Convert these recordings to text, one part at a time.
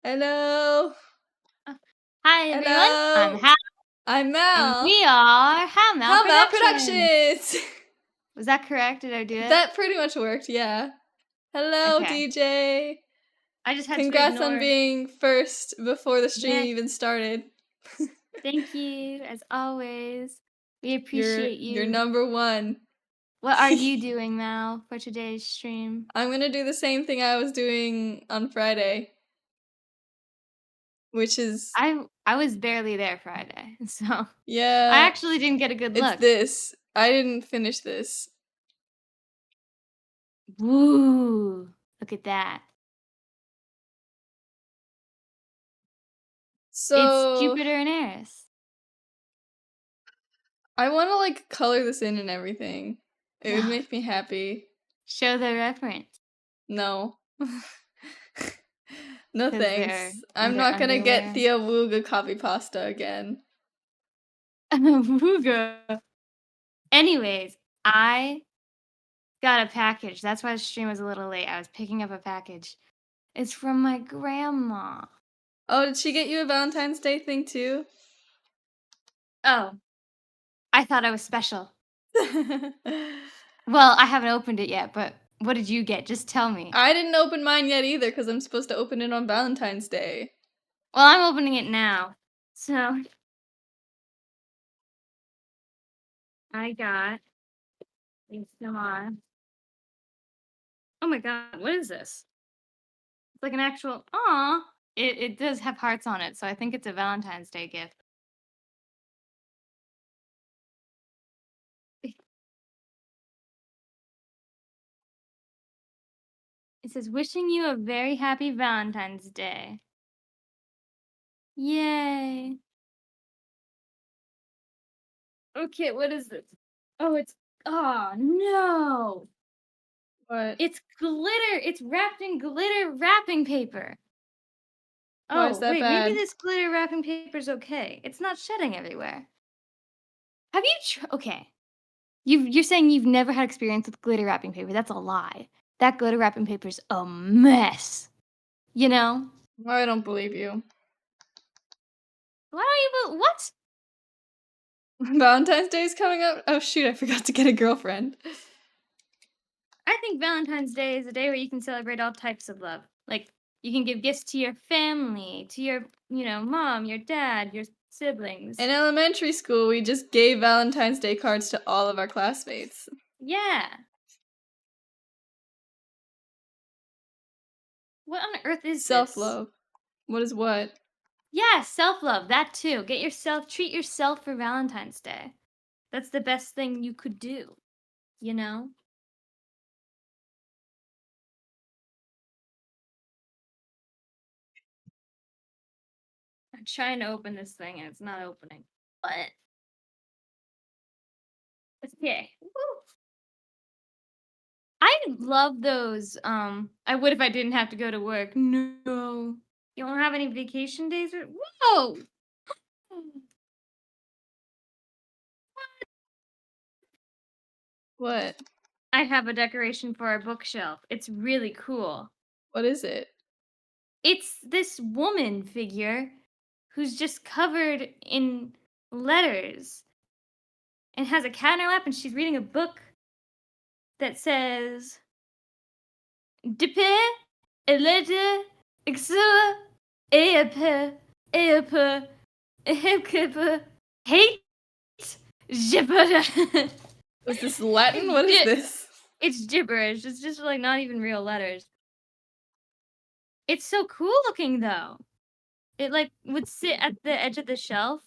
Hello. Uh, Hi everyone, I'm Hello. Hal, I'm and Mal. we are How Mal How Mal Productions. Productions. Was that correct? Did I do it? That pretty much worked, yeah. Hello, Okay. DJ. I just had to Congrats on ignore. being first before the stream Yes, even started. thank you, as always. We You're appreciate you're you. number one. What are you doing, Mal, for today's stream? I'm gonna do the same thing I was doing on Friday, which is I was barely there Friday, so I yeah, actually didn't get a good it's look. this. I didn't finish this. Woo! Look at that. It's So Jupiter and Eris. I want to like color this in and everything. It would make me happy. Show the reference, No. No because they're thanks. in I'm their not gonna get underwear. Thea Wooga copy pasta again. Wooga. Anyways, I got a package. That's why the stream was a little late. I was picking up a package. It's from my grandma. Oh, did she get you a Valentine's Day thing too? Oh, I thought I was special. Well, I haven't opened it yet, but what did you get? Just tell me. I didn't open mine yet either because I'm supposed to open it on Valentine's Day. Well, I'm opening it now. So, I got these on. Oh my god, what is this? It's like an actual. Aw! It does have hearts on it, so I think it's a Valentine's Day gift. It says, wishing you a very happy Valentine's Day. Yay. Okay, what is this? Oh, oh no. What? It's glitter. It's wrapped in glitter wrapping paper. Why is Oh, that wait, maybe bad? this glitter wrapping paper's okay. It's not shedding everywhere. Have you okay. You're saying you've never had experience with glitter wrapping paper. That's a lie. That glitter wrapping paper's a mess. You know? I don't believe you. Why don't you what? Valentine's Day is coming up? Oh shoot, I forgot to get a girlfriend. I think Valentine's Day is a day where you can celebrate all types of love. Like, you can give gifts to your family, to your, mom, your dad, your siblings. In elementary school, we just gave Valentine's Day cards to all of our classmates. Yeah. What on earth is this? Self-love. What is what? Yeah, self-love, that too. Treat yourself for Valentine's Day. That's the best thing you could do, you know? I'm trying to open this thing and it's not opening. But okay. Woo. I love those. I would if I didn't have to go to work. No. You don't have any vacation days? Whoa! What? I have a decoration for our bookshelf. It's really cool. What is it? It's this woman figure who's just covered in letters and has a cat in her lap and she's reading a book that says Depe, Elede, Exua, Epe, Epe, Ehekepe, Hate, Jibber. Was this Latin? What is this? It's gibberish. It's just like not even real letters. It's so cool looking though. It like would sit at the edge of the shelf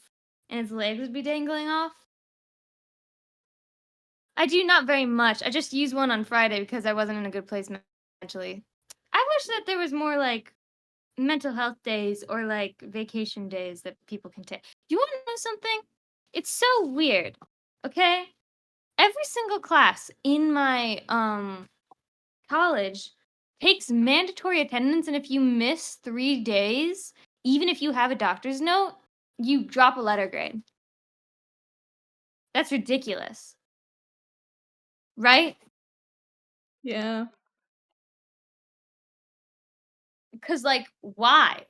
and its legs would be dangling off. I do not very much. I just used one on Friday because I wasn't in a good place mentally. I wish that there was more like mental health days or like vacation days that people can take. You want to know something? It's so weird. Okay? Every single class in my college takes mandatory attendance, and if you miss 3 days, even if you have a doctor's note, you drop a letter grade. That's ridiculous. Right? Yeah. Cuz like why?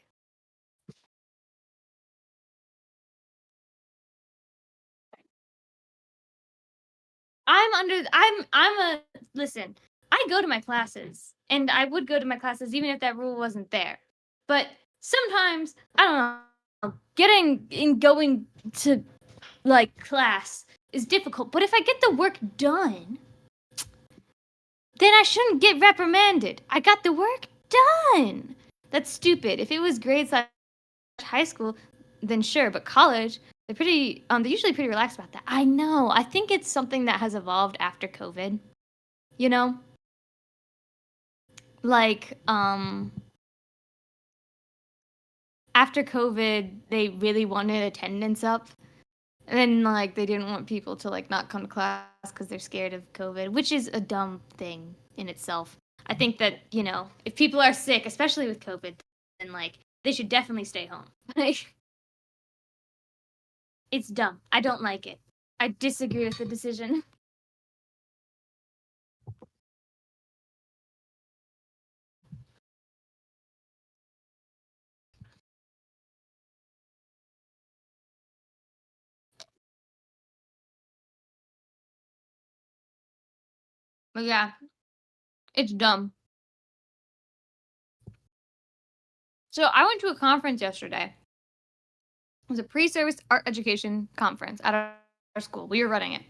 I'm a listen. I go to my classes, and I would go to my classes even if that rule wasn't there. But sometimes I don't know, going to like class is difficult. But if I get the work done, then I shouldn't get reprimanded. I got the work done. That's stupid. If it was grades like high school, then sure, but college, they're usually pretty relaxed about that. I know. I think it's something that has evolved after COVID. You know? Like, after COVID, they really wanted attendance up. And then, like, they didn't want people to, like, not come to class because they're scared of COVID, which is a dumb thing in itself. I think that, if people are sick, especially with COVID, then, like, they should definitely stay home. Like, it's dumb. I don't like it. I disagree with the decision. But yeah, it's dumb. So I went to a conference yesterday. It was a pre-service art education conference at our school. We were running it.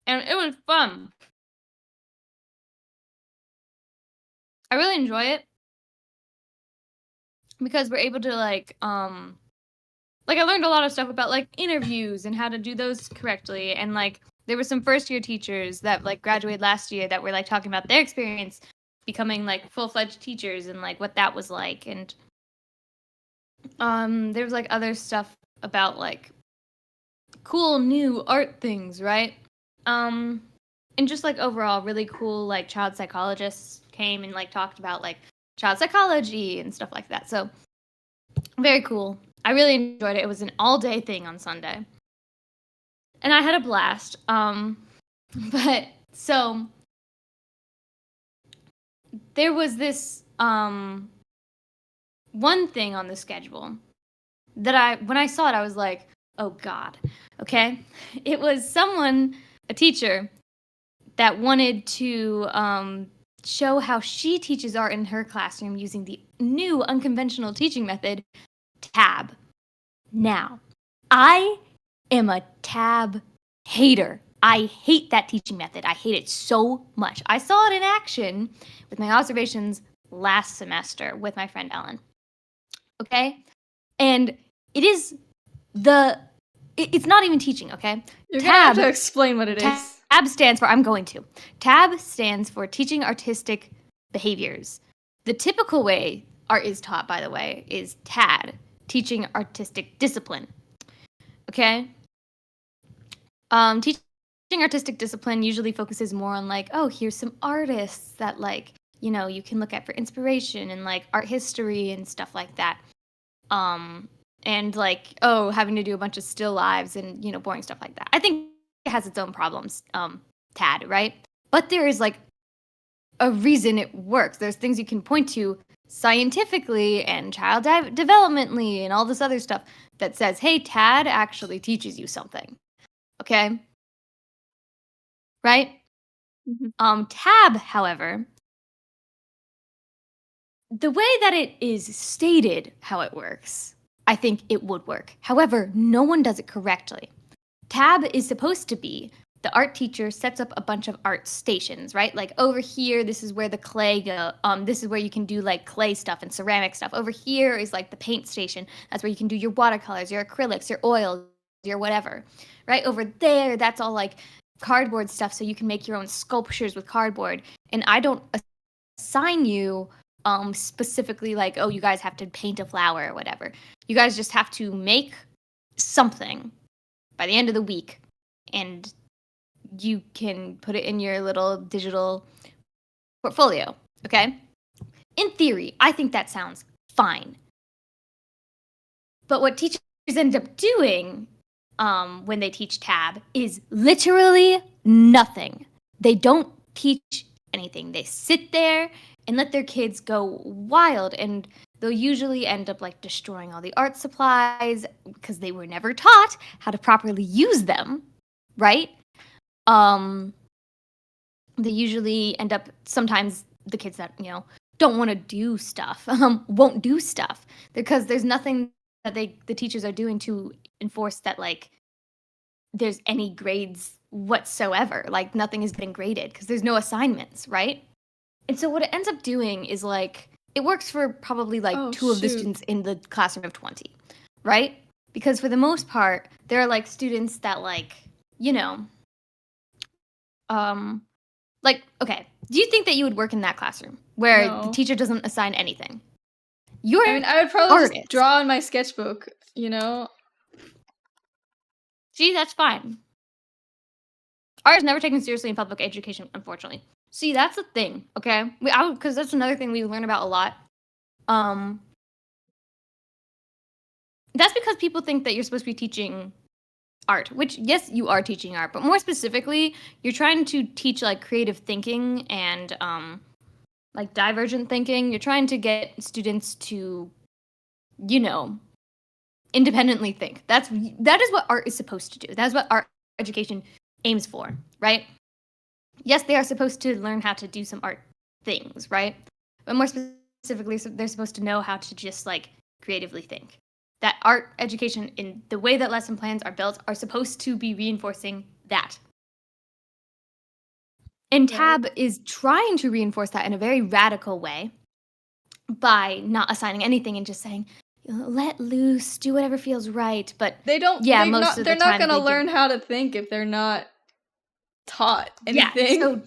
And it was fun. I really enjoy it because we're able to I learned a lot of stuff about like interviews and how to do those correctly, and like there were some first year teachers that like graduated last year that were like talking about their experience becoming like full-fledged teachers and like what that was like. And there was like other stuff about like cool new art things, right? And just like overall really cool like child psychologists came and like talked about like child psychology and stuff like that. So very cool. I really enjoyed it. It was an all-day thing on Sunday. And I had a blast. But so there was this one thing on the schedule that when I saw it, I was like, oh God. Okay. It was a teacher that wanted to show how she teaches art in her classroom using the new unconventional teaching method, tab. Now, I am a tab hater. I hate that teaching method. I hate it so much. I saw it in action with my observations last semester with my friend Ellen. Okay? And it's not even teaching, okay? You're gonna have to explain what it is. Tab stands for, I'm going to. Tab stands for teaching artistic behaviors. The typical way art is taught, by the way, is TAD, teaching artistic discipline. Okay? Teaching artistic discipline usually focuses more on like, oh, here's some artists that like, you can look at for inspiration and like art history and stuff like that. And like, oh, having to do a bunch of still lives and, boring stuff like that. I think it has its own problems, TAD, right? But there is like a reason it works. There's things you can point to scientifically and child developmentally and all this other stuff that says, hey, TAD actually teaches you something. Okay? Right? Mm-hmm. TAB, however, the way that it is stated how it works, I think it would work. However, no one does it correctly. TAB is supposed to be the art teacher sets up a bunch of art stations, right? Like over here, this is where the clay go. This is where you can do like clay stuff and ceramic stuff. Over here is like the paint station. That's where you can do your watercolors, your acrylics, your oils, your whatever. Right over there, that's all like cardboard stuff, so you can make your own sculptures with cardboard. And I don't assign you specifically like, oh, you guys have to paint a flower or whatever. You guys just have to make something by the end of the week, and you can put it in your little digital portfolio, okay? In theory, I think that sounds fine. But what teachers end up doing when they teach TAB is literally nothing. They don't teach anything. They sit there and let their kids go wild, and they'll usually end up like destroying all the art supplies because they were never taught how to properly use them, right? Um, they usually end up sometimes the kids that, don't want to do stuff, won't do stuff because there's nothing that the teachers are doing to enforce that like there's any grades whatsoever. Like nothing is getting graded because there's no assignments, right? And so what it ends up doing is like it works for probably like Oh, two of the shoot. students in the classroom of 20, right? Because for the most part, there are like students that like, you know, like okay, do you think that you would work in that classroom where the No. teacher doesn't assign anything? You're I an mean, I would probably just artist. draw in my sketchbook, you know? See, that's fine. Art is never taken seriously in public education, unfortunately. See, that's the thing, okay? Because that's another thing we learn about a lot. Um, that's because people think that you're supposed to be teaching art, which yes, you are teaching art, but more specifically, you're trying to teach like creative thinking and like divergent thinking. You're trying to get students to, you know, independently think. That is what art is supposed to do. That's what art education aims for, right? Yes, they are supposed to learn how to do some art things, right? But more specifically, they're supposed to know how to just like creatively think. That art education, in the way that lesson plans are built, are supposed to be reinforcing that. And Right. Tab is trying to reinforce that in a very radical way by not assigning anything and just saying, let loose, do whatever feels right. But They don't yeah, most of the they're not time gonna they give. learn how to think if they're not taught Yeah, anything. so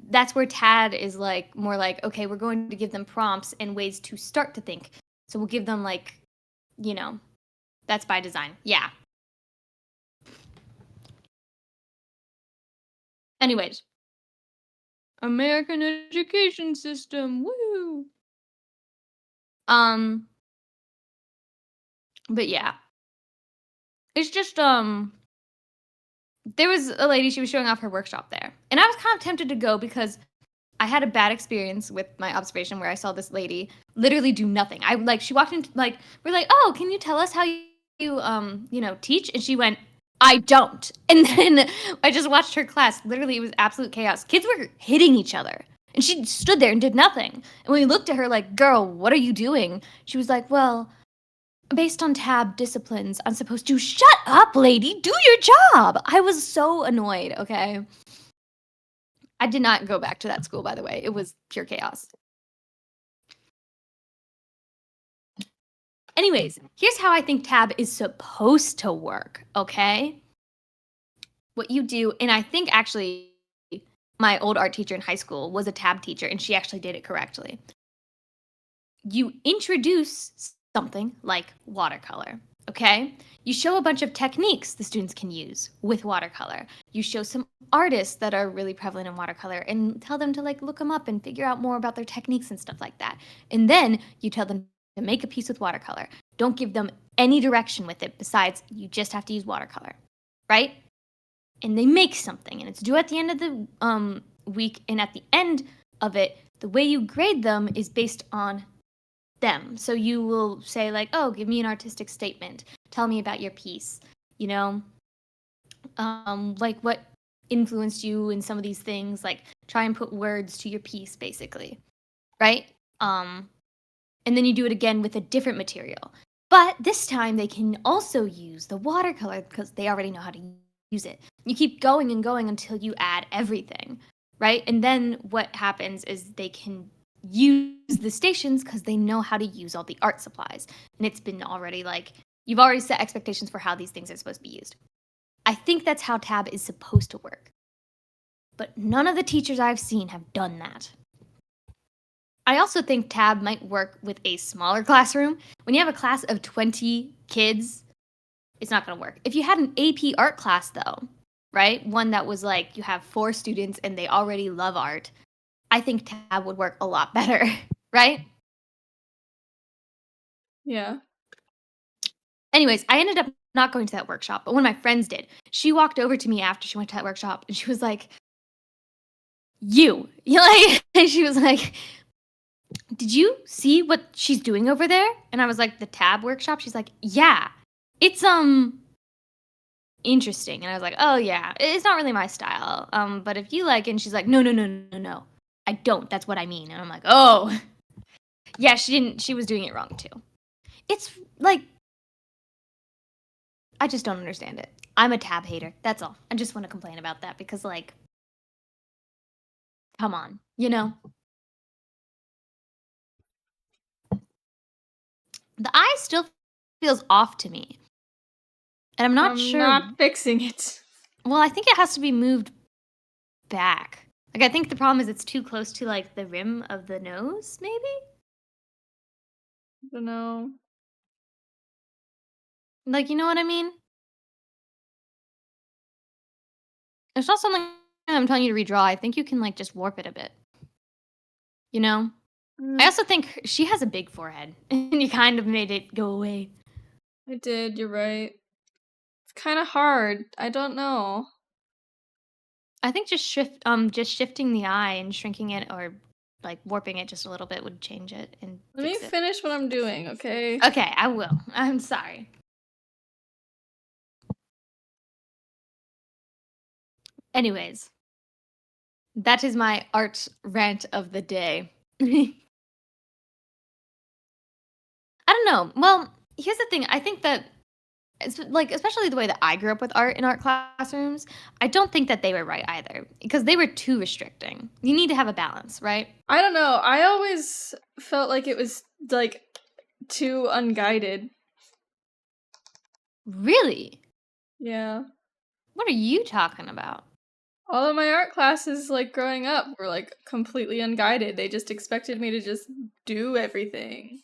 that's where TAD is like more like, okay, we're going to give them prompts and ways to start to think. So we'll give them like, that's by design. Yeah. Anyways, American education system. Woo. Um, but yeah. It's just there was a lady, she was showing off her workshop there. And I was kind of tempted to go because I had a bad experience with my observation where I saw this lady literally do nothing. I like she walked in like we're like, "Oh, can you tell us how you teach?" And she went, "I don't." And then I just watched her class. Literally it was absolute chaos. Kids were hitting each other. And she stood there and did nothing. And we looked at her like, "Girl, what are you doing?" She was like, "Well, based on tab disciplines, I'm supposed to shut up, lady. Do your job." I was so annoyed, okay? I did not go back to that school, by the way. It was pure chaos. Anyways, here's how I think tab is supposed to work, okay? What you do, and I think actually my old art teacher in high school was a tab teacher, and she actually did it correctly. You introduce something like watercolor, okay? You show a bunch of techniques the students can use with watercolor. You show some artists that are really prevalent in watercolor and tell them to like look them up and figure out more about their techniques and stuff like that. And then you tell them to make a piece with watercolor. Don't give them any direction with it besides you just have to use watercolor, right? And they make something and it's due at the end of the week, and at the end of it, the way you grade them is based on them. So you will say like, "Oh, give me an artistic statement. Tell me about your piece." Like what influenced you in some of these things. Like try and put words to your piece, basically, right? And then you do it again with a different material. But this time they can also use the watercolor because they already know how to use it. You keep going and going until you add everything, right? And then what happens is they can use the stations because they know how to use all the art supplies. And it's been already like, you've already set expectations for how these things are supposed to be used. I think that's how tab is supposed to work. But none of the teachers I've seen have done that. I also think tab might work with a smaller classroom. When you have a class of 20 kids, it's not going to work. If you had an AP art class, though, right? One that was like you have 4 students and they already love art, I think tab would work a lot better, right? Yeah. Anyways, I ended up not going to that workshop, but one of my friends did. She walked over to me after she went to that workshop and she was like, like, and she was like, "Did you see what she's doing over there?" And I was like, "The tab workshop?" She's like, "Yeah. It's interesting. And I was like, oh yeah, it's not really my style. But if you like it, and she's like, no, no, no, no, no. I don't. That's what I mean. And I'm like, oh. Yeah, she was doing it wrong too. It's like I just don't understand it. I'm a tab hater. That's all. I just want to complain about that because like come on, you know? The eye still feels off to me. And I'm not I'm sure. not fixing it. Well, I think it has to be moved back. Like I think the problem is it's too close to like the rim of the nose, maybe? I don't know. Like, you know what I mean? It's not something I'm telling you to redraw. I think you can like just warp it a bit. You know? I also think she has a big forehead and you kind of made it go away. I did, you're right. It's kind of hard. I don't know. I think just shifting the eye and shrinking it or like warping it just a little bit would change it and Let me fix it. finish what I'm doing, okay? Okay, I will. I'm sorry. Anyways, that is my art rant of the day. I don't know. Well, here's the thing. I think that it's like especially the way that I grew up with art in art classrooms, I don't think that they were right either because they were too restricting. You need to have a balance, right? I don't know. I always felt like it was like too unguided. Really? Yeah. What are you talking about? All of my art classes, like growing up, were like completely unguided. They just expected me to just do everything.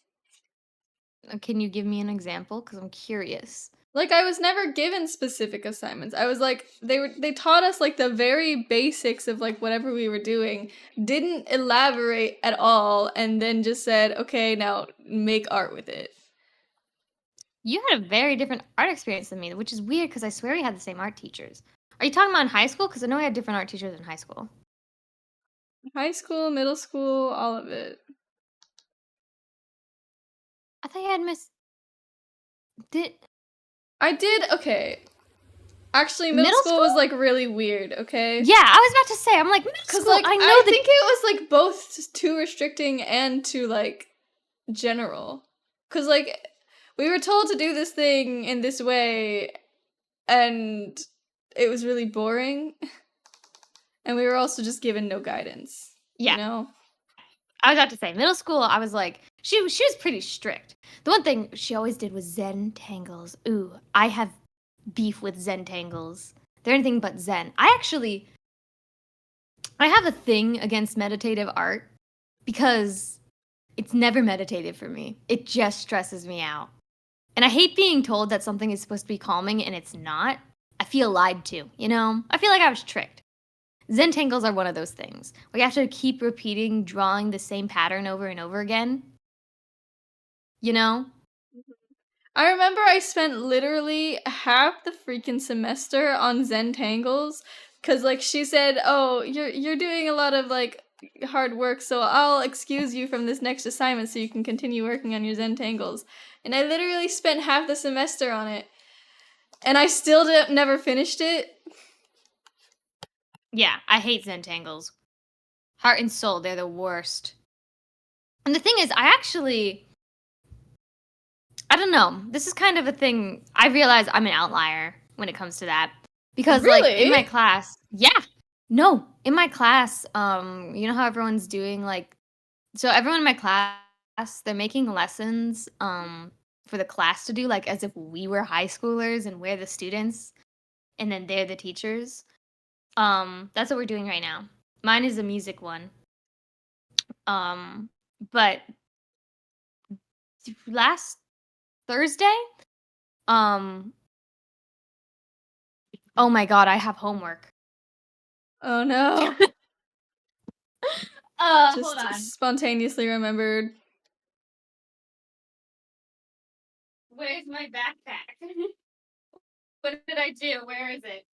Can you give me an example? Because I'm curious. Like I was never given specific assignments. I was like they taught us like the very basics of like whatever we were doing, didn't elaborate at all, and then just said, "Okay, now make art with it." You had a very different art experience than me, which is weird because I swear we had the same art teachers. Are you talking about in high school? Because I know we had different art teachers in high school. High school, middle school, all of it. I thought you had Miss. Did I did okay. Actually, middle middle school was school? like really weird, okay? Yeah, I was about to say. I'm like middle Cuz school. like I know I that. think it was like both too restricting and too like general. Cuz like we were told to do this thing in this way and it was really boring. And we were also just given no guidance, you Yeah, know? I was about to say middle school. I was like she was pretty strict. The one thing she always did was Zen tangles. Ooh, I have beef with Zen tangles. They're anything but Zen. I have a thing against meditative art because it's never meditative for me. It just stresses me out. And I hate being told that something is supposed to be calming and it's not. I feel lied to, you know? I feel like I was tricked. Zen tangles are one of those things where you have to keep repeating, drawing the same pattern over and over again. You know? I remember I spent literally half the freaking semester on Zentangles cuz like she said, "Oh, you're doing a lot of like hard work, so I'll excuse you from this next assignment so you can continue working on your Zentangles." And I literally spent half the semester on it. And I still never finished it. Yeah, I hate Zen tangles. Heart and soul, they're the worst. And the thing is, I don't know. This is kind of a thing. I realize I'm an outlier when it comes to that. Because like in Really? my class, yeah. No, in my class, you know how everyone's doing like so everyone in my class, they're making lessons for the class to do like as if we were high schoolers and we're the students and then they're the teachers. That's what we're doing right now. Mine is a music one. But last Thursday, um oh my god, I have homework. Oh no. Hold Just on. spontaneously remembered. Where's my backpack? What did I do? Where is it?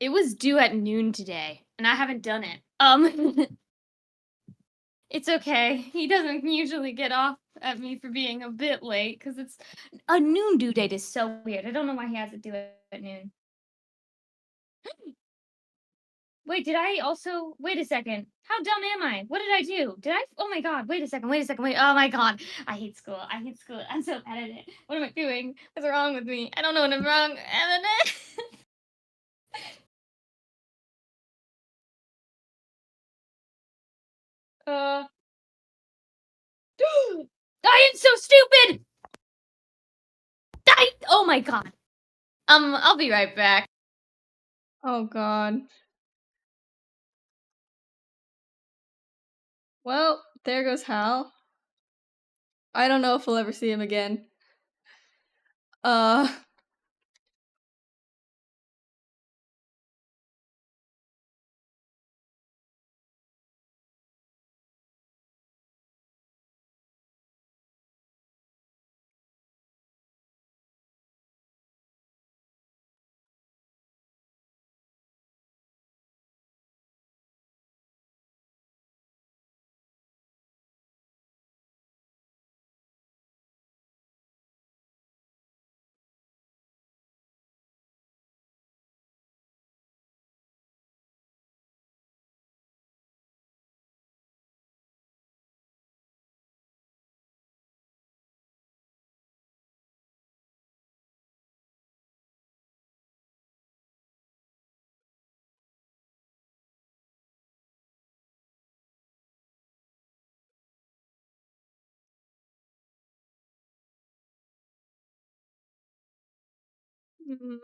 It was due at noon today, and I haven't done it. It's okay. He doesn't usually get off at me for being a bit late because it's a noon due date is so weird. I don't know why he has it due at noon. Wait, did I also wait a second. How dumb am I? What did I do? Did I oh my god, wait a second, wait a second, wait. Oh my god. I hate school. I hate school. I'm so bad at it. What am I doing? What's wrong with me? I don't know what I'm wrong. uh I am so stupid! Oh my god. I'll be right back. Oh god. Well, there goes Hal. I don't know if we'll ever see him again. Uh, mm,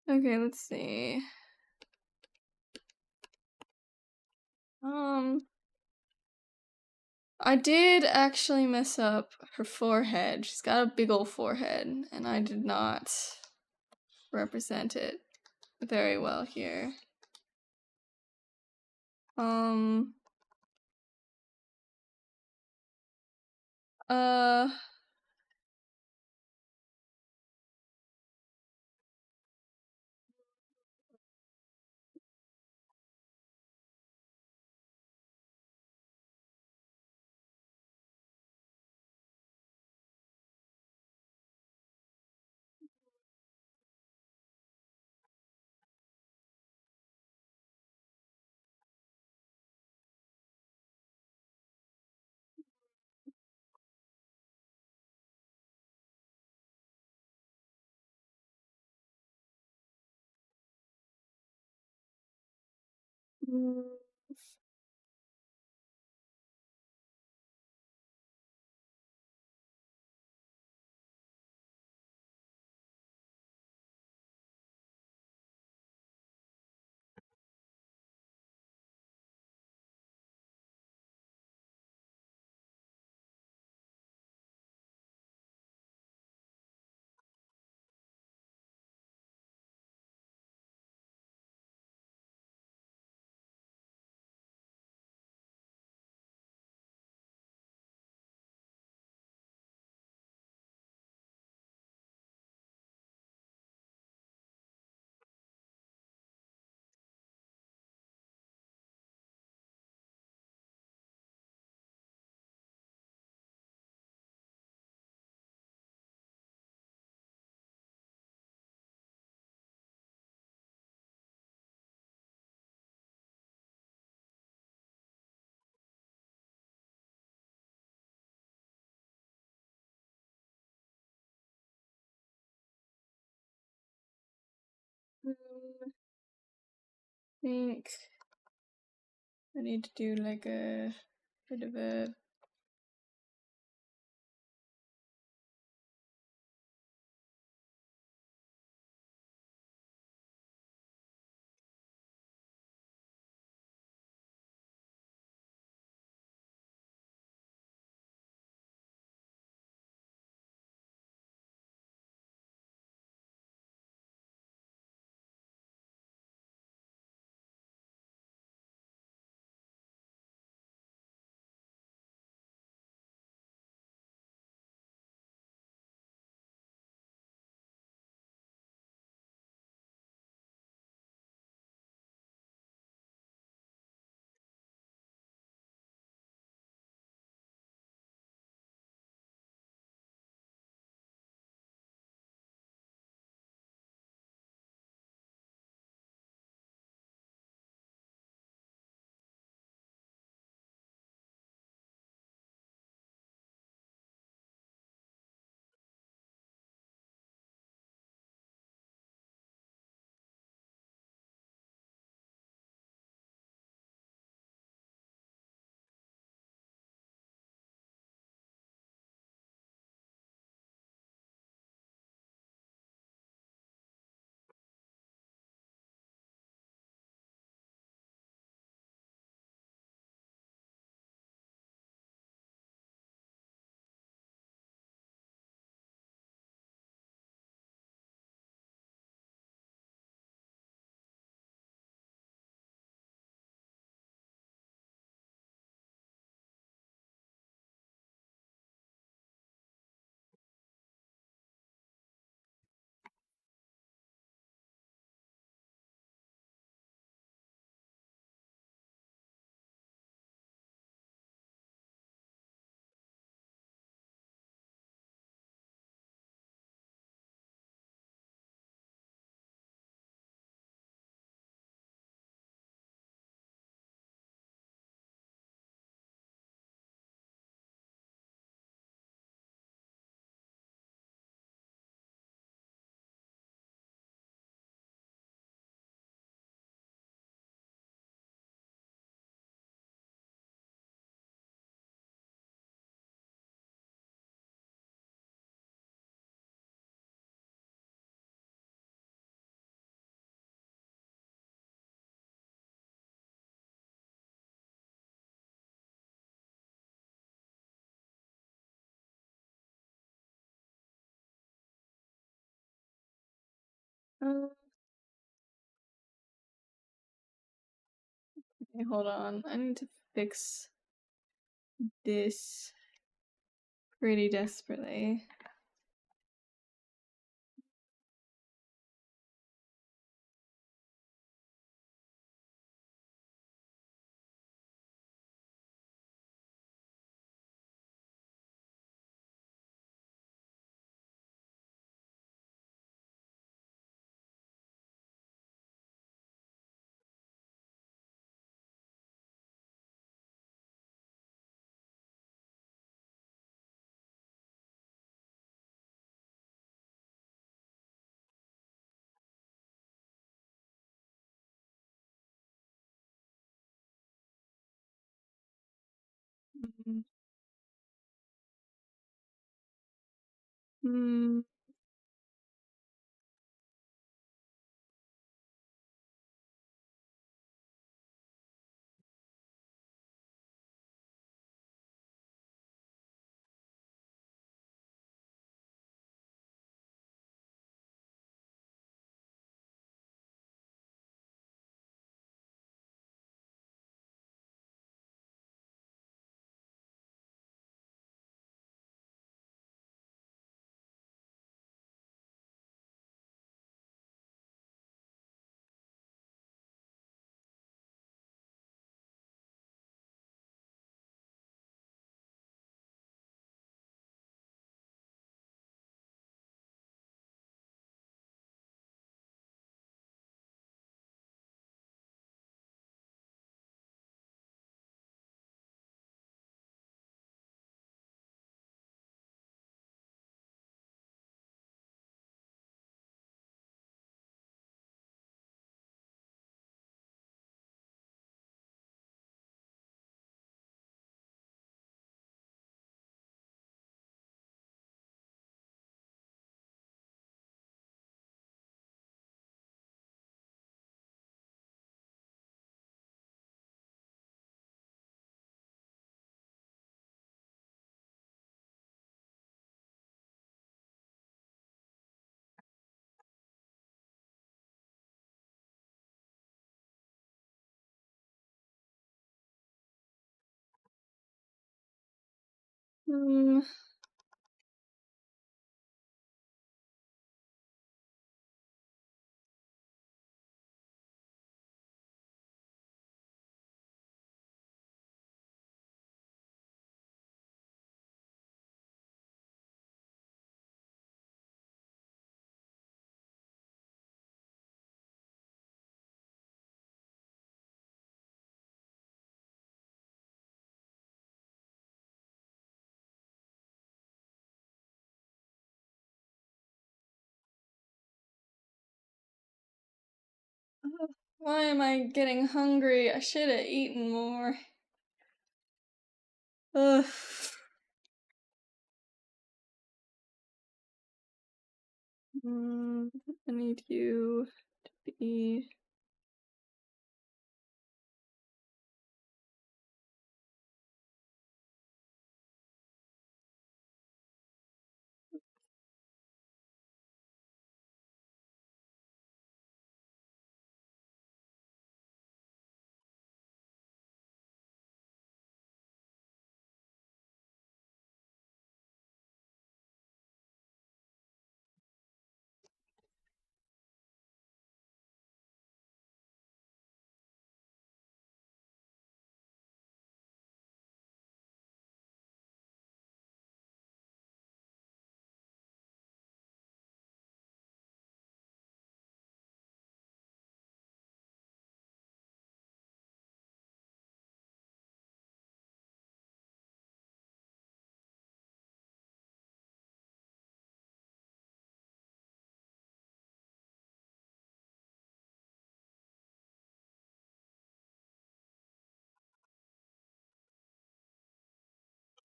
okay, let's see. Um, I did actually mess up her forehead. She's got a big old forehead, and I did not represent it very well here. Um, uh, mm, think I need to do like a bit of a okay, hold on. I need to fix this pretty desperately. Mm, mm, Hmm. Why am I getting hungry? I should have eaten more. Ugh. Mm, I need you to be.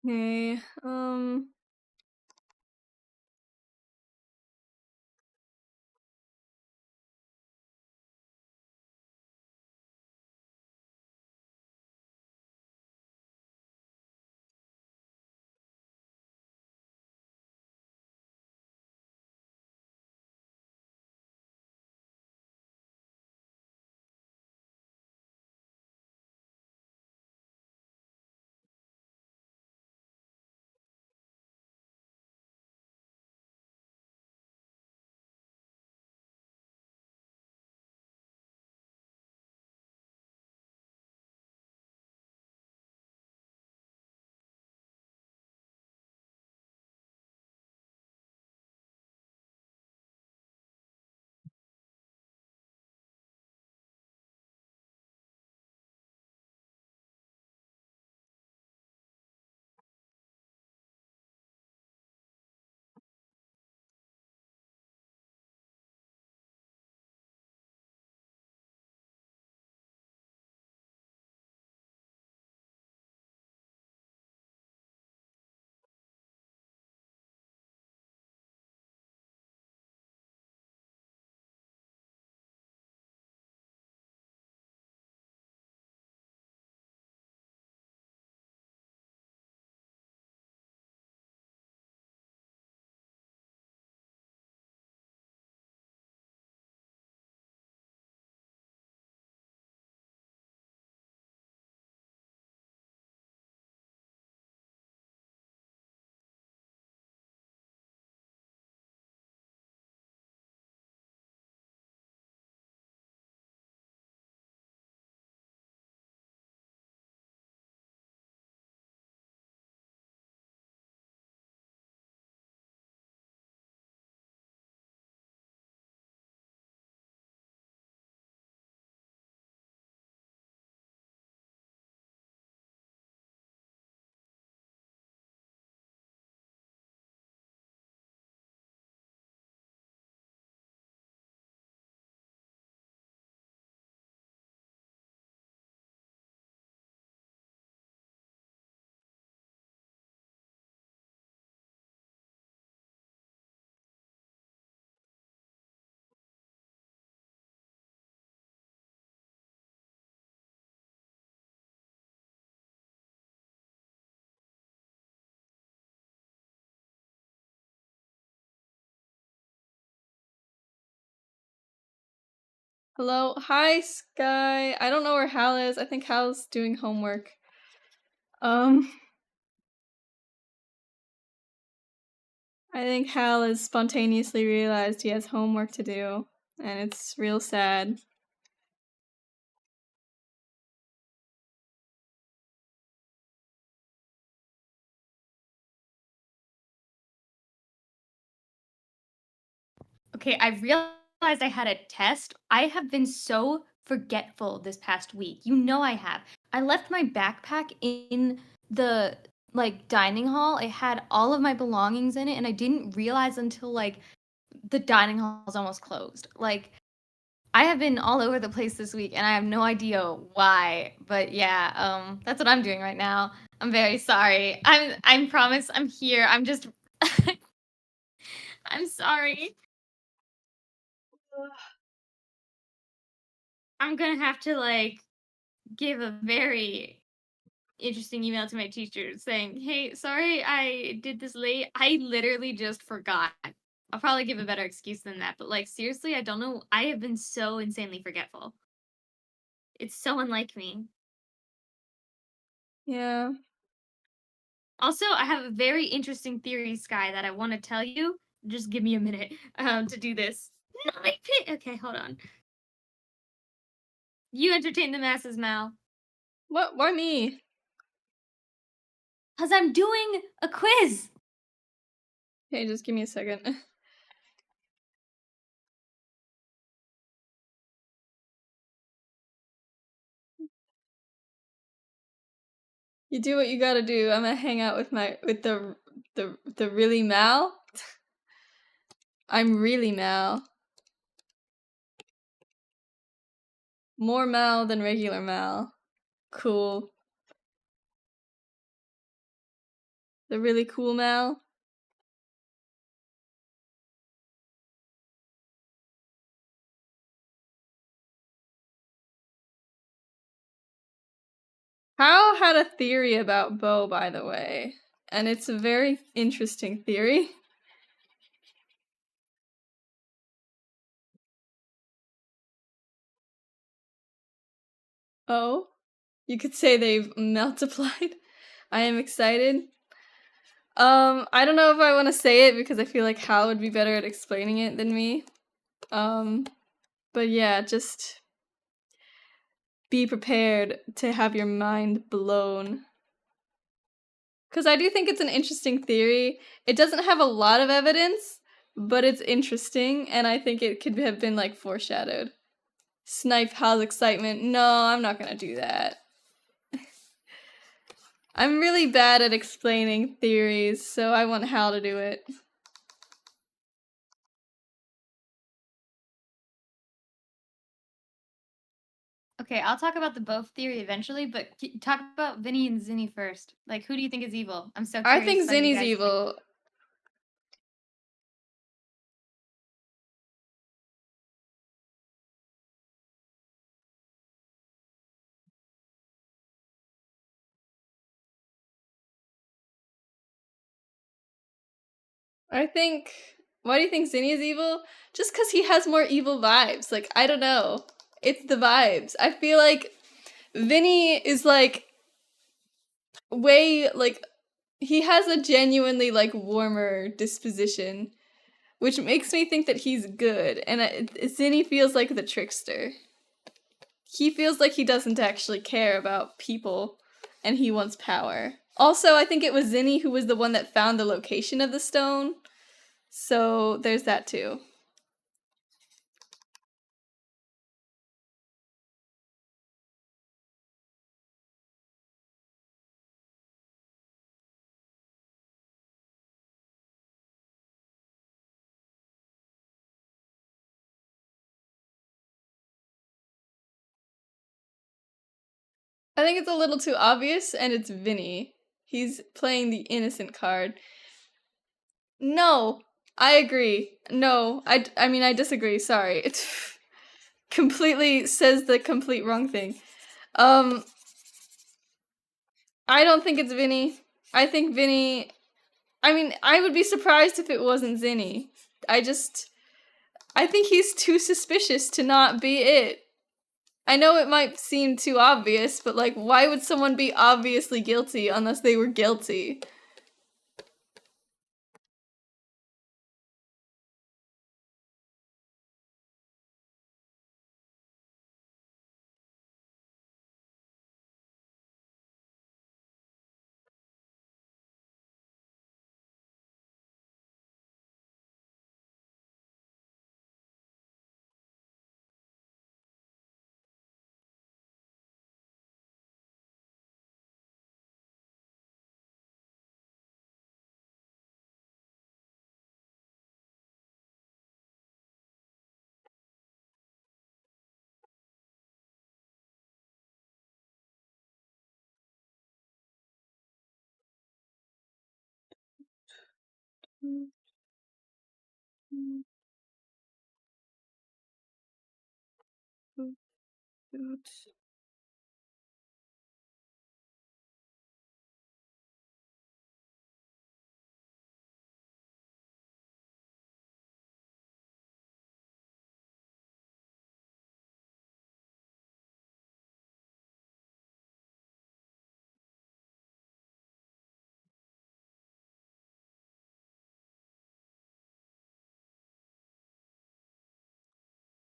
Hey, hello, hi Sky. I don't know where Hal is. I think Hal's doing homework. Um, I think Hal has spontaneously realized he has homework to do, and it's real sad. Okay, I realized I had a test. I have been so forgetful this past week. You know I have. I left my backpack in the like dining hall. It had all of my belongings in it, and I didn't realize until like the dining hall is almost closed. Like I have been all over the place this week, and I have no idea why. But yeah, that's what I'm doing right now. I'm very sorry. I promise I'm here. I'm just I'm sorry. I'm gonna have to like give a very interesting email to my teacher saying, "Hey, sorry I did this late. I literally just forgot." I'll probably give a better excuse than that, but like seriously, I don't know. I have been so insanely forgetful. It's so unlike me. Yeah. Also, I have a very interesting theory, Sky, that I want to tell you. Just give me a minute to do this. Okay, hold on. You entertain the masses, Mal. What? Why me? Because I'm doing a quiz. Hey, just give me a second. You do what you gotta do. I'm gonna hang out with the really Mal. I'm really Mal. More Mal than regular Mal. Cool. The really cool Mal. Hal had a theory about Bo, by the way, and it's a very interesting theory. Oh, you could say they've multiplied. I am excited. I don't know if I want to say it because I feel like Hal would be better at explaining it than me. But yeah, just be prepared to have your mind blown. Because I do think it's an interesting theory. It doesn't have a lot of evidence, but it's interesting, and I think it could have been like foreshadowed. Snipe Hal's excitement. No, I'm not gonna do that. I'm really bad at explaining theories, so I want Hal to do it. Okay, I'll talk about the both theory eventually, but talk about Vinny and Zinni first. Like, who do you think is evil? I'm so I curious think about you Zinni's guys. evil. I think. Why do you think Zinni is evil? Just because he has more evil vibes. Like, I don't know. It's the vibes. I feel like Vinny is like way like he has a genuinely like warmer disposition, which makes me think that he's good. And Zinni feels like the trickster. He feels like he doesn't actually care about people, and he wants power. Also, I think it was Zinni who was the one that found the location of the stone. So there's that too. I think it's a little too obvious, and it's Vinny. He's playing the innocent card. No, I agree. No, I mean, I disagree. Sorry. It completely says the complete wrong thing. Um, I don't think it's Vinny. I think Vinny. I mean, I would be surprised if it wasn't Zinni. I think he's too suspicious to not be it. I know it might seem too obvious, but like, why would someone be obviously guilty unless they were guilty?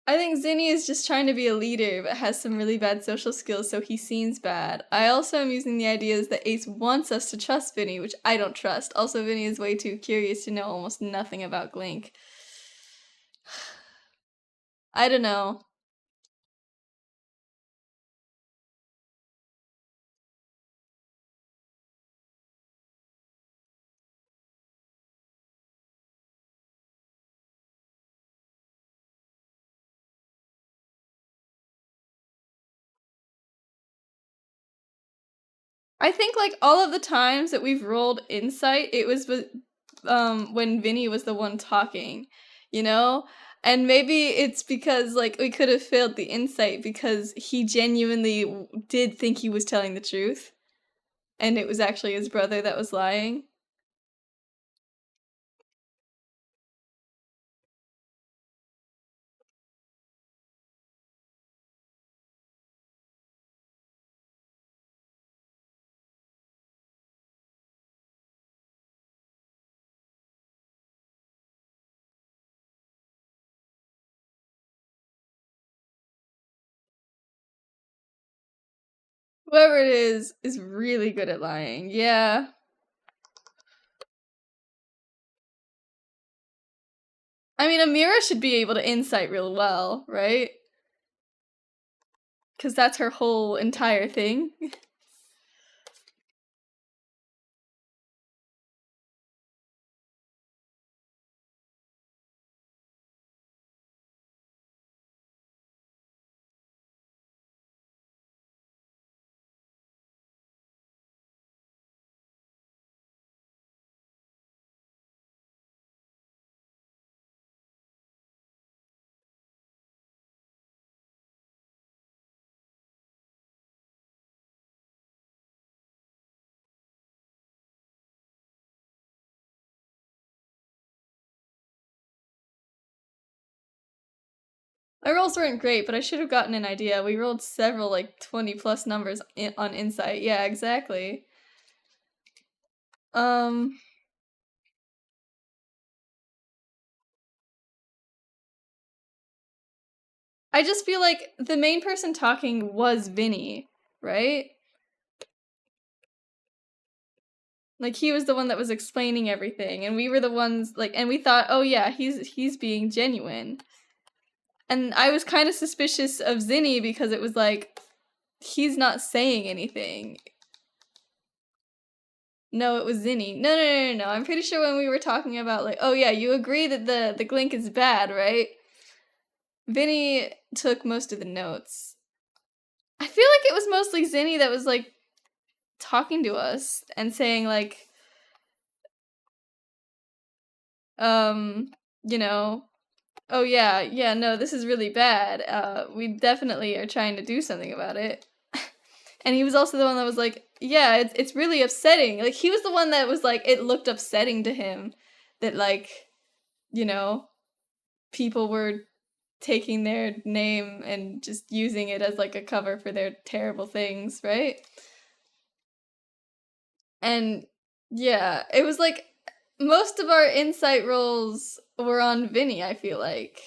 I think Zinni is just trying to be a leader, but has some really bad social skills, so he seems bad. I also am using the ideas that Ace wants us to trust Vinny, which I don't trust. Also, Vinny is way too curious to know almost nothing about Glink. I don't know. I think like all of the times that we've rolled insight, it was when Vinny was the one talking, you know? And maybe it's because like we could have failed the insight because he genuinely did think he was telling the truth and it was actually his brother that was lying. Whoever it is really good at lying. Yeah. I mean, Amira should be able to insight real well, right? Because that's her whole entire thing. My rolls weren't great, but I should have gotten an idea. We rolled several, like 20 plus numbers on insight. Yeah, exactly. Um, I just feel like the main person talking was Vinny, right? Like he was the one that was explaining everything, and we were the ones like, and we thought, oh yeah, he's being genuine. And I was kind of suspicious of Zinni because it was like he's not saying anything. No, it was Zinni. No. I'm pretty sure when we were talking about like, oh yeah, you agree that the Glink is bad, right? Vinny took most of the notes. I feel like it was mostly Zinni that was like talking to us and saying like, um, you know, oh yeah, no, this is really bad. We definitely are trying to do something about it. And he was also the one that was like, yeah, it's really upsetting. Like he was the one that was like, it looked upsetting to him that like, you know, people were taking their name and just using it as like a cover for their terrible things, right? And yeah, it was like most of our insight rolls were on Vinny, I feel like.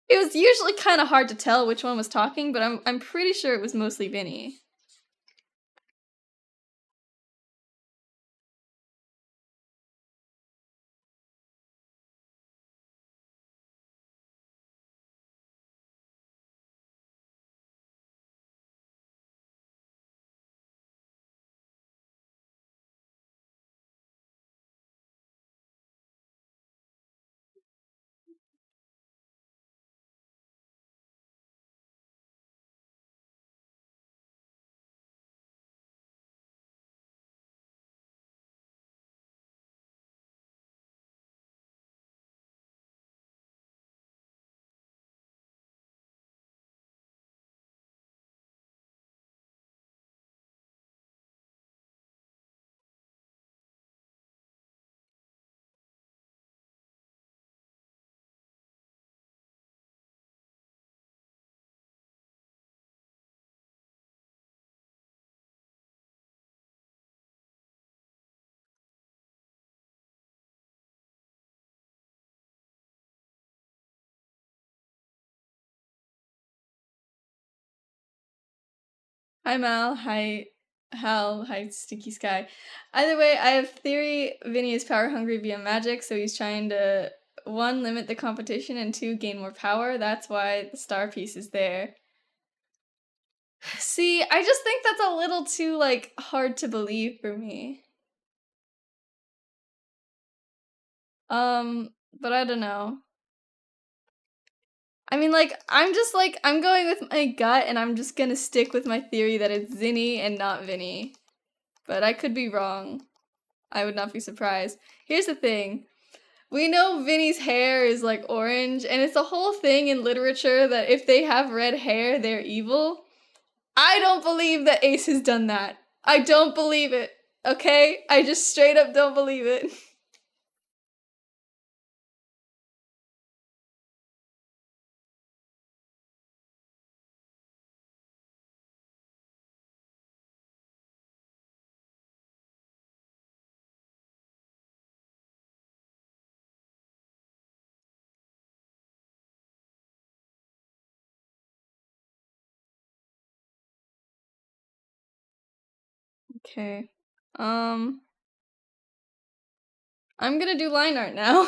It was usually kind of hard to tell which one was talking, but I'm pretty sure it was mostly Vinny. Hi Mal, hi Hal, hi Sticky Sky. Either way, I have theory Vinny is power hungry via magic, so he's trying to one, limit the competition, and two, gain more power. That's why the star piece is there. See, I just think that's a little too, like, hard to believe for me. But I don't know. I mean, like, I'm going with my gut, and I'm just gonna stick with my theory that it's Zinni and not Vinny. But I could be wrong. I would not be surprised. Here's the thing. We know Vinny's hair is like orange, and it's a whole thing in literature that if they have red hair, they're evil. I don't believe that Ace has done that. I don't believe it. Okay? I just straight up don't believe it. Okay. I'm gonna do line art now. I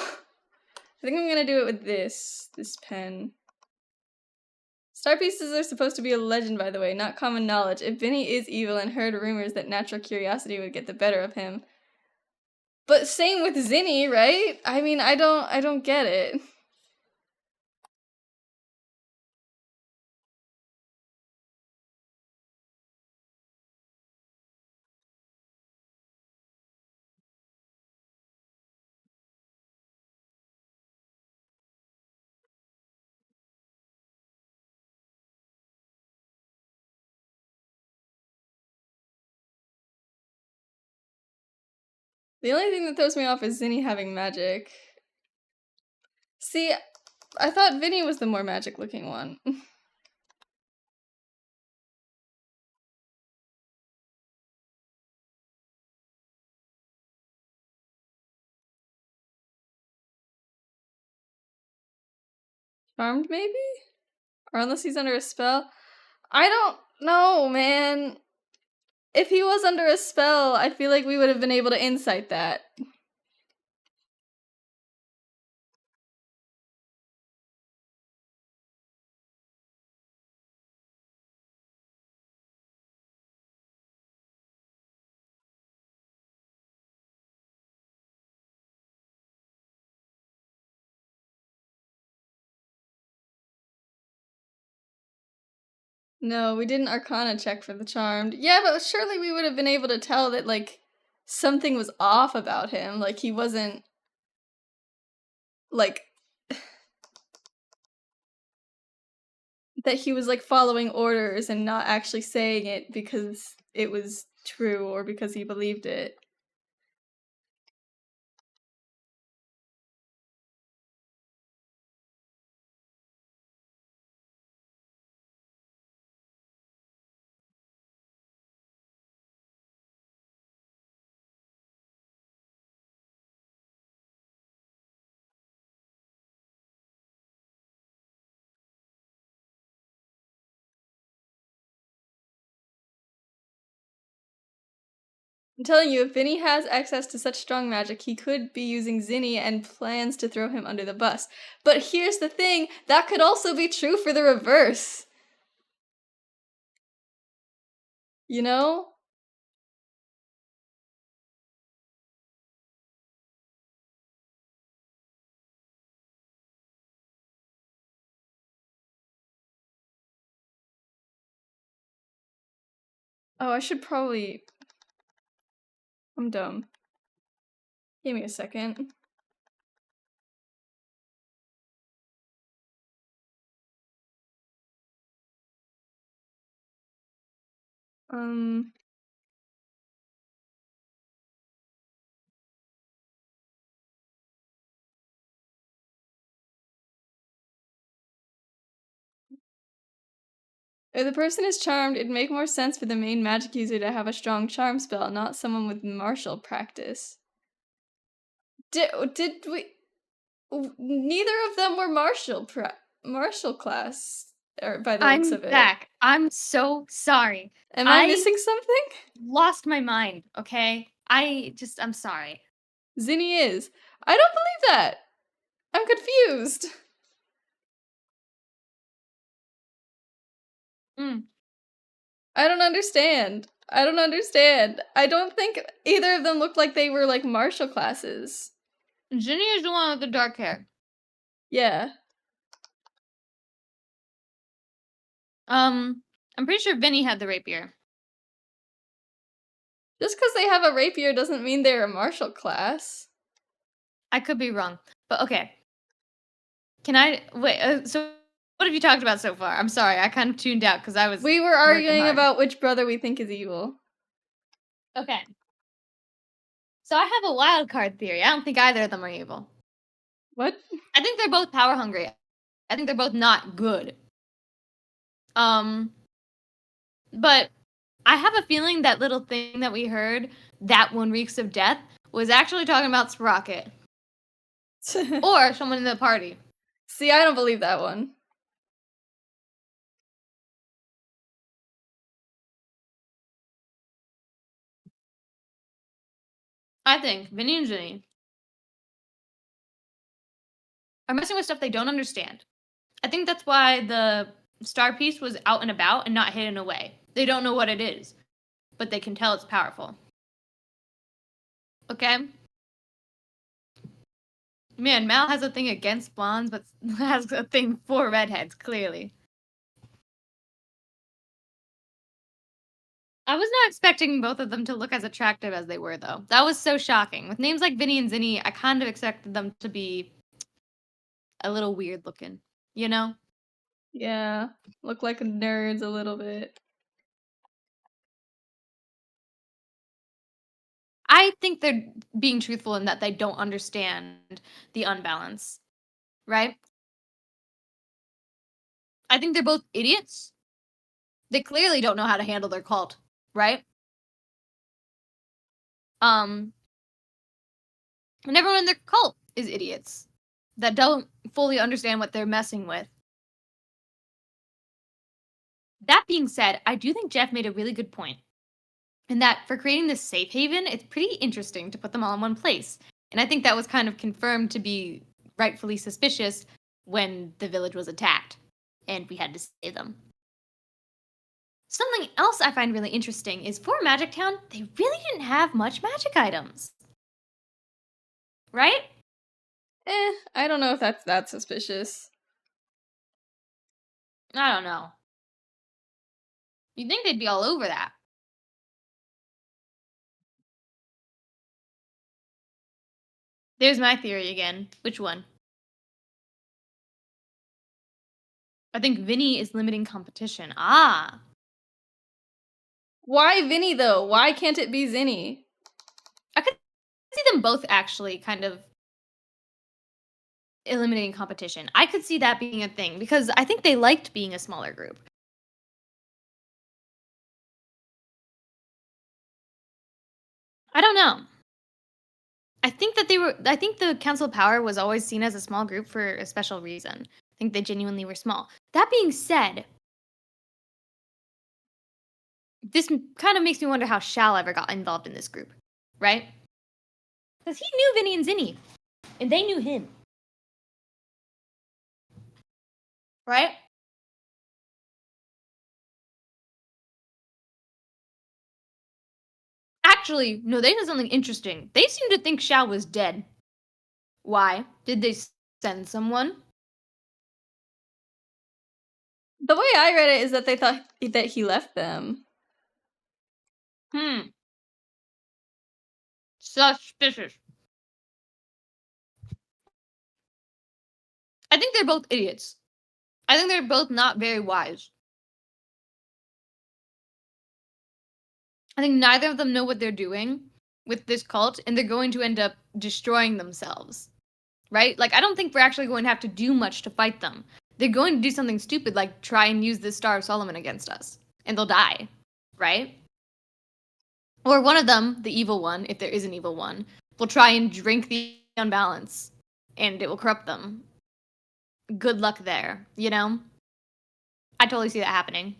think I'm gonna do it with this pen. Star pieces are supposed to be a legend, by the way, not common knowledge. If Vinny is evil and heard rumors that natural curiosity would get the better of him. But same with Zinni, right? I mean, I don't get it. The only thing that throws me off is Zinni having magic. See, I thought Vinny was the more magic looking one. Charmed, maybe? Or unless he's under a spell? I don't know, man. If he was under a spell, I feel like we would have been able to insight that. No, we didn't Arcana check for the Charmed. Yeah, but surely we would have been able to tell that, like, something was off about him. Like, he wasn't, like, that he was, like, following orders and not actually saying it because it was true or because he believed it. I'm telling you, if Vinny has access to such strong magic, he could be using Zinni and plans to throw him under the bus. But here's the thing, that could also be true for the reverse. You know? Oh, I should probably... I'm dumb. Give me a second. Um... If the person is charmed, it'd make more sense for the main magic user to have a strong charm spell, not someone with martial practice. Did we... Neither of them were martial class. or by the looks I'm of it. back. I'm so sorry. Am I I missing something? lost my mind, okay? I'm sorry. Zinni is. I don't believe that. I'm confused. Mm. I don't understand. I don't understand. I don't think either of them looked like they were like martial classes. Ginny is the one with the dark hair. Yeah. I'm pretty sure Vinny had the rapier. Just because they have a rapier doesn't mean they're a martial class. I could be wrong, but okay. Can I wait? So, what have you talked about so far? I'm sorry, I kind of tuned out because I was We were working arguing hard. about which brother we think is evil. Okay. So I have a wild card theory. I don't think either of them are evil. What? I think they're both power hungry. I think they're both not good. Um, but I have a feeling that little thing that we heard, that one reeks of death, was actually talking about Sprocket or someone in the party. See, I don't believe that one. I think Vinny and Ginny are messing with stuff they don't understand. I think that's why the star piece was out and about and not hidden away. They don't know what it is, but they can tell it's powerful. Okay? Man, Mal has a thing against blondes, but has a thing for redheads, clearly. I was not expecting both of them to look as attractive as they were, though. That was so shocking. With names like Vinny and Zinni, I kind of expected them to be a little weird looking, you know? Yeah. Look like nerds a little bit. I think they're being truthful in that they don't understand the unbalance, right? I think they're both idiots. They clearly don't know how to handle their cult, right? Um, and everyone in their cult is idiots that don't fully understand what they're messing with. That being said, I do think Jeff made a really good point in that for creating this safe haven, it's pretty interesting to put them all in one place. And I think that was kind of confirmed to be rightfully suspicious when the village was attacked and we had to save them. Something else I find really interesting is for Magic Town, they really didn't have much magic items. Right? I don't know if that's that suspicious. I don't know. You'd think they'd be all over that. There's my theory again. Which one? I think Vinny is limiting competition. Ah. Why Vinny though? Why can't it be Zinni? I could see them both actually kind of eliminating competition. I could see that being a thing because I think they liked being a smaller group. I don't know. I think the Council of Power was always seen as a small group for a special reason. I think they genuinely were small. That being said, this kind of makes me wonder how Shal ever got involved in this group, right? Because he knew Vinny and Zinni, and they knew him. Right? Actually, no, they did something interesting. They seem to think Shao was dead. Why? Did they send someone? The way I read it is that they thought that he left them. Hmm. Suspicious. I think they're both idiots. I think they're both not very wise. I think neither of them know what they're doing with this cult, and they're going to end up destroying themselves. Right? Like, I don't think we're actually going to have to do much to fight them. They're going to do something stupid like try and use this Star of Solomon against us, and they'll die. Right? Or one of them, the evil one, if there is an evil one, will try and drink the unbalance, and it will corrupt them. Good luck there, you know? totally see that happening.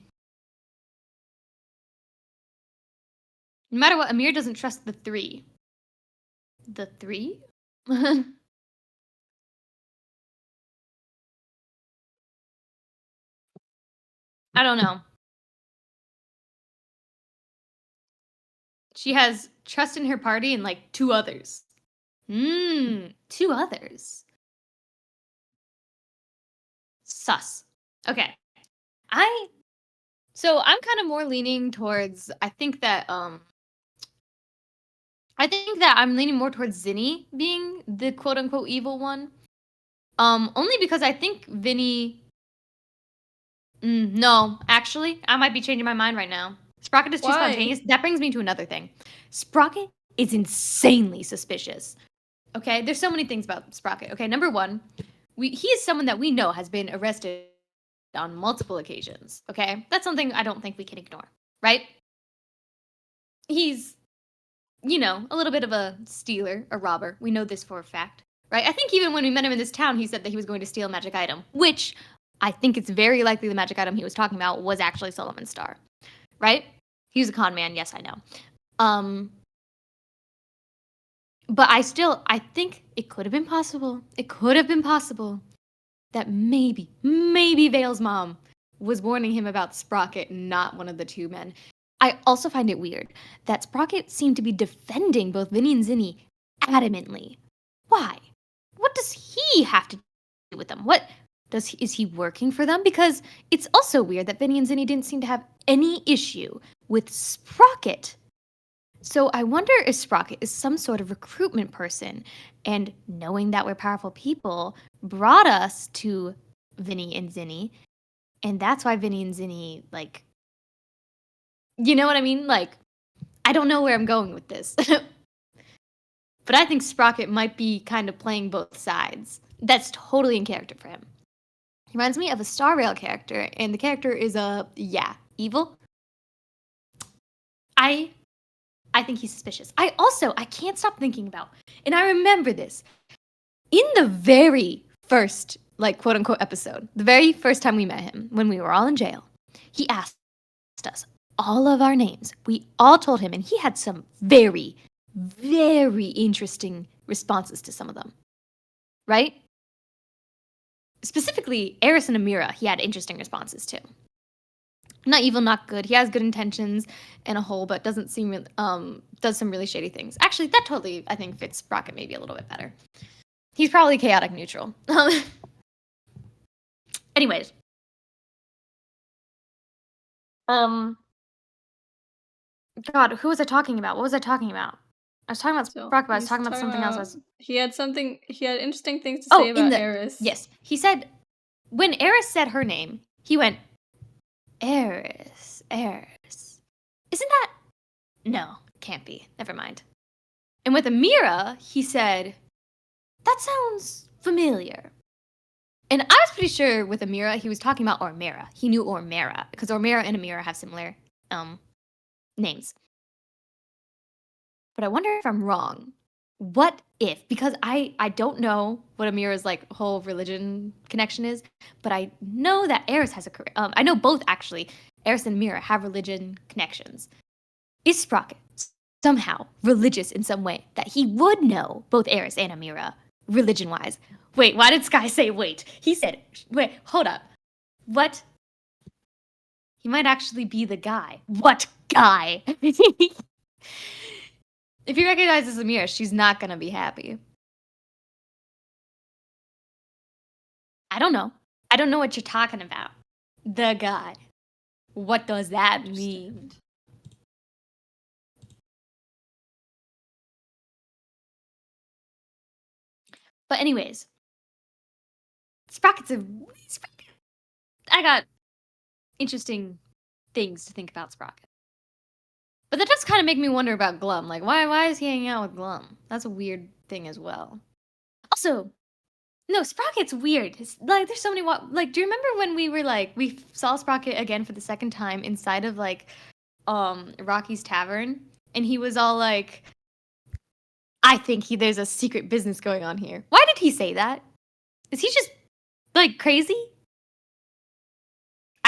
No matter what, Amir doesn't trust the 3. The 3? I don't know. She has trust in her party and, like, 2 others. 2 others. Sus. Okay. So I'm kind of more leaning towards, I think that I'm leaning more towards Zinni being the quote unquote evil one. Only because I think Vinny. No, actually, I might be changing my mind right now. Sprocket is too Why? spontaneous. That brings me to another thing. Sprocket is insanely suspicious. Okay, there's so many things about Sprocket. Okay, number one, he is someone that we know has been arrested on multiple occasions. Okay, that's something I don't think we can ignore, right? He's, a little bit of a stealer, a robber. We know this for a fact, right? I think even when we met him in this town, he said that he was going to steal a magic item, which I think it's very likely the magic item he was talking about was actually Solomon's Star, right? He was a con man, yes, I know. But I think it could have been possible. It could have been possible that maybe Vale's mom was warning him about Sprocket, not one of the 2 men. I also find it weird that Sprocket seemed to be defending both Vinny and Zinni adamantly. Why? What does he have to do with them? Is he working for them? Because it's also weird that Vinny and Zinni didn't seem to have any issue with Sprocket. So I wonder if Sprocket is some sort of recruitment person, and knowing that we're powerful people brought us to Vinny and Zinni, and that's why Vinny and Zinni, like, you know what I mean? Like, I don't know where I'm going with this. But I think Sprocket might be kind of playing both sides. That's totally in character for him. He reminds me of a Star Rail character, and the character is evil. I think he's suspicious. I can't stop thinking about, and I remember this, in the very first, like, quote unquote episode, the very first time we met him, when we were all in jail, he asked us all of our names. We all told him, and he had some very, very interesting responses to some of them, right? Specifically, Eris and Amira, he had interesting responses to. Not evil, not good. He has good intentions in a whole, but does some really shady things. Actually, that totally, I think, fits Sprocket maybe a little bit better. He's probably chaotic neutral. Anyways. God, who was I talking about? What was I talking about? I was talking about Sprocket, but I was talking about something else. He had interesting things to say about Eris. Yes. He said, when Eris said her name, he went, Eris. Isn't that? No, can't be. Never mind. And with Amira, he said, that sounds familiar. And I was pretty sure with Amira, he was talking about Ormera. He knew Ormera, because Ormera and Amira have similar names. But I wonder if I'm wrong. What if? Because I don't know what Amira's, like, whole religion connection is, but I know that Eris has I know both, actually, Eris and Amira have religion connections. Is Sprocket somehow religious in some way that he would know both Eris and Amira, religion-wise? Wait, why did Sky say wait? He said, wait, hold up. What? He might actually be the guy. What guy? If he recognizes Amira, she's not gonna be happy. I don't know. I don't know what you're talking about. The guy. What does that mean? But anyways, Sprocket's I got interesting things to think about Sprocket. But that does kind of make me wonder about Glum. Like, why is he hanging out with Glum? That's a weird thing as well. Also, no, Sprocket's weird. Like, there's so many. Like, do you remember when we saw Sprocket again for the second time inside of, like, Rocky's Tavern, and he was all like, I think there's a secret business going on here. Why did he say that? Is he just, like, crazy?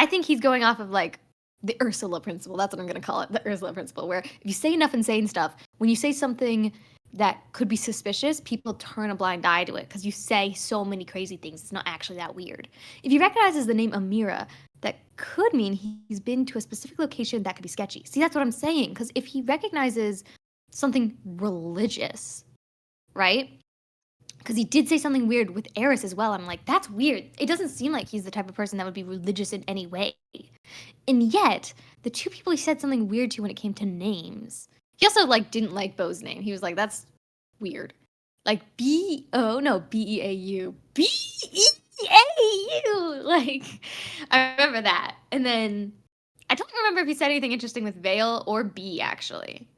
I think he's going off of like the Ursula principle. That's what I'm gonna call it, the Ursula principle, where if you say enough insane stuff, when you say something that could be suspicious, people turn a blind eye to it because you say so many crazy things. It's not actually that weird. If he recognizes the name Amira, that could mean he's been to a specific location that could be sketchy. See, that's what I'm saying. Because if he recognizes something religious, right? Because he did say something weird with Eris as well. I'm like, that's weird. It doesn't seem like he's the type of person that would be religious in any way. And yet, the two people he said something weird to when it came to names. He also like didn't like Beau's name. He was like, that's weird. Like Beau. Beau. Like, I remember that. And then I don't remember if he said anything interesting with Vale or B actually.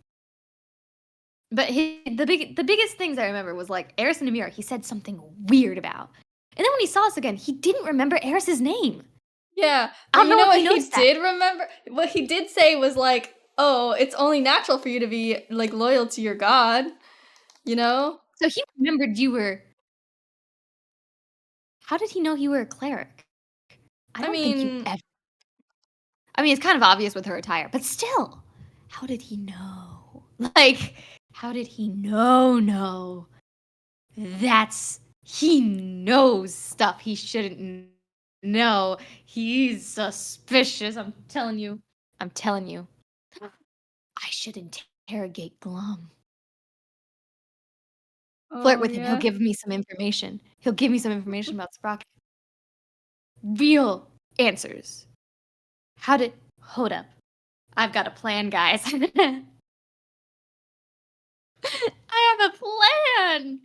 But the biggest things I remember was like Eris and Amira, he said something weird about. And then when he saw us again, he didn't remember Eris's name. Yeah, I but don't you know know if he what he knows that. did remember? What he did say was like, "Oh, it's only natural for you to be like loyal to your god," you know? So he remembered you were. How did he know you were a cleric? I I don't think you mean, ever. I mean, it's kind of obvious with her attire, but still, how did he know? Like, how did he know? No, he knows stuff he shouldn't know. He's suspicious. I'm telling you. I'm telling you. I should interrogate Glum. Flirt oh with him. He'll yeah. give me some information. He'll give me some information about Sprocket. Real answers. How did. Hold up. I've got a plan, guys. I have a plan.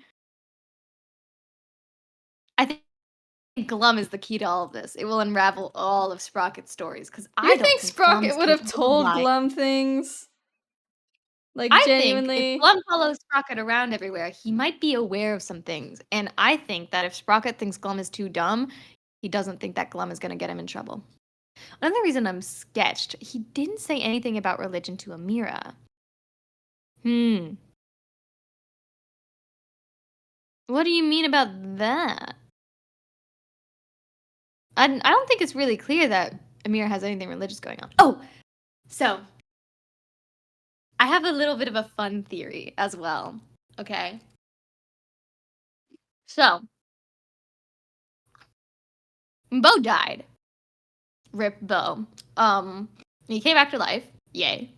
I think Glum is the key to all of this. It will unravel all of Sprocket's stories because I You don't think think Glum's Sprocket would gonna have told lie. Glum things? Like I think if genuinely? Glum follows Sprocket around everywhere, he might be aware of some things. And I think that if Sprocket thinks Glum is too dumb, he doesn't think that Glum is going to get him in trouble. Another reason I'm sketched, he didn't say anything about religion to Amira. What do you mean about that? I don't think it's really clear that Amira has anything religious going on. Oh, so I have a little bit of a fun theory as well. Okay. So, Beau died. Rip Beau. He came back to life. Yay.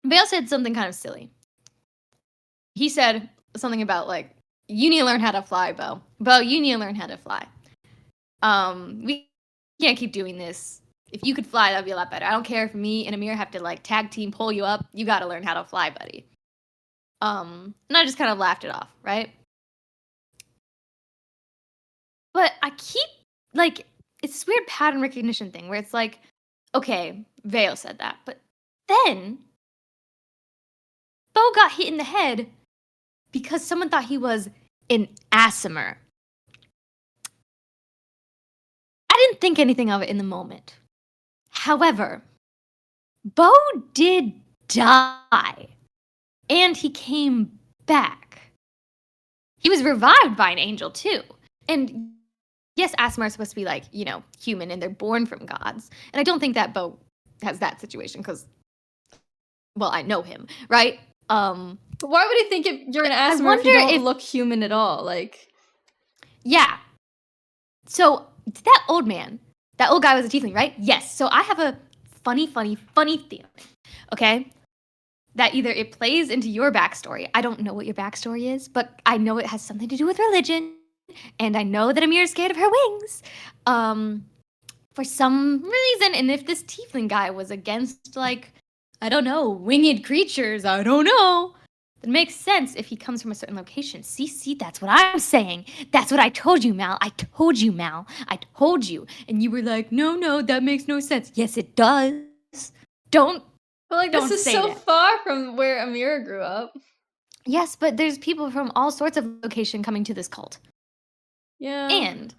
Vale said something kind of silly. He said something about like, you need to learn how to fly, Beau. Beau, you need to learn how to fly. We can't keep doing this. If you could fly, that'd be a lot better. I don't care if me and Amir have to like tag team pull you up. You gotta learn how to fly, buddy. And I just kind of laughed it off, right? But I keep like it's this weird pattern recognition thing where it's like, okay, Vale said that, but then Beau got hit in the head because someone thought he was an Aasimar. I didn't think anything of it in the moment. However, Beau did die, and he came back. He was revived by an angel too, and yes, Aasimar is supposed to be like, you know, human and they're born from gods. And I don't think that Beau has that situation because, well, I know him, right? But why would he think you're an I Aasimar if you wonder don't if- look human at all? Like, Yeah. So that old man, that old guy was a tiefling, right? Yes. So I have a funny feeling, okay? That either it plays into your backstory. I don't know what your backstory is, but I know it has something to do with religion. And I know that Amir's scared of her wings. For some reason, and if this tiefling guy was against, like, I don't know, winged creatures, I don't know. It makes sense if he comes from a certain location. See, that's what I'm saying. That's what I told you, Mal. I told you, Mal. I told you. And you were like, no, that makes no sense. Yes, it does. Don't. but like this Don't is say so that. far from where Amira grew up. Yes, but there's people from all sorts of location coming to this cult. Yeah. And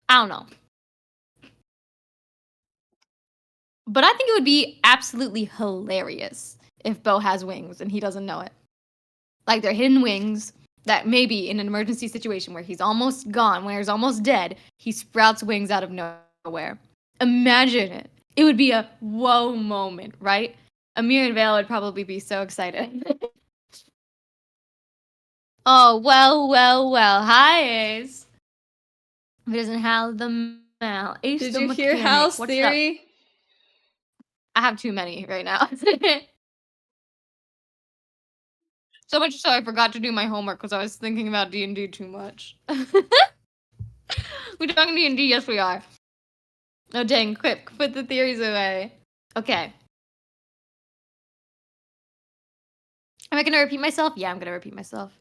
I don't know. But I think it would be absolutely hilarious if Beau has wings and he doesn't know it. Like they're hidden wings that maybe in an emergency situation where he's almost gone, where he's almost dead, he sprouts wings out of nowhere. Imagine it. It would be a whoa moment, right? Amir and Vale would probably be so excited. Oh, well. Hi, Ace. If it doesn't have the mal. Ace Did the you hear mechanic. Hal's What's up? theory? I have too many right now. So much so I forgot to do my homework because I was thinking about D&D too much. We're talking D&D? Yes, we are. Oh, dang. Quick. Put the theories away. Okay. Am I going to repeat myself? Yeah, I'm going to repeat myself.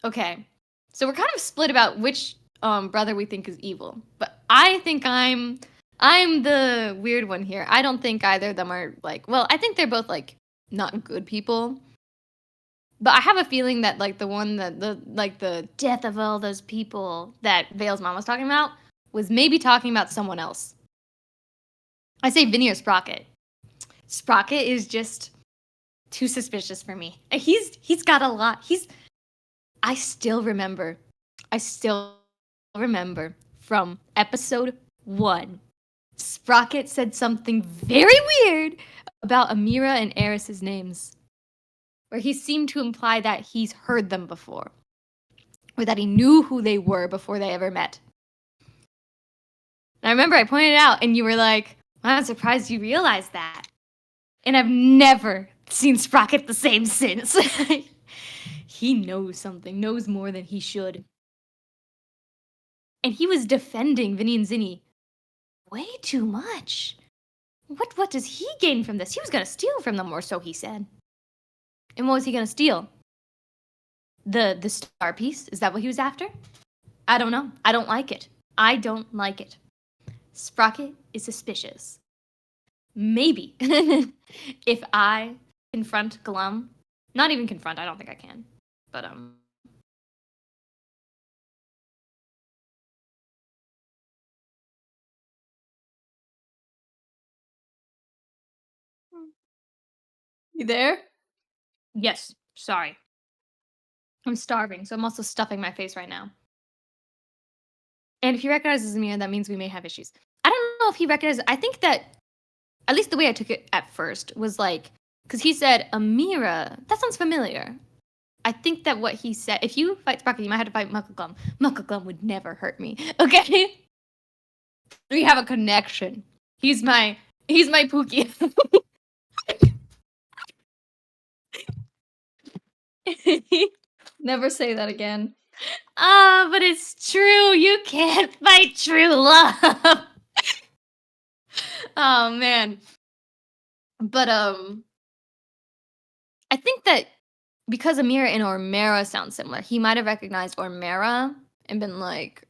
Okay. So we're kind of split about which brother we think is evil. But I think I'm the weird one here. I don't think either of them are like, well, I think they're both like not good people. But I have a feeling that like the one that the death of all those people that Vale's mom was talking about was maybe talking about someone else. I say Vinny or Sprocket. Sprocket is just too suspicious for me. He's got a lot. I still remember from episode 1. Sprocket said something very weird about Amira and Eris's names, where he seemed to imply that he's heard them before, or that he knew who they were before they ever met. And I remember I pointed it out, and you were like, I'm surprised you realized that. And I've never seen Sprocket the same since. He knows something, knows more than he should. And he was defending Vinny and Zinni way too much. What does he gain from this? He was going to steal from them, or so he said. And what was he going to steal? The star piece? Is that what he was after? I don't know. I don't like it. I don't like it. Sprocket is suspicious. Maybe if I confront Glum, not even confront, I don't think I can, but You there? yes, sorry. I'm starving, so I'm also stuffing my face right now. And if he recognizes Amira, that means we may have issues. I don't know if he recognizes. I think that, at least the way I took it at first, was like, because he said, Amira, that sounds familiar. I think that what he said, if you fight Sprocket, you might have to fight Muckle Glum. Muckle Glum would never hurt me, okay? We have a connection. He's my Pookie. Never say that again. Ah, but it's true. You can't fight true love. Oh man. But I think that because Amira and Ormera sound similar, he might have recognized Ormera and been like,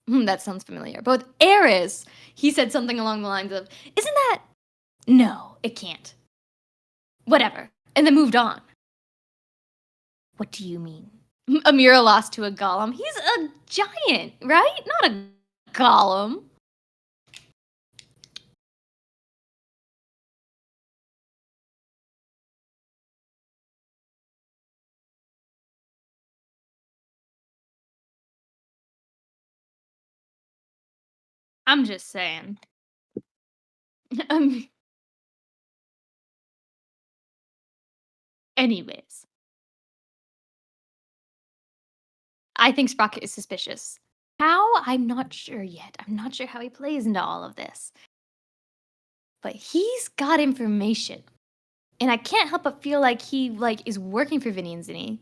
that sounds familiar. But with Eris, he said something along the lines of, isn't that? No, it can't. Whatever. And then moved on. What do you mean? Amira lost to a golem. He's a giant, right? Not a golem. I'm just saying. Anyways, I think Sprocket is suspicious. How? I'm not sure yet. I'm not sure how he plays into all of this. But he's got information. And I can't help but feel like he is working for Vinny and Zinni.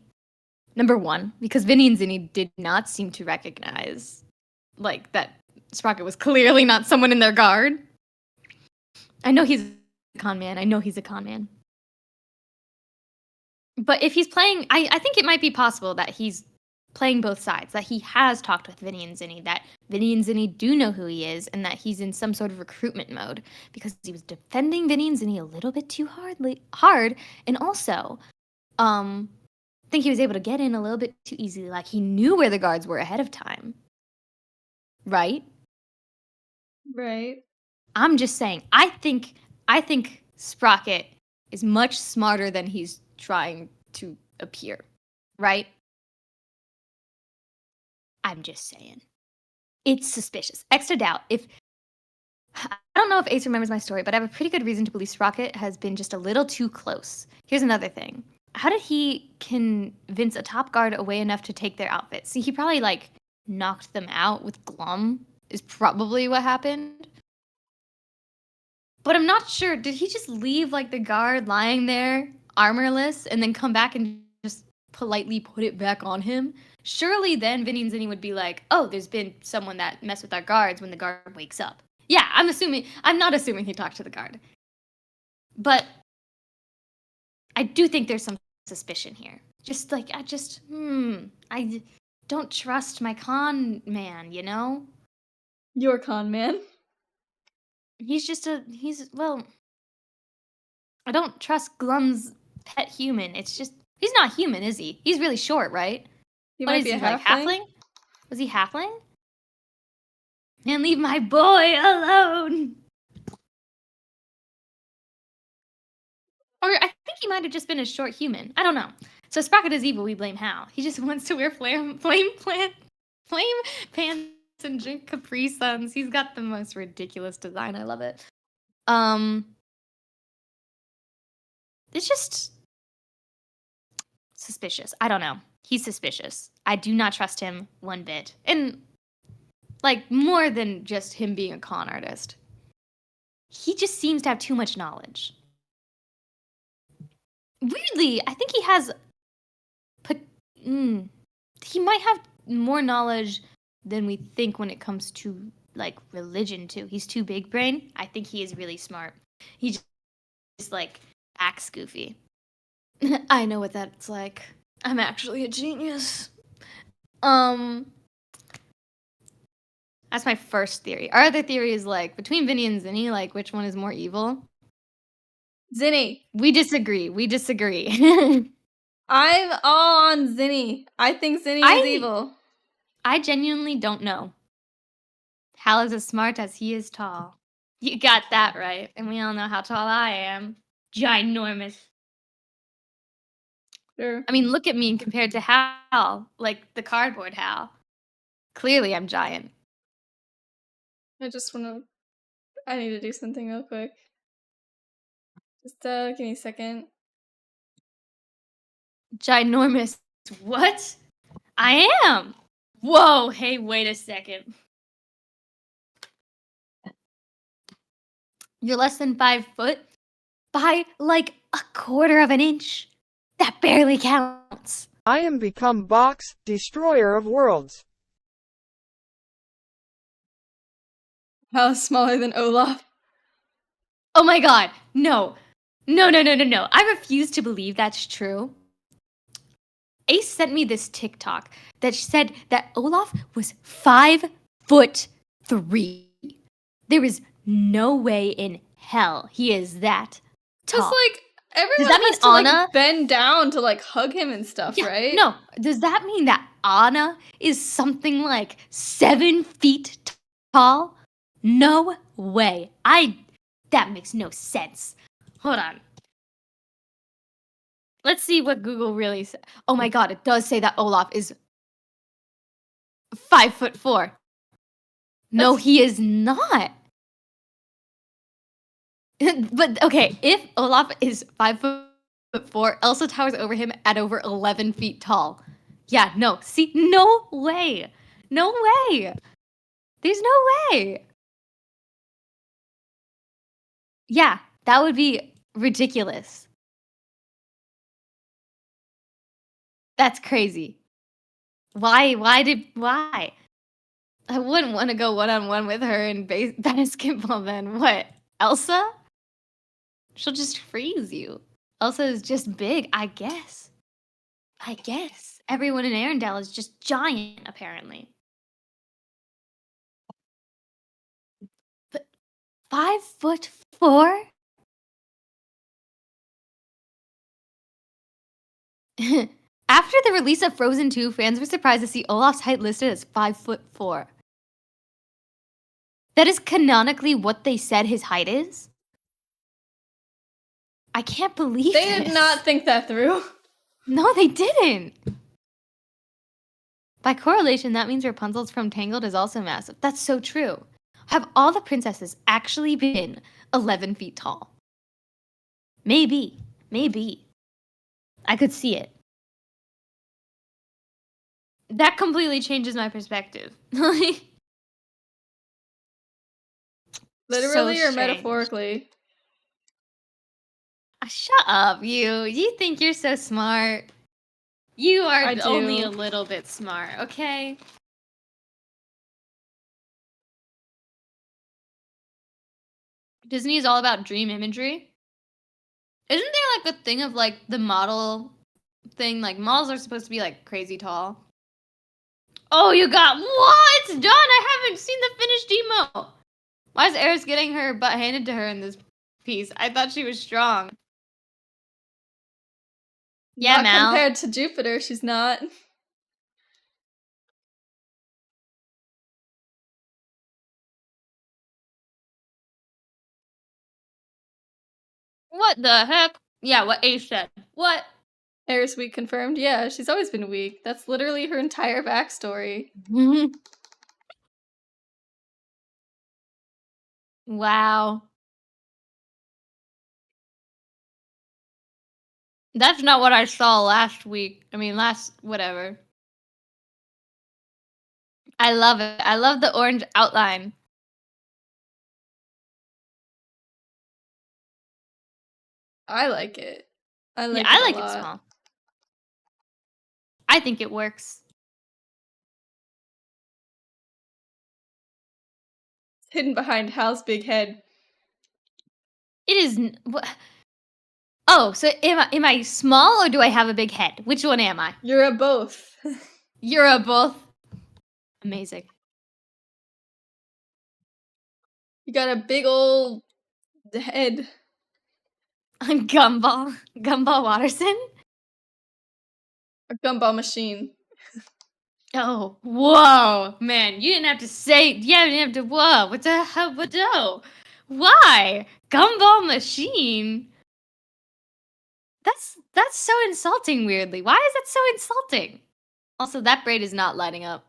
Number one, because Vinny and Zinni did not seem to recognize that Sprocket was clearly not someone in their guard. I know he's a con man. But if he's playing, I think it might be possible that he's playing both sides, that he has talked with Vinny and Zinni, that Vinny and Zinni do know who he is, and that he's in some sort of recruitment mode because he was defending Vinny and Zinni a little bit too hard, and also, I think he was able to get in a little bit too easily. Like he knew where the guards were ahead of time, right? Right. I'm just saying. I think Sprocket is much smarter than he's trying to appear, right? I'm just saying. It's suspicious. Extra doubt. I don't know if Ace remembers my story, but I have a pretty good reason to believe Sprocket has been just a little too close. Here's another thing. How did he convince a top guard away enough to take their outfits? See, he probably like knocked them out with Glum is probably what happened. But I'm not sure. Did he just leave like the guard lying there armorless and then come back and just politely put it back on him? Surely then Vinny and Zinni would be like, oh, there's been someone that messed with our guards when the guard wakes up. Yeah, I'm not assuming he talked to the guard. But I do think there's some suspicion here. I don't trust my con man, you know? Your con man. Well, I don't trust Glum's pet human. It's just, he's not human, is he? He's really short, right? He What might is be he, a like halfling. halfling? Was he halfling? And leave my boy alone! Or I think he might have just been a short human. I don't know. So Sprocket is evil, we blame Hal. He just wants to wear flame pants and drink Capri Suns. He's got the most ridiculous design. I love it. It's just suspicious. I don't know. He's suspicious. I do not trust him one bit. And like more than just him being a con artist. He just seems to have too much knowledge. Weirdly, I think he has he might have more knowledge than we think when it comes to like religion too. He's too big brain. I think he is really smart. He just like acts goofy. I know what that's like. I'm actually a genius. That's my first theory. Our other theory is like between Vinny and Zinni, like which one is more evil? Zinni. We disagree. I'm all on Zinni. I think Zinni is evil. I genuinely don't know. Hal is as smart as he is tall. You got that right. And we all know how tall I am. Ginormous. Sure. I mean, look at me compared to Hal, like the cardboard Hal. Clearly, I'm giant. I need to do something real quick. Just give me a second. Ginormous. What? I am. Whoa, hey, wait a second. You're less than 5 foot by like a quarter of an inch. That barely counts. I am become Box, destroyer of worlds. How smaller than Olaf? Oh my god, no. No. I refuse to believe that's true. Ace sent me this TikTok that said that Olaf was 5'3". There is no way in hell he is that tall. Just like everyone Does that mean has to like Anna? bend down to like hug him and stuff, Yeah, right? No, does that mean that Anna is something like 7 feet tall? No way. That makes no sense. Hold on. Let's see what Google really said. Oh my god, it does say that Olaf is 5'4". No, he is not. But okay, if Olaf is 5'4", Elsa towers over him at over 11 feet tall. Yeah, no. See, no way. No way. There's no way. Yeah, that would be ridiculous. That's crazy. Why? I wouldn't want to go one-on-one with her in basketball then. What? Elsa? She'll just freeze you. Elsa is just big, I guess. Everyone in Arendelle is just giant, apparently. But 5'4"? After the release of Frozen 2, fans were surprised to see Olaf's height listed as 5'4". That is canonically what they said his height is? I can't believe They this. did not think that through. No, they didn't. By correlation, that means Rapunzel's from Tangled is also massive. That's so true. Have all the princesses actually been 11 feet tall? Maybe. Maybe. I could see it. That completely changes my perspective. Literally or strange. metaphorically? Shut up, you. You think you're so smart. You are I only do. a little bit smart, okay? Disney is all about dream imagery. Isn't there like a thing of like the model thing? Like models are supposed to be like crazy tall. Oh, you got what? Done. I haven't seen the finished demo. Why is Eris getting her butt handed to her in this piece? I thought she was strong. Yeah, Not Mal. compared to Jupiter, she's not. What the heck? Yeah, what Ace said. What? Eris weak confirmed. Yeah, she's always been weak. That's literally her entire backstory. Wow. That's not what I saw last week. I mean, last whatever. I love it. I love the orange outline. I like it. I like Yeah, it I a like it lot. small. I think it works. It's hidden behind Hal's big head. It is. Oh, so am I small or do I have a big head? Which one am I? You're a both. You're a both. Amazing. You got a big old head. Gumball. Gumball Watterson? A gumball machine. Oh, whoa, man! You didn't have to say. Yeah, you didn't have to. Whoa, what the hell? What no? Why? Gumball machine? That's so insulting. Weirdly, why is that so insulting? Also, that braid is not lining up.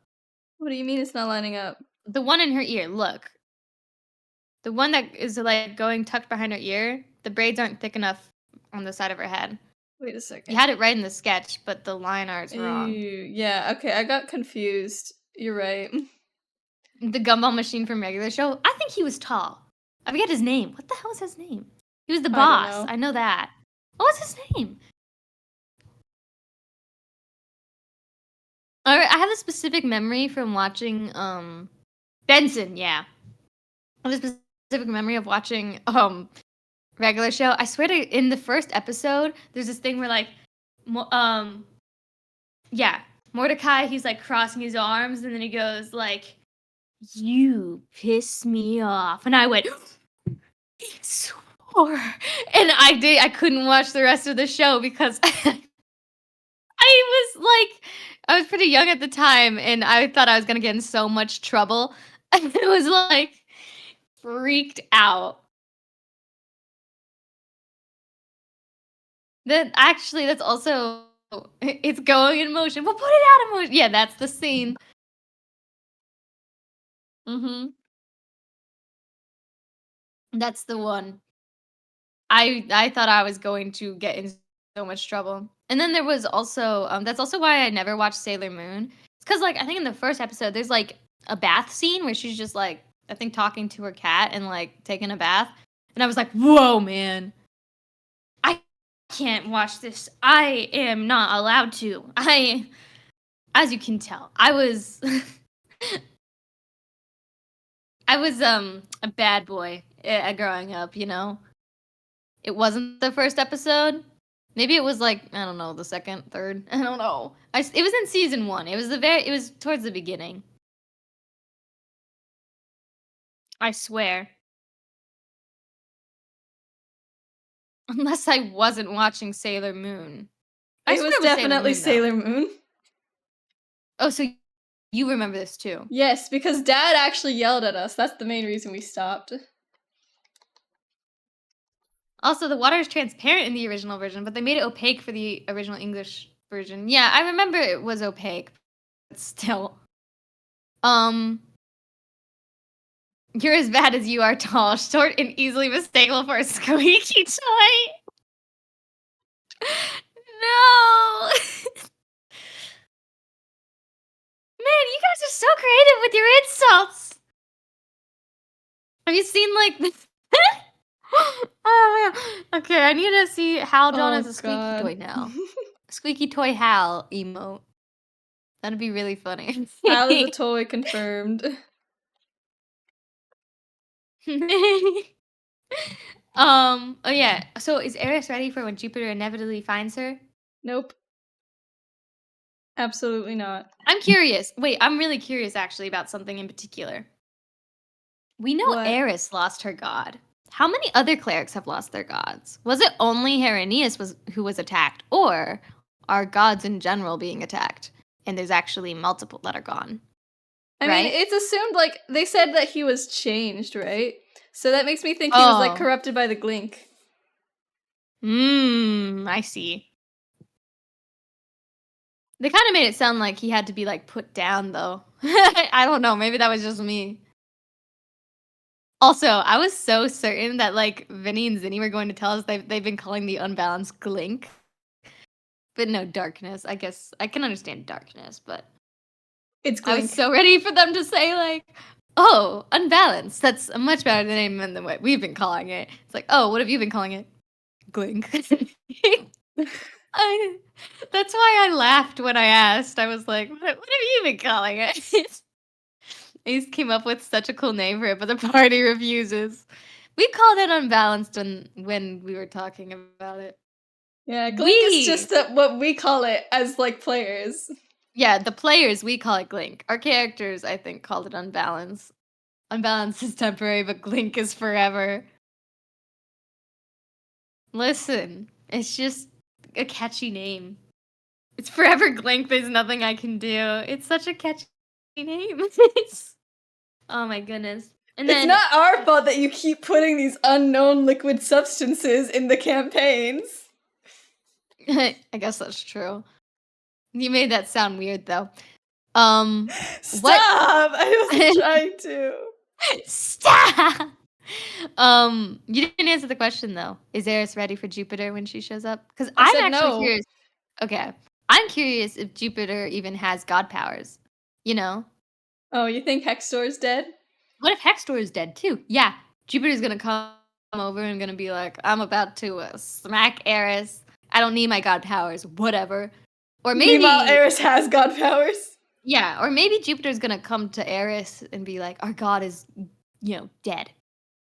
What do you mean it's not lining up? The one in her ear. Look, the one that is like going tucked behind her ear. The braids aren't thick enough on the side of her head. Wait a second. You had it right in the sketch, but the line art's wrong. Yeah, okay, I got confused. You're right. The gumball machine from regular show. I think he was tall. I forget his name. What the hell is his name? He was the I don't boss. know. I know that. What was his name? All right, I have a specific memory from watching Benson. Yeah, I have a specific memory of watching regular show. I swear to in the first episode, there's this thing where like, yeah, Mordecai. He's like crossing his arms, and then he goes like, "You piss me off," and I went. He swore. And I couldn't watch the rest of the show because I was pretty young at the time and I thought I was gonna get in so much trouble. And it was like freaked out. That's also it's going in motion. We'll put it out of motion. Yeah, that's the scene. Mm-hmm. That's the one. I thought I was going to get in so much trouble. And then there was also that's also why I never watched Sailor Moon. It's because like I think in the first episode there's like a bath scene where she's just like I think talking to her cat and like taking a bath. And I was like, whoa, man. I can't watch this. I am not allowed to. As you can tell, I was I was a bad boy growing up, you know. It wasn't the first episode. Maybe it was like I don't know, the second, third. I don't know. It was in season 1. It was towards the beginning. I swear. Unless I wasn't watching Sailor Moon. I It swear was definitely Moon, though. Sailor Moon. Oh, so you remember this too? Yes, because Dad actually yelled at us. That's the main reason we stopped. Also, the water is transparent in the original version, but they made it opaque for the original English version. Yeah, I remember it was opaque. still. You're as bad as you are tall, short, and easily mistakable for a squeaky toy. No. Man, you guys are so creative with your insults. Have you seen like this? Oh man. Okay, I need to see Hal John Oh as a squeaky god. toy now. Squeaky toy Hal emote. That'd be really funny. Hal is a toy confirmed. Oh yeah. So is Eris ready for when Jupiter inevitably finds her? Nope. Absolutely not. I'm curious. Wait, I'm really curious actually about something in particular. We know What? Eris lost her god. How many other clerics have lost their gods? Was it only Herenius who was attacked, or are gods in general being attacked? And there's actually multiple that are gone. I Right? mean, it's assumed, like, they said that he was changed, right? So that makes me think he was, like, Oh. corrupted by the Glink. I see. They kind of made it sound like he had to be, like, put down, though. I don't know. Maybe that was just me. Also, I was so certain that, like, Vinny and Zinni were going to tell us they've been calling the unbalanced Glink. But no, darkness. I guess I can understand darkness, but It's I was Glink. so ready for them to say, like, oh, unbalanced. That's a much better name than what we've been calling it. It's like, oh, what have you been calling it? Glink. That's why I laughed when I asked. I was like, what have you been calling it? He came up with such a cool name for it, but the party refuses. We called it unbalanced when we were talking about it. Yeah, Glink is just what we call it as, like, players. Yeah, the players, we call it Glink. Our characters, I think, called it unbalanced. Unbalanced is temporary, but Glink is forever. Listen, it's just a catchy name. It's forever Glink, there's nothing I can do. It's such a catchy name. Oh my goodness. And It's then not our fault that you keep putting these unknown liquid substances in the campaigns. I guess that's true. You made that sound weird though. Stop! I wasn't trying to. Stop. You didn't answer the question though. Is Eris ready for Jupiter when she shows up? Because I I'm said actually no. curious. Okay, I'm curious if Jupiter even has god powers. You know, Oh, you think Hextor's dead? what if Hextor is dead too? Yeah, Jupiter's gonna come over and gonna be like, I'm about to smack Eris. I don't need my god powers. Whatever. Or maybe Meanwhile, Eris has god powers. yeah, or maybe Jupiter's gonna come to Eris and be like, our god is, dead.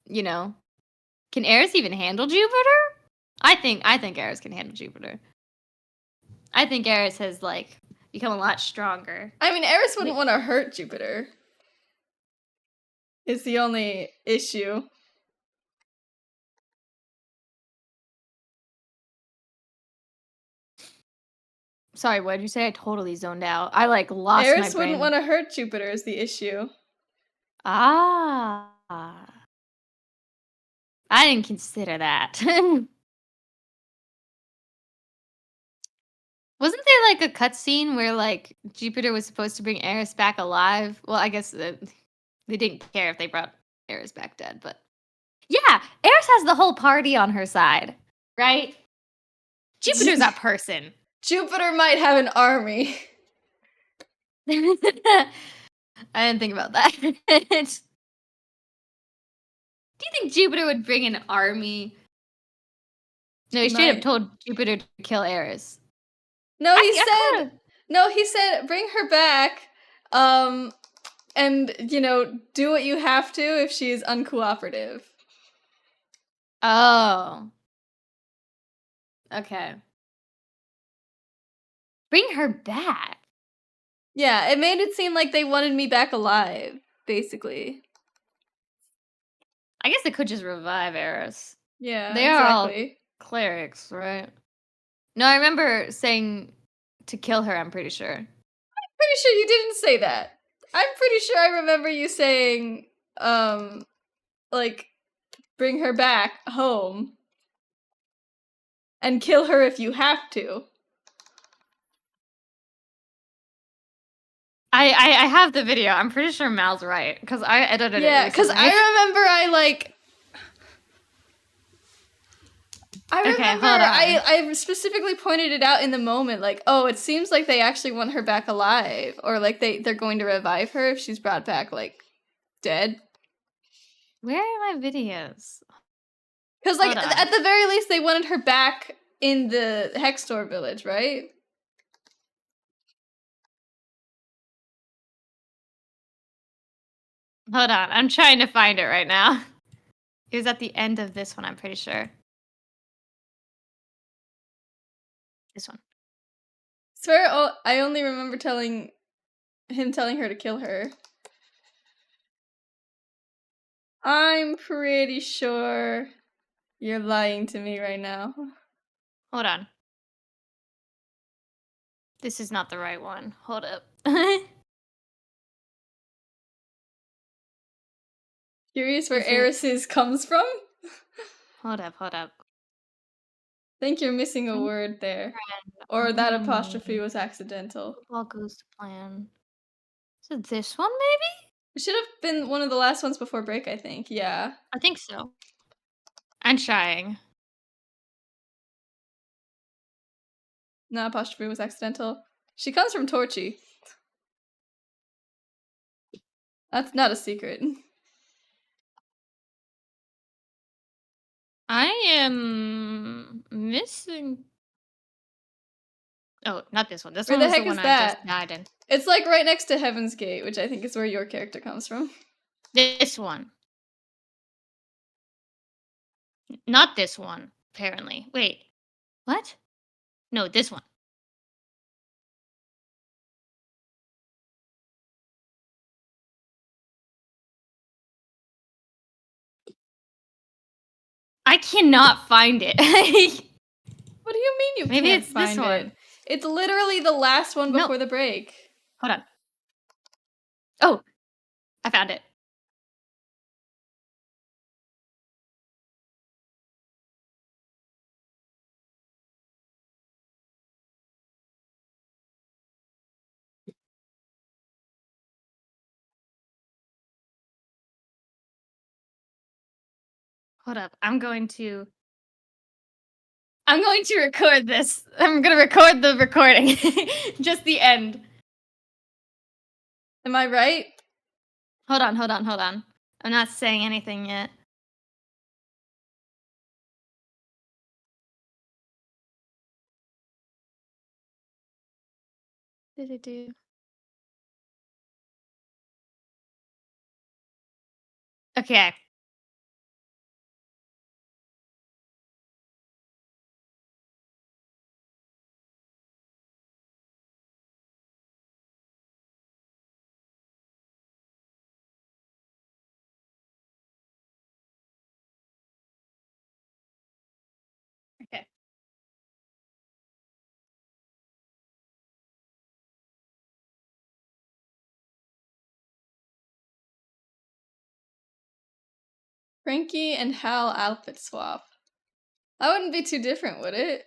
You know? Can Eris even handle Jupiter? I think Eris can handle Jupiter. I think Eris has like become a lot stronger. I mean, Eris wouldn't want to hurt Jupiter. Is the only issue. Sorry, what did you say? I totally zoned out. I like lost my Eris brain. wouldn't want to hurt Jupiter is the issue. Ah. I didn't consider that. Wasn't there like a cutscene where like Jupiter was supposed to bring Eris back alive? Well, I guess they didn't care if they brought Eris back dead, but yeah, Eris has the whole party on her side, right? Jupiter's a person. Jupiter might have an army. I didn't think about that. Do you think Jupiter would bring an army? No, he straight up Might. told Jupiter to kill Eris. No, he I said. No, he said bring her back. And do what you have to if she is uncooperative. Oh. Okay. Bring her back. Yeah, it made it seem like they wanted me back alive, basically. I guess they could just revive Eris. Yeah, They are all exactly. clerics, right? No, I remember saying to kill her, I'm pretty sure. Pretty sure you didn't say that. I'm pretty sure I remember you saying, like, bring her back home. And kill her if you have to. I have the video. I'm pretty sure Mal's right because I edited it Yeah, because recently. I remember Okay, hold on. I specifically pointed it out in the moment, like, oh, it seems like they actually want her back alive, or like they're going to revive her if she's brought back like dead. Where are my videos? Because like Hold on. at the very least, they wanted her back in the Hextor village, right? Hold on. I'm trying to find it right now. It was at the end of this one, I'm pretty sure. This one. Swear, I only remember telling her to kill her. I'm pretty sure you're lying to me right now. Hold on. This is not the right one. Hold up. Curious where Is it- Eris's comes from? Hold up, hold up. Think you're missing a word there. Or that apostrophe was accidental. Football goes to plan. Is it this one, maybe? It should have been one of the last ones before break, I think. Yeah. I think so. I'm trying. No, apostrophe was accidental. She comes from Torchy. That's not a secret. I am missing. Oh, not this one. This Where one the was the heck one is I just that? died in. It's like right next to Heaven's Gate, which I think is where your character comes from. This one. Not this one, apparently. Wait. What? No, this one. I cannot find it. What do you mean you Maybe can't it's find this one. it? It's literally the last one No. before the break. Hold on. Oh, I found it. Hold up. I'm going to record this. I'm going to record the recording. Just the end. Am I right? Hold on, hold on, hold on. I'm not saying anything yet. What did it do? Okay. Okay. Frankie and Hal outfit swap. That wouldn't be too different, would it?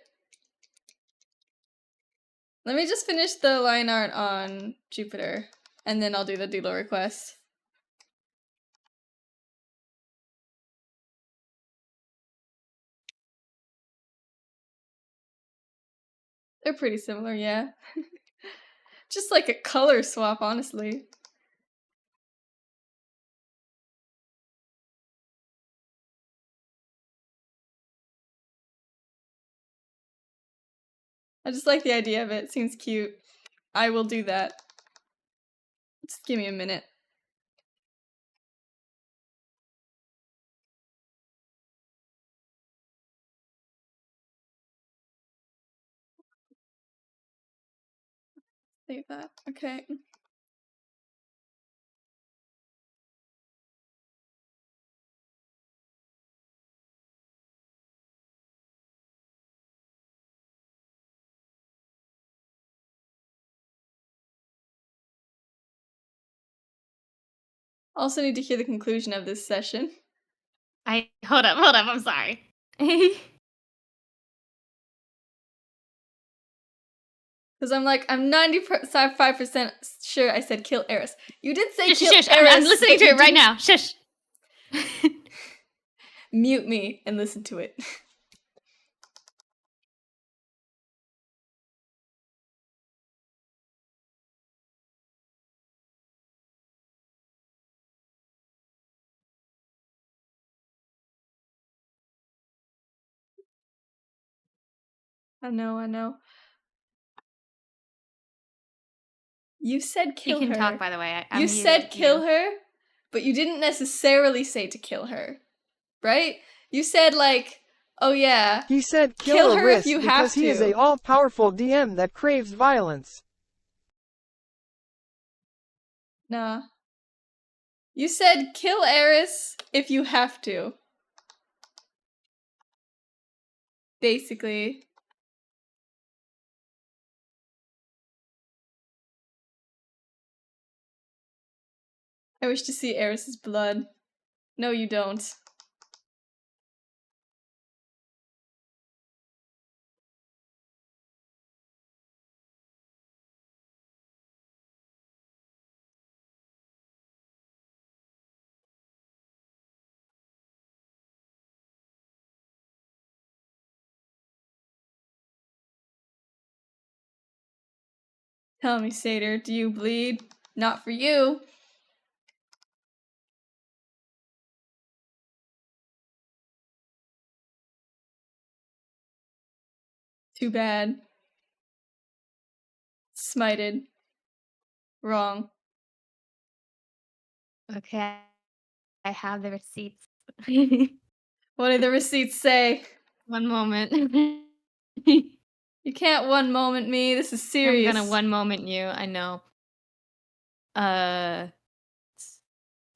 Let me just finish the line art on Jupiter, and then I'll do the doodle request. They're pretty similar, yeah. Just like a color swap, honestly. I just like the idea of it. It seems cute. I will do that. Just give me a minute. Save that. Okay. Also need to hear the conclusion of this session. Hold up, I'm sorry. Because I'm 95% sure I said kill Eris. You did say Shush, kill shush, Eris. I'm listening but to you it right didn't now. Shush. Mute me and listen to it. I know. You said You kill can her. talk, by the way. I'm You said muted kill you. her, but you didn't necessarily say to kill her, right? You said like, oh yeah, He said kill her if Eris you because have he is a to. all-powerful DM that craves violence. Nah. You said kill Eris if you have to. Basically. I wish to see Eris's blood. No, you don't. Tell me, Satyr, do you bleed? Not for you. Too bad. Smited. Wrong. Okay. I have the receipts. What did the receipts say? One moment. You can't one moment me. This is serious. I'm gonna one moment you. I know. It's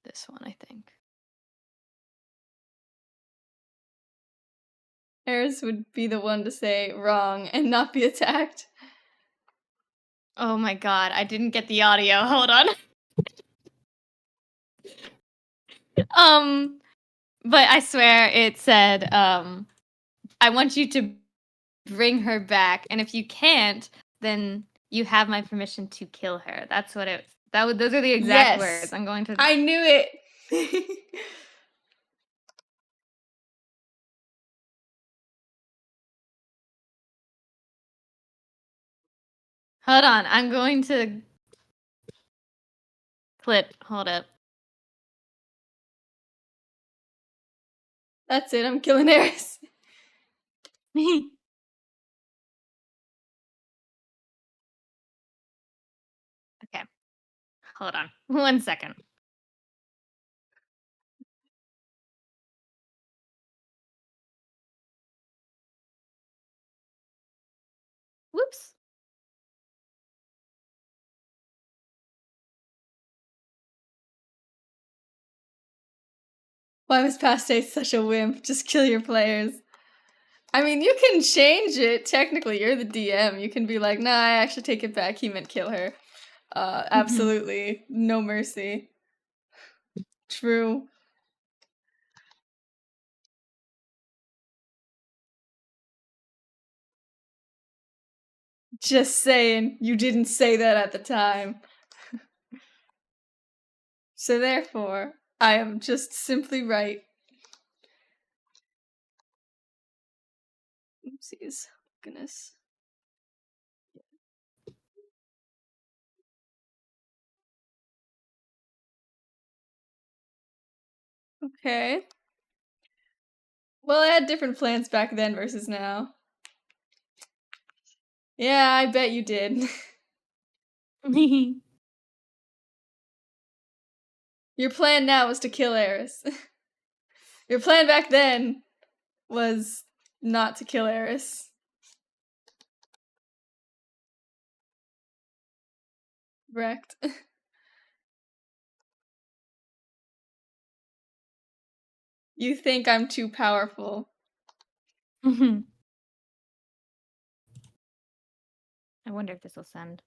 this one, I think. Eris would be the one to say wrong and not be attacked. Oh my god, I didn't get the audio. Hold on. But I swear it said, I want you to bring her back, and if you can't, then you have my permission to kill her. That's what it. Those are the exact words. I'm going to. I knew it. Hold on. I'm going to clip. Hold up. That's it. I'm killing Eris. Okay. Hold on. 1 second. Whoops. Why was past eight such a wimp? Just kill your players. I mean, you can change it. Technically, you're the DM. You can be like, nah, I actually take it back. He meant kill her. Absolutely. No mercy. True. Just saying, you didn't say that at the time. So therefore, I am just simply right. Oopsies. Goodness. Okay. Well, I had different plans back then versus now. Yeah, I bet you did. Your plan now was to kill Eris. Your plan back then was not to kill Eris. Wrecked. You think I'm too powerful. I wonder if this will send.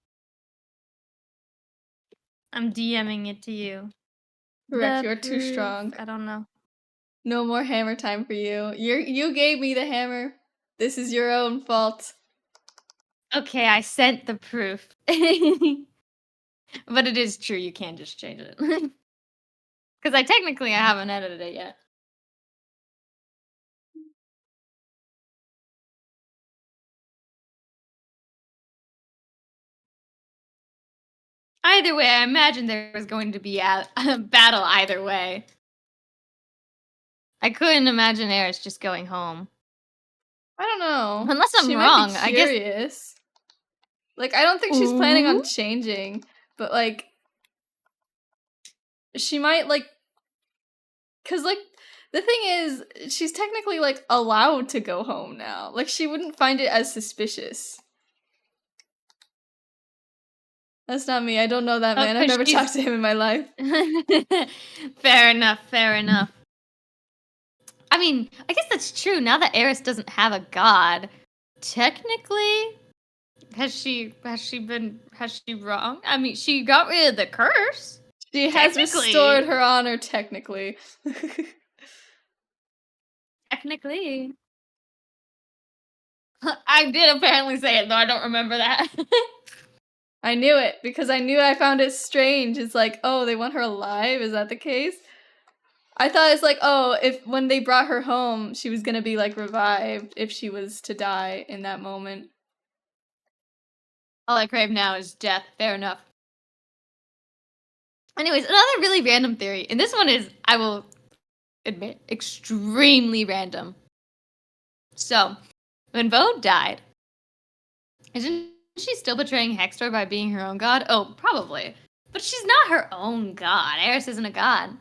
I'm DMing it to you. Correct, The you're too proof. strong. I don't know. No more hammer time for you. You gave me the hammer. This is your own fault. Okay, I sent the proof. But it is true, you can just change it. Because I haven't edited it yet. Either way, I imagine there was going to be a battle either way. I couldn't imagine Eris just going home. I don't know. Unless I'm She wrong, might I be guess. curious. Like, I don't think she's planning Ooh. on changing, but like, she might like, cause like, the thing is, she's technically like allowed to go home now. Like, she wouldn't find it as suspicious. That's not me. I don't know that Oh, man. I've 'cause never she's- talked to him in my life. Fair enough, fair enough. I mean, I guess that's true. Now that Eris doesn't have a god, technically, has she wrong? I mean, she got rid of the curse. She has Technically. restored her honor, technically. Technically. I did apparently say it, though I don't remember that. I knew it, because I found it strange. It's like, oh, they want her alive? Is that the case? I thought it's like, oh, if when they brought her home, she was gonna be like revived if she was to die in that moment. All I crave now is death. Fair enough. Anyways, another really random theory, and this one is, I will admit, extremely random. So, when Vode died, isn't she still betraying Hextor by being her own god? Oh, probably. But she's not her own god. Eris isn't a god.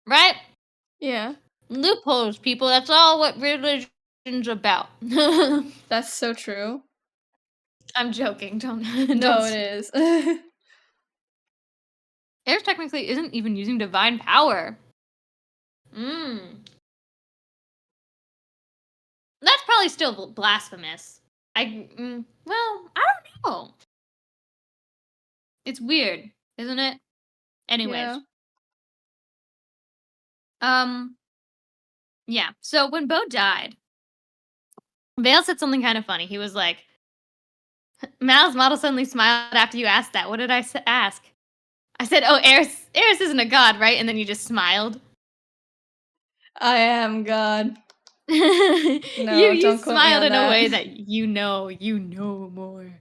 Right? Yeah, Loopholes, people. That's all what religion's about. that's so true. I'm joking. Don't. No, don't. it is. Eris technically isn't even using divine power. That's probably still blasphemous. Well, I don't know. It's weird, isn't it? Anyways. Yeah. Yeah. So when Bo died, Vale said something kind of funny. He was like, Mal's model suddenly smiled after you asked that. What did I ask? I said, oh, Eris isn't a god, right? And then you just smiled. I am God. No, you don't quote me smiled on in that. a way that you know more.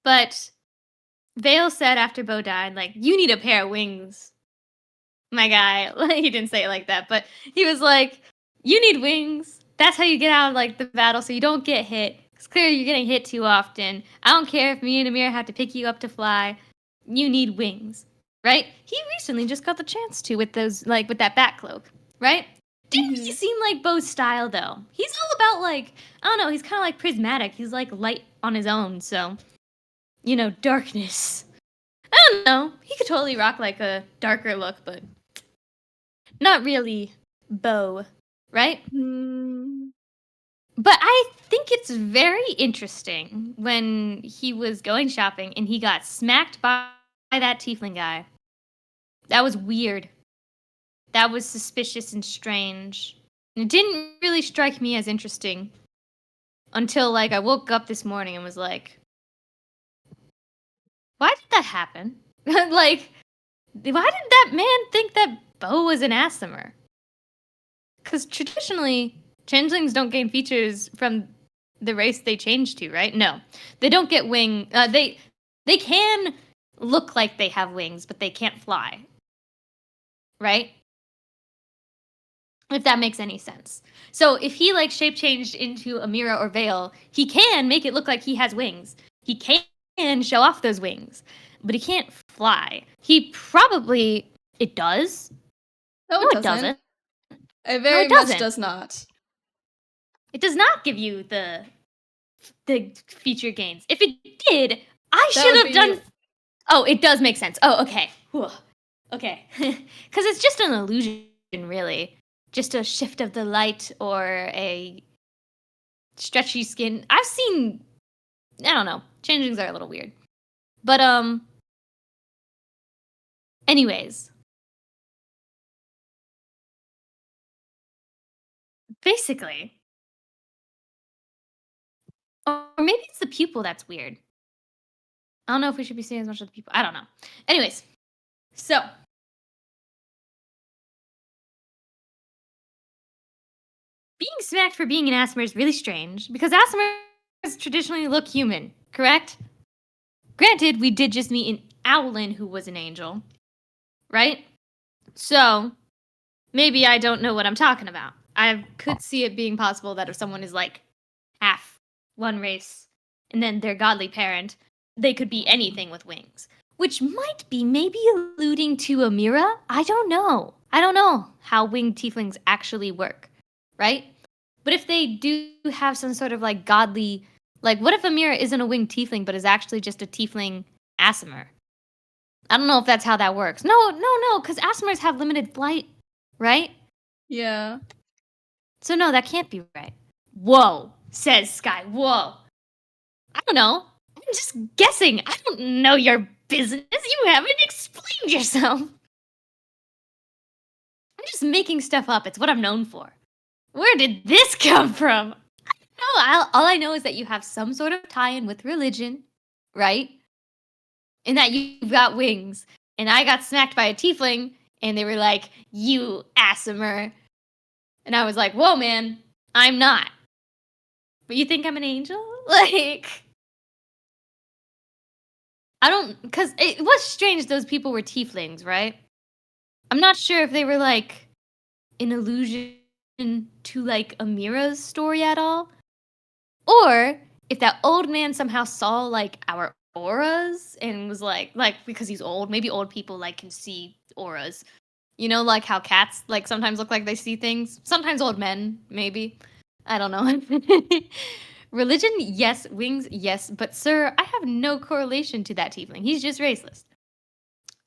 But Vale said after Bo died, like, you need a pair of wings, my guy. He didn't say it like that, but he was like, you need wings. That's how you get out of like the battle, so you don't get hit. It's clear you're getting hit too often. I don't care if me and Amir have to pick you up to fly. You need wings, right? He recently just got the chance to with those, like, with that bat cloak, right? Didn't he seem like Bo's style though? He's all about like, I don't know. He's kind of like prismatic. He's like light on his own, so you know, darkness. I don't know. He could totally rock like a darker look, but not really Bo, right? But I think it's very interesting when he was going shopping and he got smacked by that tiefling guy. That was weird. That was suspicious and strange. And it didn't really strike me as interesting until like I woke up this morning and was like, why did that happen? Like, why did that man think that Bo was an Aasimar? Because traditionally, changelings don't gain features from the race they change to, right? No, they don't get wing. They can look like they have wings, but they can't fly, right? If that makes any sense. So if he like shape changed into Amira or Vale, he can make it look like he has wings. He can show off those wings, but he can't fly. He probably it does. No, it doesn't. It very much doesn't. does not. It does not give you the feature gains. If it did, I That should would have done. be- Oh, it does make sense. Oh, okay. Whew. Okay. Because it's just an illusion, really. Just a shift of the light or a stretchy skin. I've seen. I don't know. Changelings are a little weird. But, anyways. Basically. Or maybe it's the pupil that's weird. I don't know if we should be seeing as much of the people. I don't know. Anyways, so being smacked for being an Asmer is really strange because Asmers traditionally look human, correct? Granted, we did just meet an Owlin who was an angel, right? So maybe I don't know what I'm talking about. I could see it being possible that if someone is like half one race and then their godly parent, they could be anything with wings, which might be maybe alluding to Amira. I don't know. I don't know how winged tieflings actually work, right? But if they do have some sort of like godly, like what if Amira isn't a winged tiefling but is actually just a tiefling Aasimar? I don't know if that's how that works. No, because Aasimars have limited flight, right? Yeah. So no, that can't be right. Whoa, says Sky. Whoa. I don't know. I'm just guessing. I don't know your business. You haven't explained yourself. I'm just making stuff up. It's what I'm known for. Where did this come from? No, all I know is that you have some sort of tie-in with religion, right? And that you've got wings. And I got smacked by a tiefling, and they were like, "You Aasimar." And I was like, "Whoa, man, I'm not." But you think I'm an angel? Like, I don't, because it was strange those people were tieflings, right? I'm not sure if they were like an allusion to like Amira's story at all. Or if that old man somehow saw like our auras and was like because he's old, maybe old people like can see auras. You know, like how cats like sometimes look like they see things. Sometimes old men, maybe. I don't know. Religion, yes. Wings, yes. But sir, I have no correlation to that tiefling. He's just raceless.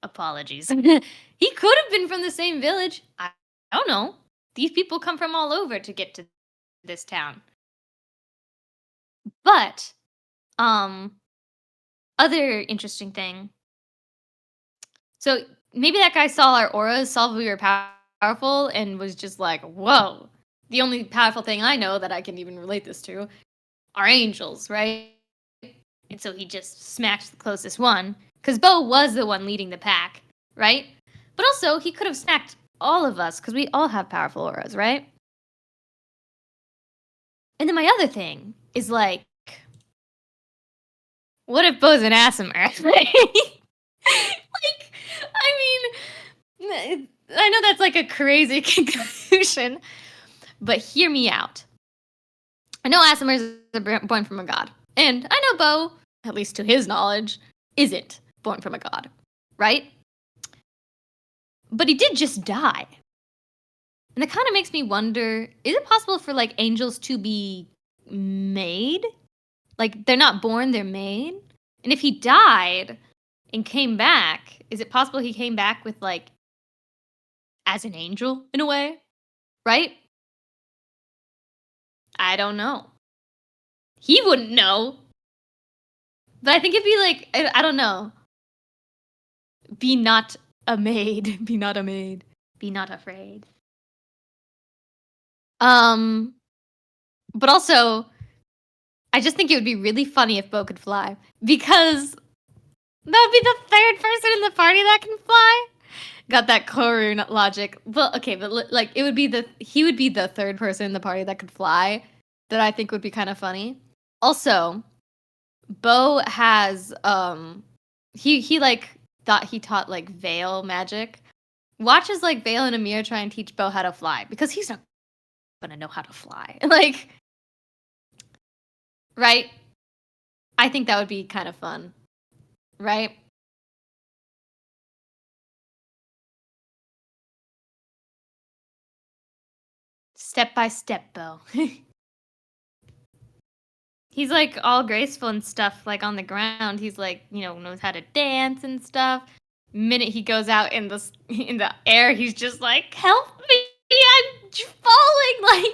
Apologies. He could have been from the same village. I don't know. These people come from all over to get to this town. But, other interesting thing. So maybe that guy saw our auras, saw we were powerful, and was just like, whoa. The only powerful thing I know that I can even relate this to are angels, right? And so he just smacked the closest one. Because Bo was the one leading the pack, right? But also, he could have smacked all of us, because we all have powerful auras, right? And then my other thing is like, what if Bo's an Aasimar? Like, I mean, I know that's like a crazy conclusion, but hear me out. I know Aasimars are born from a god, and I know Bo, at least to his knowledge, isn't born from a god, right? But he did just die. And that kind of makes me wonder, is it possible for like angels to be made? Like they're not born, they're made? And if he died and came back, is it possible he came back with like as an angel in a way? Right? I don't know. He wouldn't know. But I think it'd be like I don't know. Be not a maid. Be not a maid. Be not afraid. But also, I just think it would be really funny if Bo could fly. Because that would be the third person in the party that can fly. Got that Korun logic. Well, okay, but like he would be the third person in the party that could fly. That I think would be kind of funny. Also, Bo has he like thought he taught like Veil magic. Watches like Veil and Amir try and teach Bo how to fly because he's not gonna know how to fly. Like, right? I think that would be kind of fun, right? Step by step, Bo. He's like all graceful and stuff, like on the ground. He's like, knows how to dance and stuff. Minute he goes out in the air, he's just like, "Help me! I'm falling!"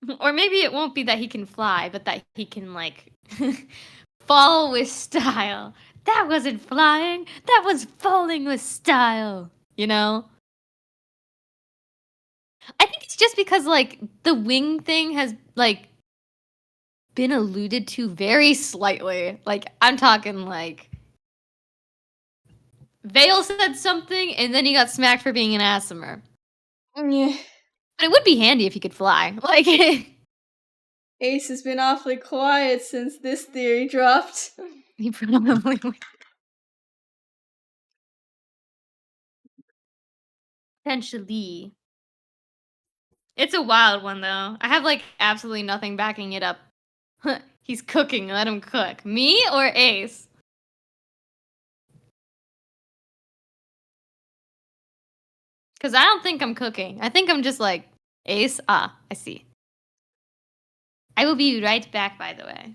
Like, or maybe it won't be that he can fly, but that he can like fall with style. That wasn't flying. That was falling with style. You know? just because like the wing thing has like been alluded to very slightly. Like I'm talking like Vale said something and then he got smacked for being an Aasimar. Yeah. But it would be handy if he could fly. Like Ace has been awfully quiet since this theory dropped. he probably would. Potentially. It's a wild one though. I have like absolutely nothing backing it up. He's cooking, let him cook. Me or Ace? Because I don't think I'm cooking. I think I'm just like, Ace? Ah, I see. I will be right back, by the way.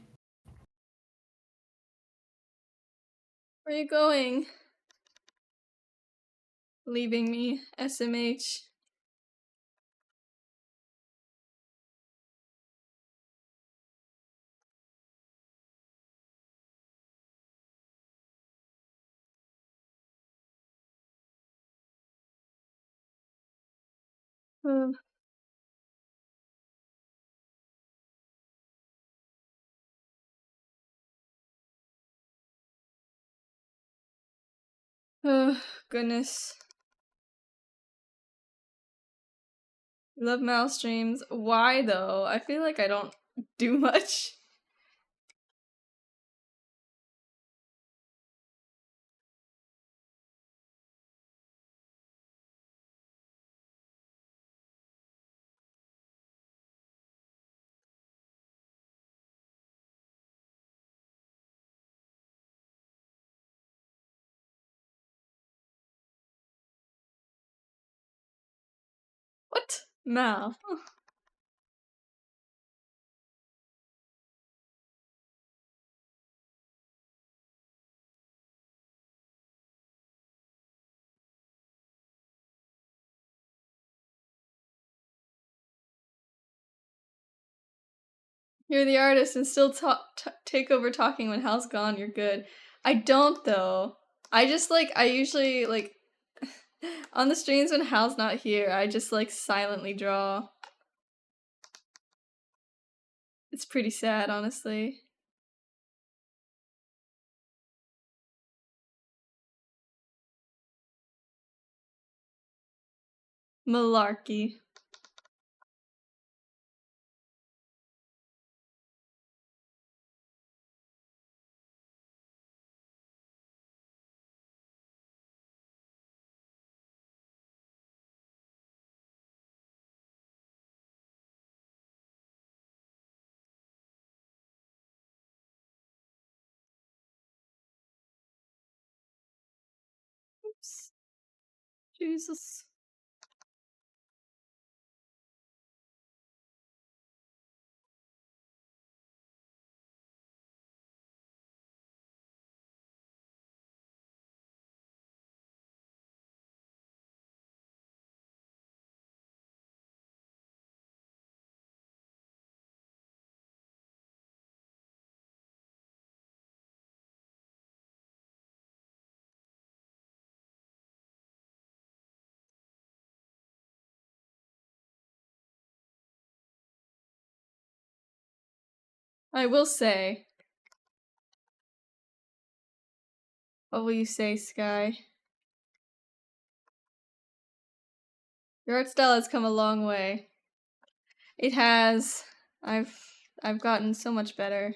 Where are you going? Leaving me, SMH. Oh, oh goodness. Love mouse streams. Why though? I feel like I don't do much. What? Mal. You're the artist and still take over talking when Hal's gone. You're good. I don't though. I just like I usually like on the streams when Hal's not here. I just like silently draw. It's pretty sad, honestly. Malarkey. Oops. Jesus. I will say. What will you say, Sky? Your art style has come a long way. It has. I've I've gotten so much better.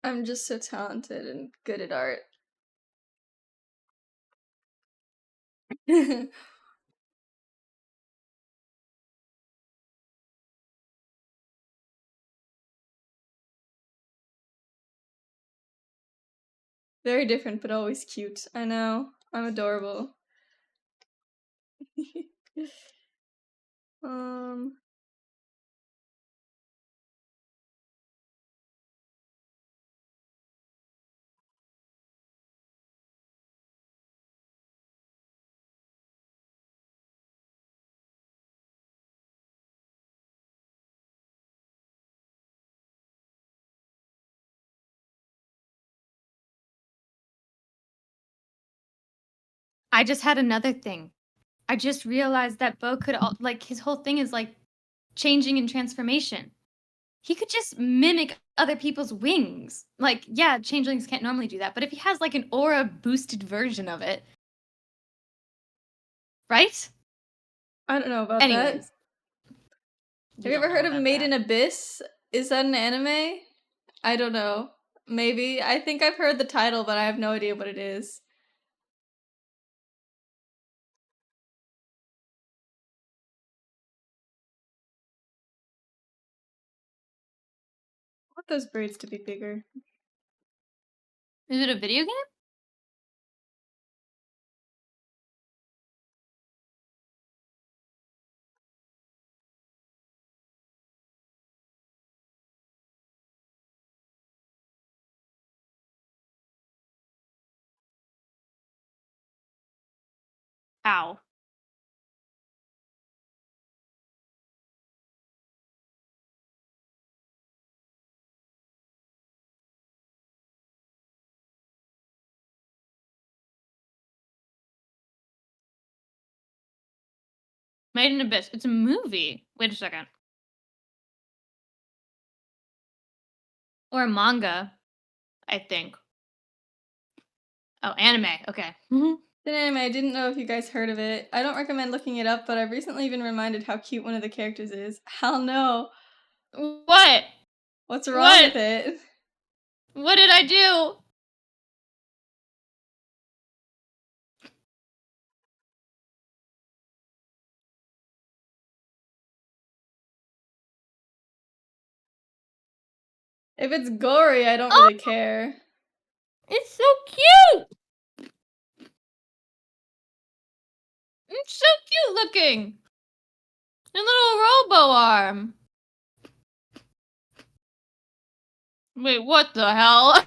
I'm just so talented and good at art. Very different, but always cute. I know. I'm adorable. um. I just had another thing. I just realized that Bo could like his whole thing is like changing and transformation. He could just mimic other people's wings. Like, yeah, changelings can't normally do that, but if he has like an aura boosted version of it, right? I don't know about that. Anyways, Have you ever heard of Made in Abyss? Is that an anime? I don't know. Maybe. I think I've heard the title, but I have no idea what it is. I want those braids to be bigger. Is it a video game? Ow. Made in Abyss. It's a movie. Wait a second. Or a manga, I think. Oh, anime. Okay. It's an anime. I didn't know if you guys heard of it. I don't recommend looking it up, but I've recently been reminded how cute one of the characters is. Hell no. What? What's wrong What? with it? What did I do? If it's gory, I don't Oh! really care. It's so cute! It's so cute looking! A little robo arm. Wait, what the hell?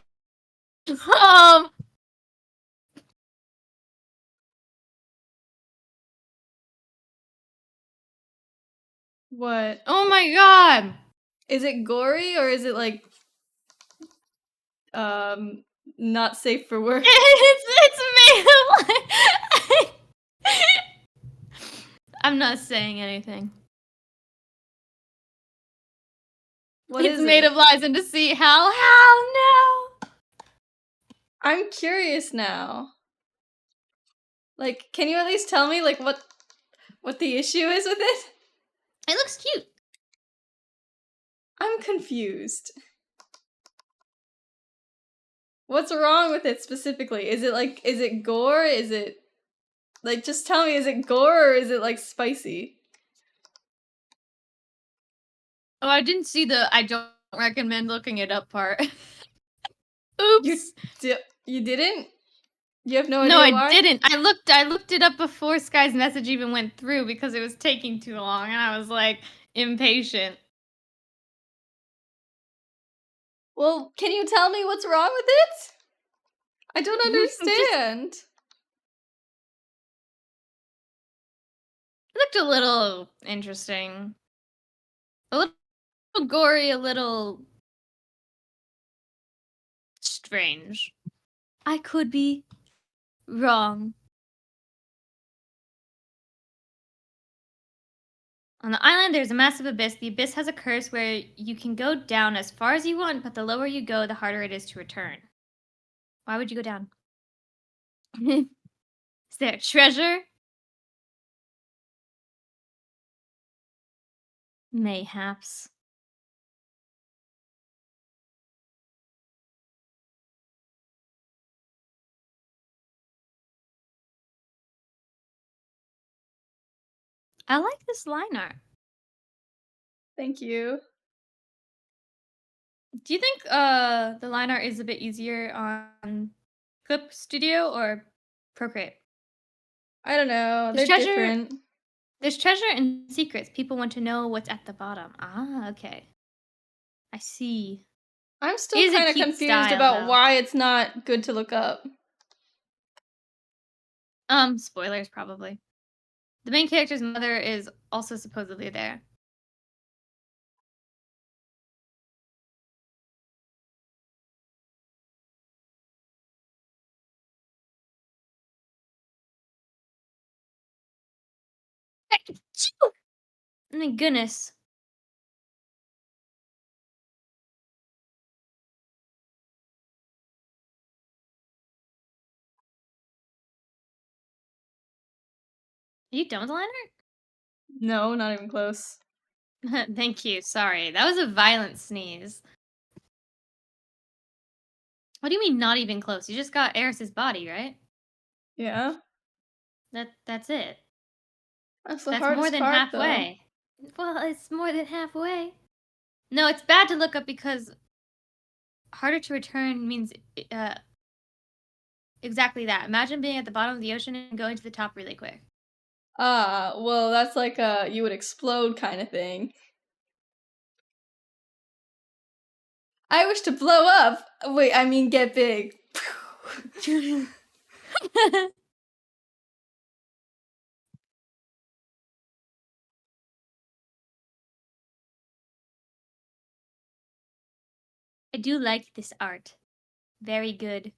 What? Oh my god! Is it gory or is it like not safe for work? It's made of like... I'm not saying anything. What It's is made it? of lies and deceit. Hell no! I'm curious now. Like, can you at least tell me like what the issue is with it? It looks cute. I'm confused. What's wrong with it specifically? Is it gore? Is it like just tell me, is it gore or is it like spicy? Oh, I didn't see the I don't recommend looking it up part. Oops. You didn't? You have no idea No, I why? didn't. I looked it up before Sky's message even went through because it was taking too long and I was like impatient. Well, can you tell me what's wrong with it? I don't Just- understand. It looked a little interesting. A little gory, a little strange. I could be wrong. On the island, there's a massive abyss. The abyss has a curse where you can go down as far as you want, but the lower you go, the harder it is to return. Why would you go down? Is there a treasure? Mayhaps. I like this line art. Thank you. Do you think the line art is a bit easier on Clip Studio or Procreate? I don't know. They're There's treasure. different. There's treasure and secrets. People want to know what's at the bottom. Ah, okay. I see. I'm It still is a kind of cute confused style, about though. why it's not good to look up. Spoilers probably. The main character's mother is also supposedly there. Oh my goodness. Are you done with the liner? No, not even close. Thank you. Sorry. That was a violent sneeze. What do you mean not even close? You just got Eris's body, right? Yeah. That's it. That's the That's more hardest than part, though. halfway. Well, it's more than halfway. No, it's bad to look up because harder to return means exactly that. Imagine being at the bottom of the ocean and going to the top really quick. Ah, well, that's like a you would explode kind of thing. I wish to blow up. Wait, I mean get big. I do like this art. Very good.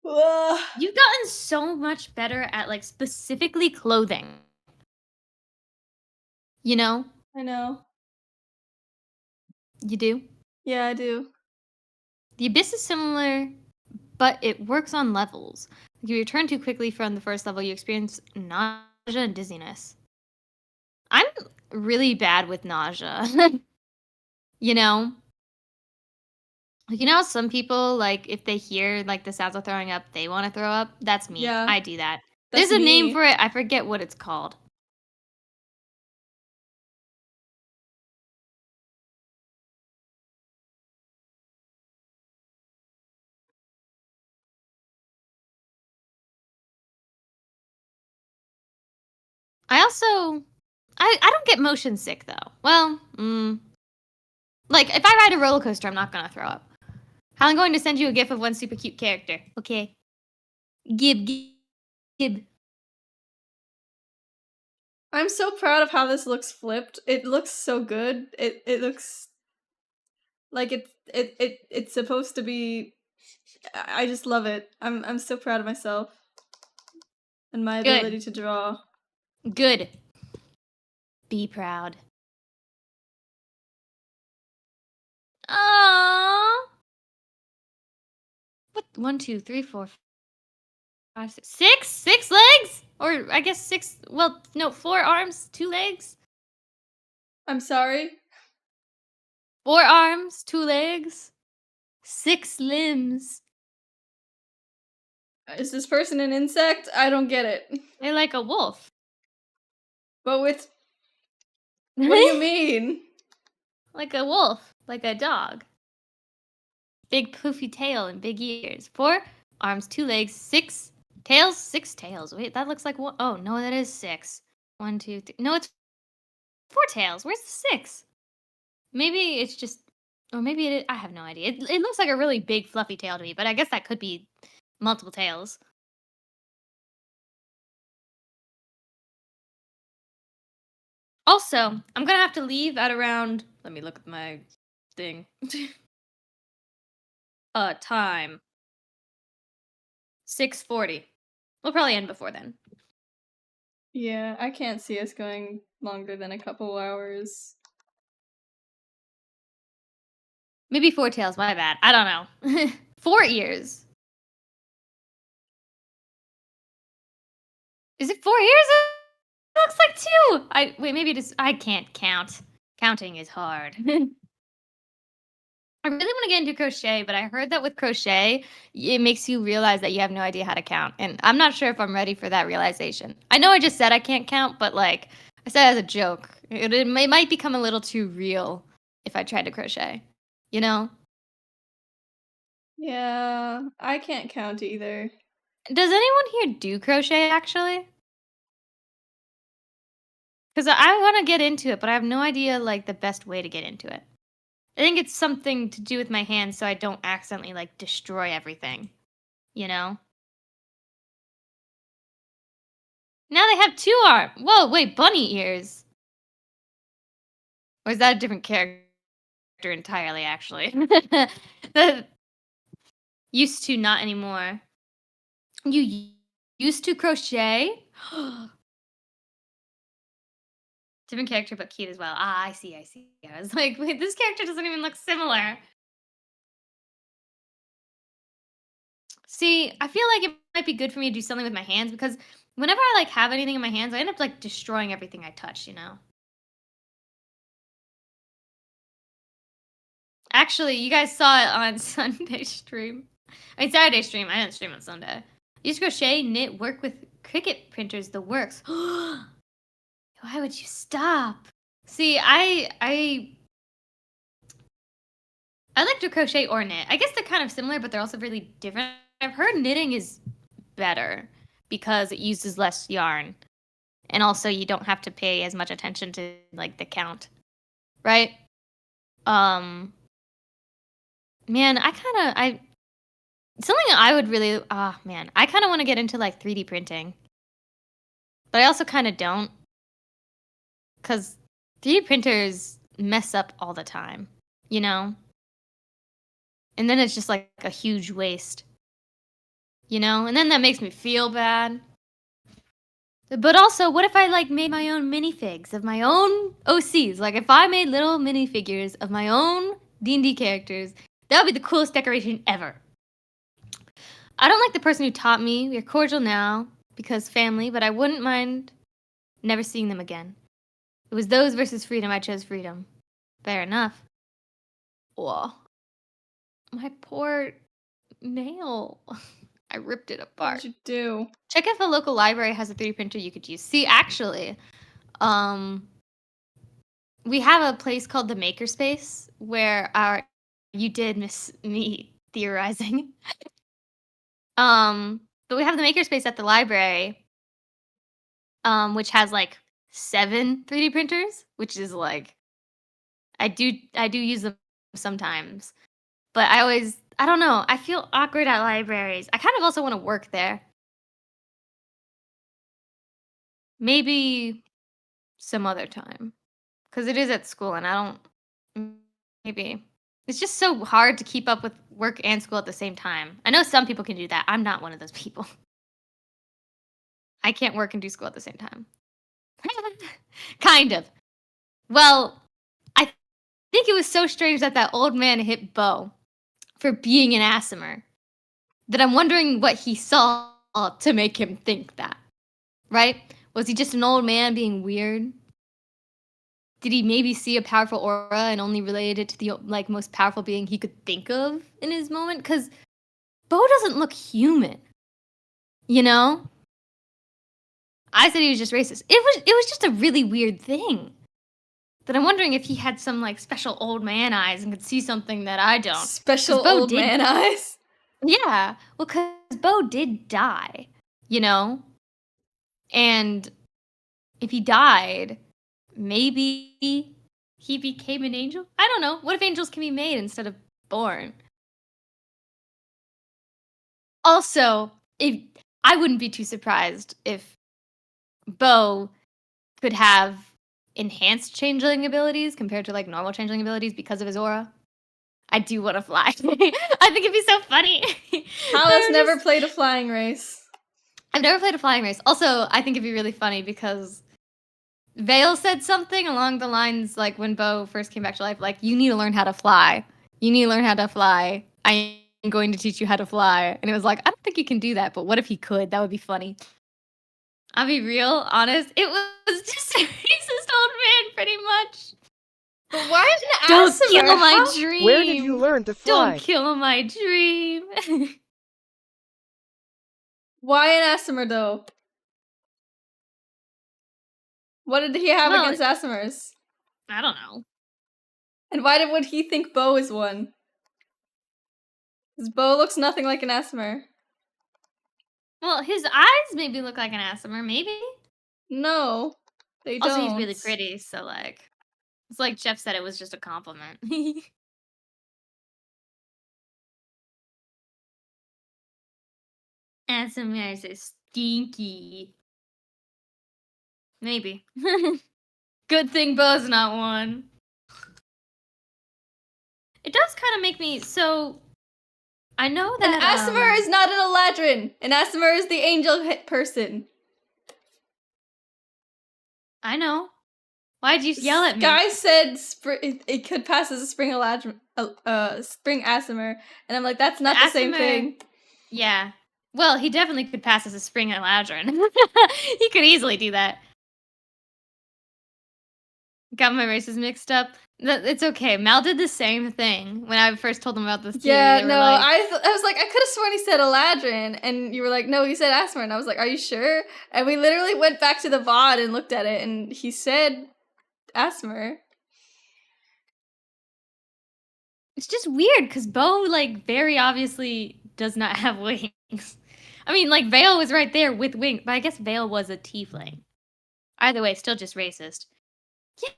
Ugh. You've gotten so much better at like specifically clothing. You know? I know. You do? Yeah, I do. The Abyss is similar, but it works on levels. If you return too quickly from the first level, you experience nausea and dizziness. I'm really bad with nausea. You know? Like, you know how some people, like, if they hear, like, the sounds of throwing up, they want to throw up? That's me. Yeah. I do that. That's There's a name me. for it. I forget what it's called. I also... I don't get motion sick, though. Well, like, if I ride a roller coaster, I'm not gonna throw up. I'm going to send you a gif of one super cute character. Okay. Gib. I'm so proud of how this looks flipped. It looks so good. It looks like it's supposed to be. I just love it. I'm so proud of myself and my ability Good. to draw. Good. Be proud. Aww. What? 1, 2, 3, 4, 5, 6. Six legs? Or I guess 6. Well, no, 4 arms, 2 legs. I'm sorry. 4 arms, 2 legs, 6 limbs. Is this person an insect? I don't get it. They're like a wolf. But with what do you mean? Like a wolf, like a dog. Big poofy tail and big ears. 4 arms, 2 legs, 6 tails, 6 tails. Wait, that looks like one. Oh no, that is 6. 1, 2, 3. No, it's 4 tails. Where's the 6? Maybe it's just, or maybe it is. I have no idea. It looks like a really big fluffy tail to me, but I guess that could be multiple tails. Also, I'm gonna have to leave at around. Let me look at my thing. Time 6:40. We'll probably end before then. Yeah, I can't see us going longer than a couple hours. Maybe 4 tails. My bad. I don't know. 4 ears. Is it 4 ears? It looks like 2. Wait. Maybe it is. I can't count. Counting is hard. I really want to get into crochet, but I heard that with crochet, it makes you realize that you have no idea how to count. And I'm not sure if I'm ready for that realization. I know I just said I can't count, but like I said as a joke, it might become a little too real if I tried to crochet. You know? Yeah, I can't count either. Does anyone here do crochet actually? Because I want to get into it, but I have no idea like the best way to get into it. I think it's something to do with my hands so I don't accidentally like destroy everything. You know? Now they have 2 arms. Whoa, wait, bunny ears. Or is that a different character? character entirely, actually. The used to, not anymore. You used to crochet? Different character, but cute as well. Ah, I see, I see. I was like, wait, this character doesn't even look similar. See, I feel like it might be good for me to do something with my hands because whenever I like have anything in my hands, I end up like destroying everything I touch, you know? Actually, you guys saw it on Sunday stream. I mean, Saturday stream. I didn't stream on Sunday. Use crochet, knit, work with Cricut printers, the works. Why would you stop? See, I like to crochet or knit. I guess they're kind of similar, but they're also really different. I've heard knitting is better because it uses less yarn. And also you don't have to pay as much attention to like the count. Right? Man, something I would really man, I kind of want to get into like 3D printing. But I also kind of don't cuz 3D printers mess up all the time, you know? And then it's just like a huge waste. You know? And then that makes me feel bad. But also, what if I like made my own minifigs of my own OCs? Like if I made little minifigures of my own D&D characters, that would be the coolest decoration ever. I don't like the person who taught me. We're cordial now because family, but I wouldn't mind never seeing them again. It was those versus freedom. I chose freedom. Fair enough. Whoa. My poor nail. I ripped it What apart. did you do? Check if a local library has a 3D printer you could use. See, actually, we have a place called the Makerspace where you did miss me theorizing. But we have the Makerspace at the library, which has like 7 3D printers, which is like I do use them sometimes. But I don't know, I feel awkward at libraries. I kind of also want to work there. Maybe some other time. Because it is at school and I don't maybe. It's just so hard to keep up with work and school at the same time. I know some people can do that. I'm not one of those people. I can't work and do school at the same time. Kind of. Well, I think it was so strange that that old man hit Bo for being an Asimer that I'm wondering what he saw to make him think that. Right? Was he just an old man being weird? Did he maybe see a powerful aura and only related it to the like most powerful being he could think of in his moment? Because Bo doesn't look human. You know? I said he was just racist. It was just a really weird thing. That I'm wondering if he had some like special old man eyes and could see something that I don't. Special Bo old did- man eyes? Yeah. Well, because Bo did die, you know? And if he died, maybe he became an angel? I don't know. What if angels can be made instead of born? Also, if I wouldn't be too surprised if Bo could have enhanced changeling abilities compared to like normal changeling abilities because of his aura. I do want to fly. I think it'd be so funny. Hal has never played a flying race. I've never played a flying race. Also, I think it'd be really funny because Vale said something along the lines like when Bo first came back to life, like, you need to learn how to fly. You need to learn how to fly. I am going to teach you how to fly. And it was like, I don't think you can do that, but what if he could? That would be funny. I'll be real, honest. It was just a racist old man, pretty much. But why an Don't Asimer? kill my How- dream. Where did you learn to fly? Don't kill my dream. Why an Asimer though? What did he have Well, against Asimers? I don't know. And why would he think Bo is one? Because Bo looks nothing like an Asimer. Well, his eyes maybe look like an Asimer, maybe. No, they Also, don't. he's really pretty, so like, it's like Jeff said, it was just a compliment. Asimers are stinky. Maybe. Good thing Bo's not one. It does kind of make me so. I know An that Aasimar is not an Eladrin. An Aasimar is the angel person. I know. Why'd you yell at me? Sky said it could pass as a spring Eladrin, spring Aasimar, and I'm like, that's not the same Aasimar- thing. Yeah. Well, he definitely could pass as a spring Eladrin. He could easily do that. Got my races mixed up. It's okay. Mal did the same thing when I first told him about this theory. Yeah, They were no, like, I was like, I could have sworn he said Eladrin, and you were like, no, he said Aasimar, and I was like, are you sure? And we literally went back to the VOD and looked at it, and he said Aasimar. it's just weird because Bo, like, very obviously does not have wings. I mean, like, Vale was right there with wings, but I guess Vale was a tiefling. Either way, still just racist. Yeah,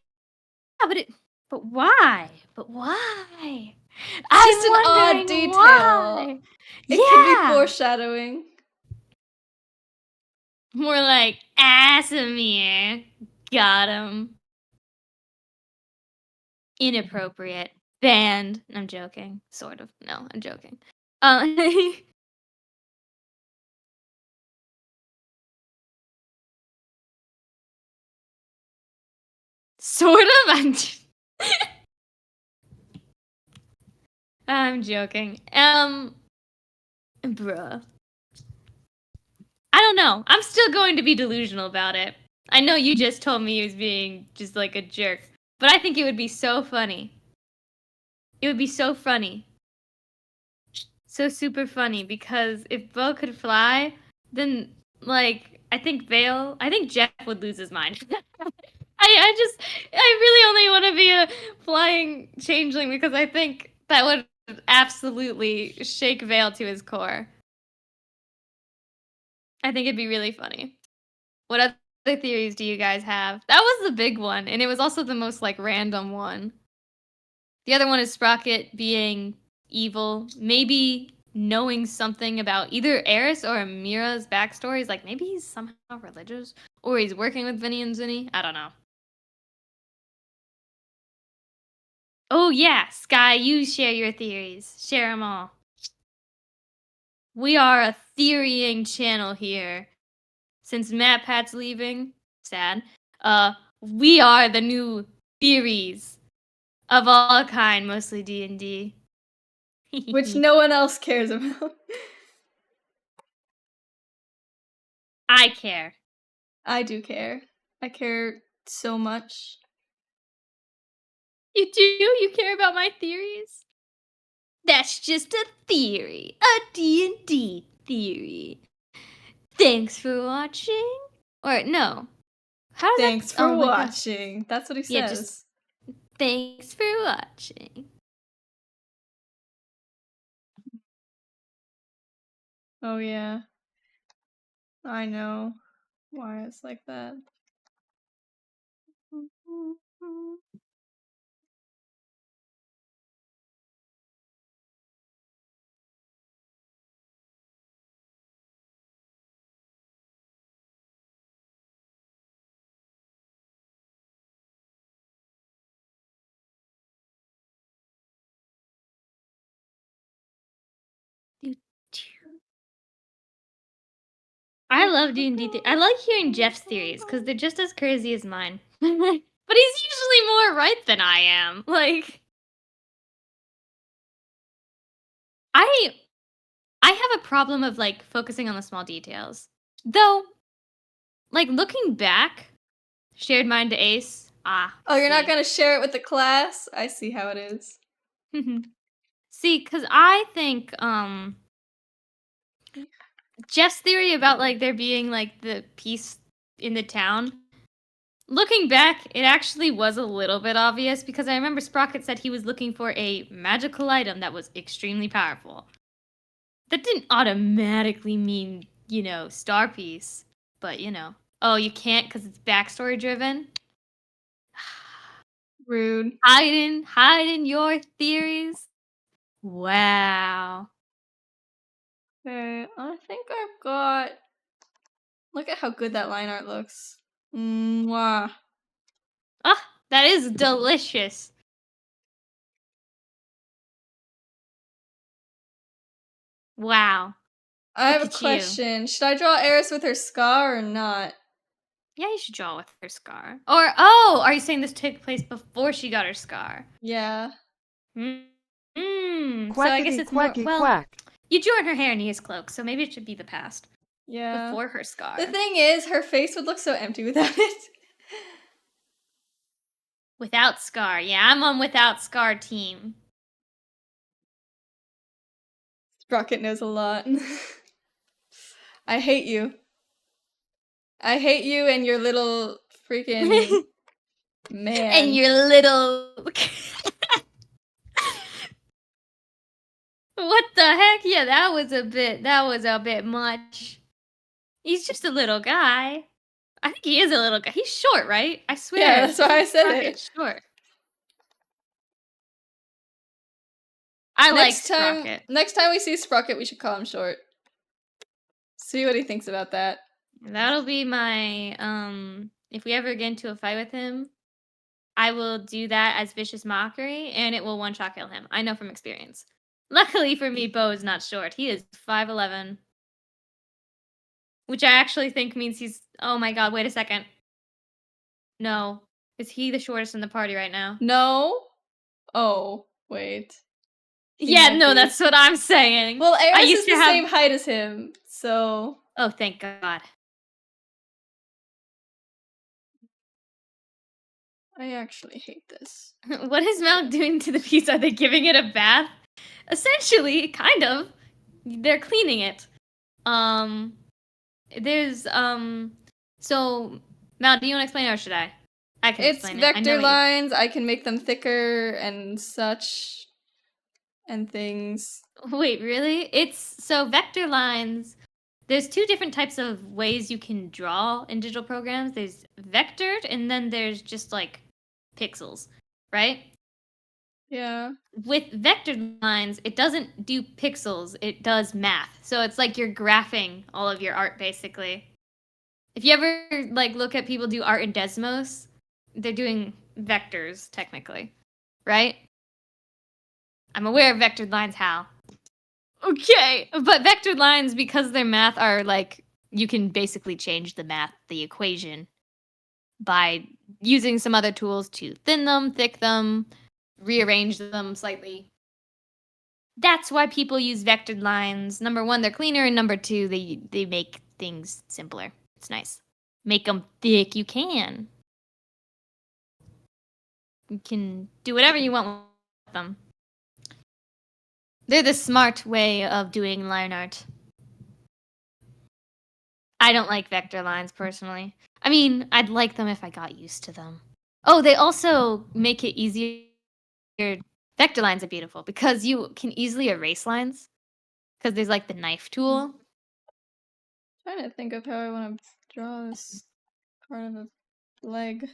but why? But why? Just an I'm odd wondering detail. why. It could be foreshadowing. More like Asimir. Got him. Inappropriate. Banned. I'm joking. Sort of. No, I'm joking. Sort of. I'm joking. Bruh. I don't know. I'm still going to be delusional about it. I know you just told me he was being just like a jerk, but I think it would be so funny. It would be so funny. So super funny because if Bo could fly, then like I think Jeff would lose his mind. I really only want to be a flying changeling because I think that would absolutely shake Vale to his core. I think it'd be really funny. What other theories do you guys have? That was the big one, and it was also the most like random one. The other one is Sprocket being evil, maybe knowing something about either Eris or Mira's backstories. Like maybe he's somehow religious, or he's working with Vinny and Zinni. I don't know. Oh yeah, Sky, you share your theories. Share them all. We are a theorying channel here. Since MatPat's leaving, sad. We are the new theories of all kind, mostly D&D. Which no one else cares about. I care. I do care. I care so much. You do? You care about my theories? That's just a theory. A D&D theory. Thanks for watching. Or no. How does Thanks that... for oh my gosh. watching. That's what he Yeah, says. just- Thanks for watching. Oh yeah. I know why it's like that. I love D&D. I like hearing Jeff's theories because they're just as crazy as mine. But he's usually more right than I am. Like, I have a problem of like focusing on the small details. Though, like looking back, shared mind to Ace. Oh, you're not see. gonna share it with the class? I see how it is. See, because I think Jeff's theory about like there being like the peace in the town. Looking back, it actually was a little bit obvious because I remember Sprocket said he was looking for a magical item that was extremely powerful. That didn't automatically mean, star piece, but oh, you can't because it's backstory driven. Rude. Hiding your theories. Wow. Okay, I think I've got. Look at how good that line art looks. Mwah. Ah, that is delicious. Wow. I have a Look at you. question. Should I draw Eris with her scar or not? Yeah, you should draw with her scar. Or, oh, are you saying this took place before she got her scar? Yeah. So I guess Quackity it's more, quacky well, quack. you drew in her hair and his cloak, so maybe it should be the past. Yeah. Before her scar. The thing is, her face would look so empty without it. Without scar. Yeah, I'm on without scar team. Sprocket knows a lot. I hate you. I hate you and your little freaking man. And your little... What the heck? Yeah, that was a bit much. He's just a little guy. I think he is a little guy. He's short, right? I swear. Yeah, that's why I said Sprocket's it. short. I like Next time, Sprocket. next time we see Sprocket, we should call him short. See what he thinks about that. That'll be my, if we ever get into a fight with him, I will do that as vicious mockery, and it will one-shot kill him. I know from experience. Luckily for me, Bo is not short. He is 5'11". Which I actually think means he's... Oh my god, wait a second. No. Is he the shortest in the party right now? No? Oh, wait. He Yeah, might no, be. that's what I'm saying. Well, I Eris used is to the have... same height as him, so... Oh, thank god. I actually hate this. What is Mount doing to the piece? Are they giving it a bath? Essentially, kind of. They're cleaning it. There's, so, Mal, do you want to explain it or should I? I can It's explain it. I know vector what lines. I can make them thicker and such. And things. Wait, really? So vector lines, there's two different types of ways you can draw in digital programs. There's vectored, and then there's just like pixels, right? Yeah. With vectored lines, it doesn't do pixels, it does math. So it's like you're graphing all of your art, basically. If you ever like look at people do art in Desmos, they're doing vectors, technically, right? I'm aware of vectored lines, Hal. Okay, but vectored lines, because their math are like, you can basically change the math, the equation, by using some other tools to thin them, thick them, rearrange them slightly. That's why people use vectored lines. Number one, they're cleaner, and number two, they make things simpler. It's nice. Make them thick, you can. You can do whatever you want with them. They're the smart way of doing line art. I don't like vector lines, personally. I mean, I'd like them if I got used to them. Oh, they also make it easier. Vector lines are beautiful because you can easily erase lines. Because there's like the knife tool. Trying to think of how I want to draw this part of the leg.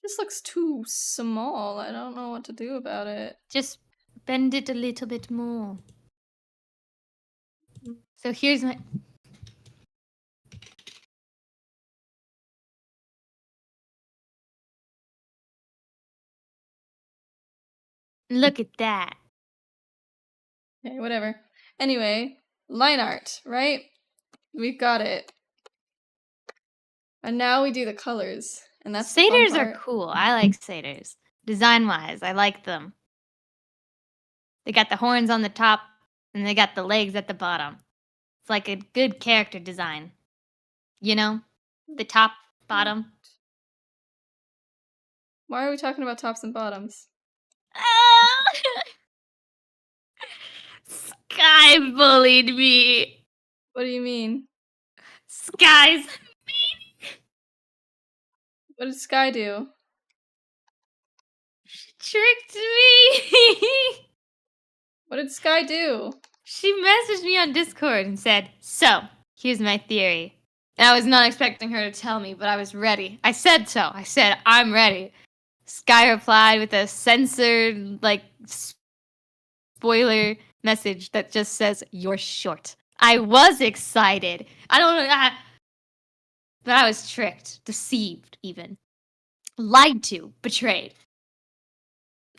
This looks too small. I don't know what to do about it. Just bend it a little bit more. So here's my... Look at that. Okay, whatever. Anyway, line art, right? We've got it. And now we do the colors. And that's the fun Satyrs are part. cool. I like satyrs. Design-wise, I like them. They got the horns on the top, and they got the legs at the bottom. It's like a good character design. You know? The top, bottom. Why are we talking about tops and bottoms? Sky bullied me. What do you mean? Sky's... What did Sky do? tricked me. What did Sky do? She messaged me on Discord and said, "So, here's my theory." And I was not expecting her to tell me, but I was ready. I said so. I said, "I'm ready." Sky replied with a censored, like, spoiler message that just says, "You're short." I was excited. I don't know. But I was tricked. Deceived, even. Lied to, betrayed.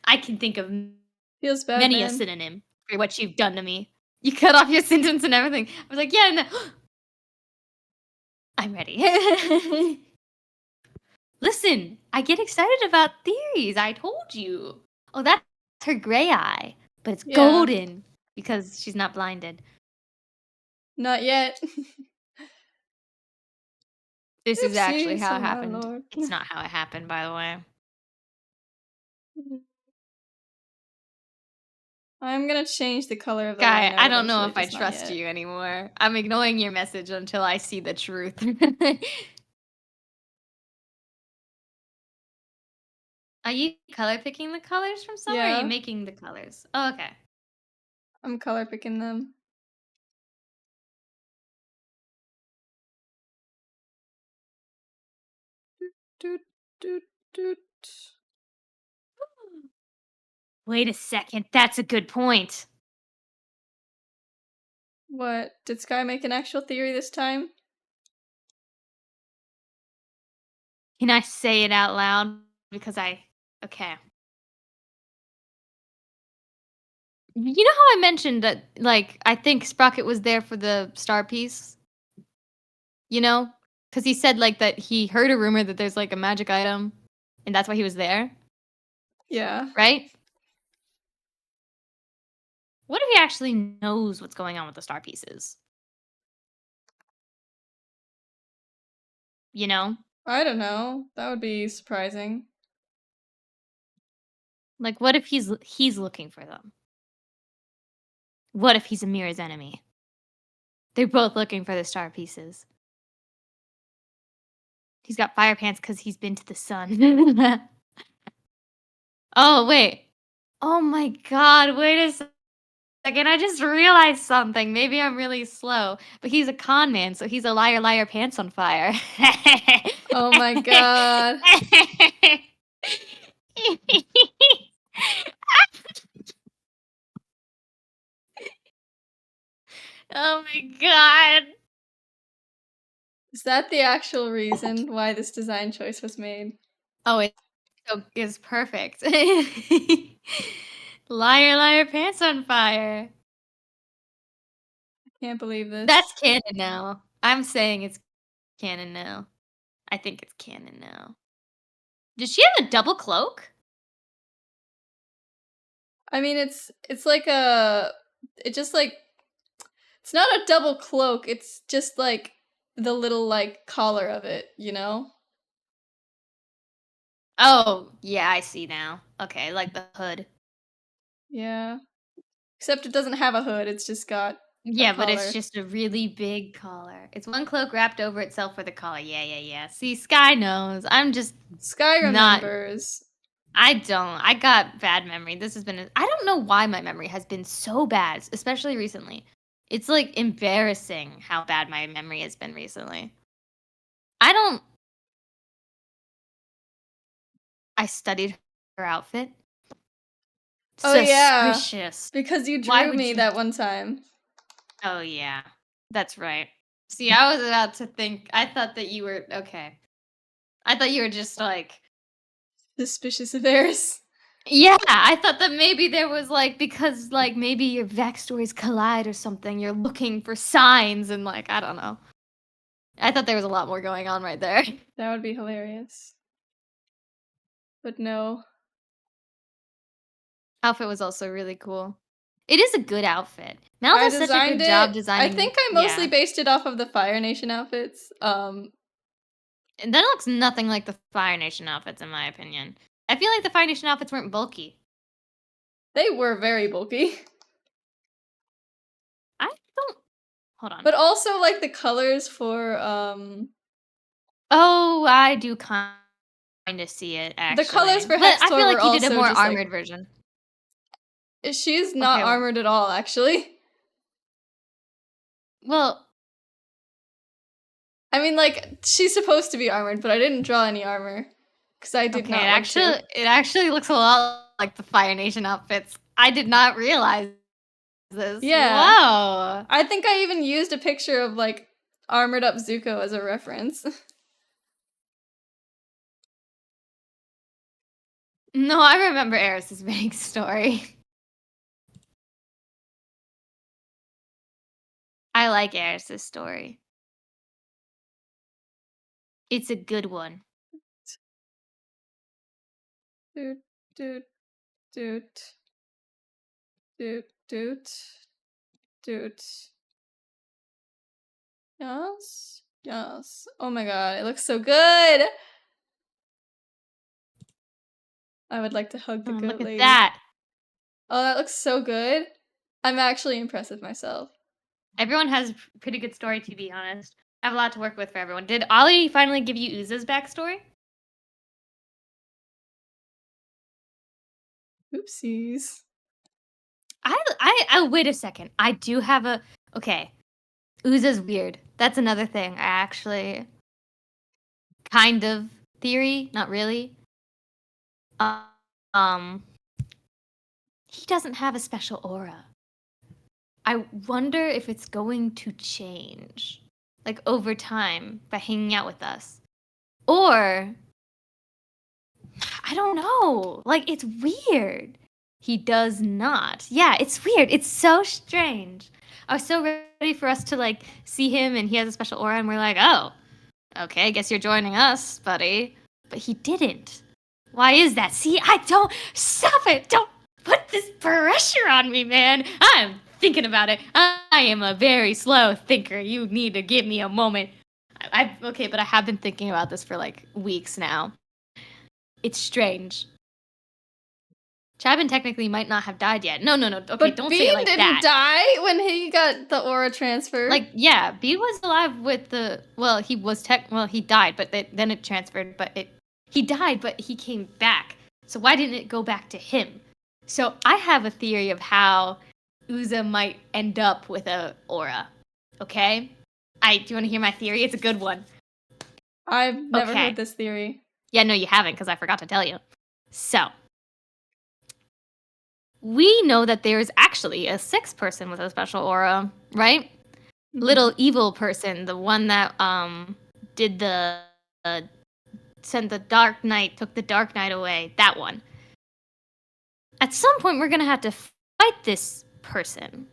I can think of Feels bad, many a man. synonym for what you've done to me. You cut off your sentence and everything. I was like, yeah, no. I'm ready. Listen, I get excited about theories. I told you. Oh, that's her gray eye, but it's Yeah. golden because she's not blinded. Not yet. This is actually Oopsies, how oh it my happened. lord. It's not how it happened, by the way. I'm gonna change the color of the Guy, line I art don't know eventually, if I just not trust yet. you anymore. I'm ignoring your message until I see the truth. Are you color picking the colors from somewhere? Or are Yeah. you making the colors? Oh, okay. I'm color picking them. Doot, doot, doot. Wait a second. That's a good point. What? Did Sky make an actual theory this time? Can I say it out loud? Because okay. You know how I mentioned that, like, I think Sprocket was there for the star piece? You know? Because he said, like, that he heard a rumor that there's, like, a magic item, and that's why he was there, Yeah. right? What if he actually knows what's going on with the star pieces? You know? I don't know. That would be surprising. Like, what if he's looking for them? What if he's Amira's enemy? They're both looking for the star pieces. He's got fire pants because he's been to the sun. Oh, wait. Oh my god, wait a second. I just realized something. Maybe I'm really slow. But he's a con man, so he's a liar, liar, pants on fire. Oh my god. Oh my god. Is that the actual reason why this design choice was made? Oh, it's perfect. Liar, liar, pants on fire. Can't believe this. That's canon now. I'm saying it's canon now. I think it's canon now. Does she have a double cloak? I mean, it's like a. It just like. It's not a double cloak, it's just like the little like collar of it, you know? Oh, yeah, I see now. Okay, like the hood. Yeah. Except it doesn't have a hood, it's just got Yeah, but it's collar. just a really big collar. It's one cloak wrapped over itself with a collar. Yeah, yeah, yeah. See, Sky knows. I'm just Sky not. remembers. I don't. I got bad memory. This has been. I don't know why my memory has been so bad, especially recently. It's like embarrassing how bad my memory has been recently. I don't. I studied her outfit. Oh yeah. Suspicious. Because you Why drew would me you? that one time. Oh yeah, that's right. See, I was about to think. I thought that you were okay. I thought you were just like. Suspicious affairs. Yeah, I thought that maybe there was like because like maybe your backstories collide or something. You're looking for signs and like I don't know. I thought there was a lot more going on right there. That would be hilarious. But no. Outfit was also really cool. It is a good outfit. Mel I does such a designed good job it. I designing. think I mostly Yeah, based it off of the Fire Nation outfits. and that looks nothing like the Fire Nation outfits in my opinion. I feel like the Fire Nation outfits weren't bulky. They were very bulky. I don't. Hold on. But also like the colors for Oh, I do kind of see it actually. the colors for But I Hextor feel were like you did a also more just armored like version. she's not Okay, armored at all, actually. well, I mean, like she's supposed to be armored, but I didn't draw any armor because I did okay, not want to. it actually looks a lot like the Fire Nation outfits. I did not realize this. Yeah, Whoa. I think I even used a picture of like armored up Zuko as a reference. No, I remember Eris's vague story. I like Eris's story. It's a good one. Doot, doot, doot. Doot, doot, doot. Yes, yes. Oh my god, it looks so good! I would like to hug the Oh, goat look at lady. that. Oh, that looks so good. I'm actually impressed with myself. Everyone has pretty good story, to be honest. I have a lot to work with for everyone. Did Ollie finally give you Uza's backstory? Oopsies. I wait a second. I do have a okay. Uza's weird. That's another thing. I actually kind of theory, not really. Um, he doesn't have a special aura. I wonder if it's going to change, like over time, by hanging out with us, or I don't know. Like it's weird. He does not. Yeah, it's weird. It's so strange. I was so ready for us to like see him, and he has a special aura, and we're like, oh, okay, I guess you're joining us, buddy. But he didn't. Why is that? See, I don't. Stop it! Don't put this pressure on me, man. I'm thinking about it. I am a very slow thinker. You need to give me a moment. Okay, but I have been thinking about this for like weeks now. It's strange. Chabin technically might not have died yet. No. Okay, But don't say it Bean like didn't that. die when he got the aura transfer. Like, yeah, B was alive with the. Well, he was he died, but then it transferred. He died, but he came back. So why didn't it go back to him? So I have a theory of how Uza might end up with a aura. Okay, do you want to hear my theory? It's a good one. I've never Okay. heard this theory. Yeah, no, you haven't, because I forgot to tell you. So we know that there's actually a sixth person with a special aura, right? Mhm. Little evil person, the one that did the sent the Dark Knight, took the Dark Knight away, that one. At some point we're going to have to fight this person. And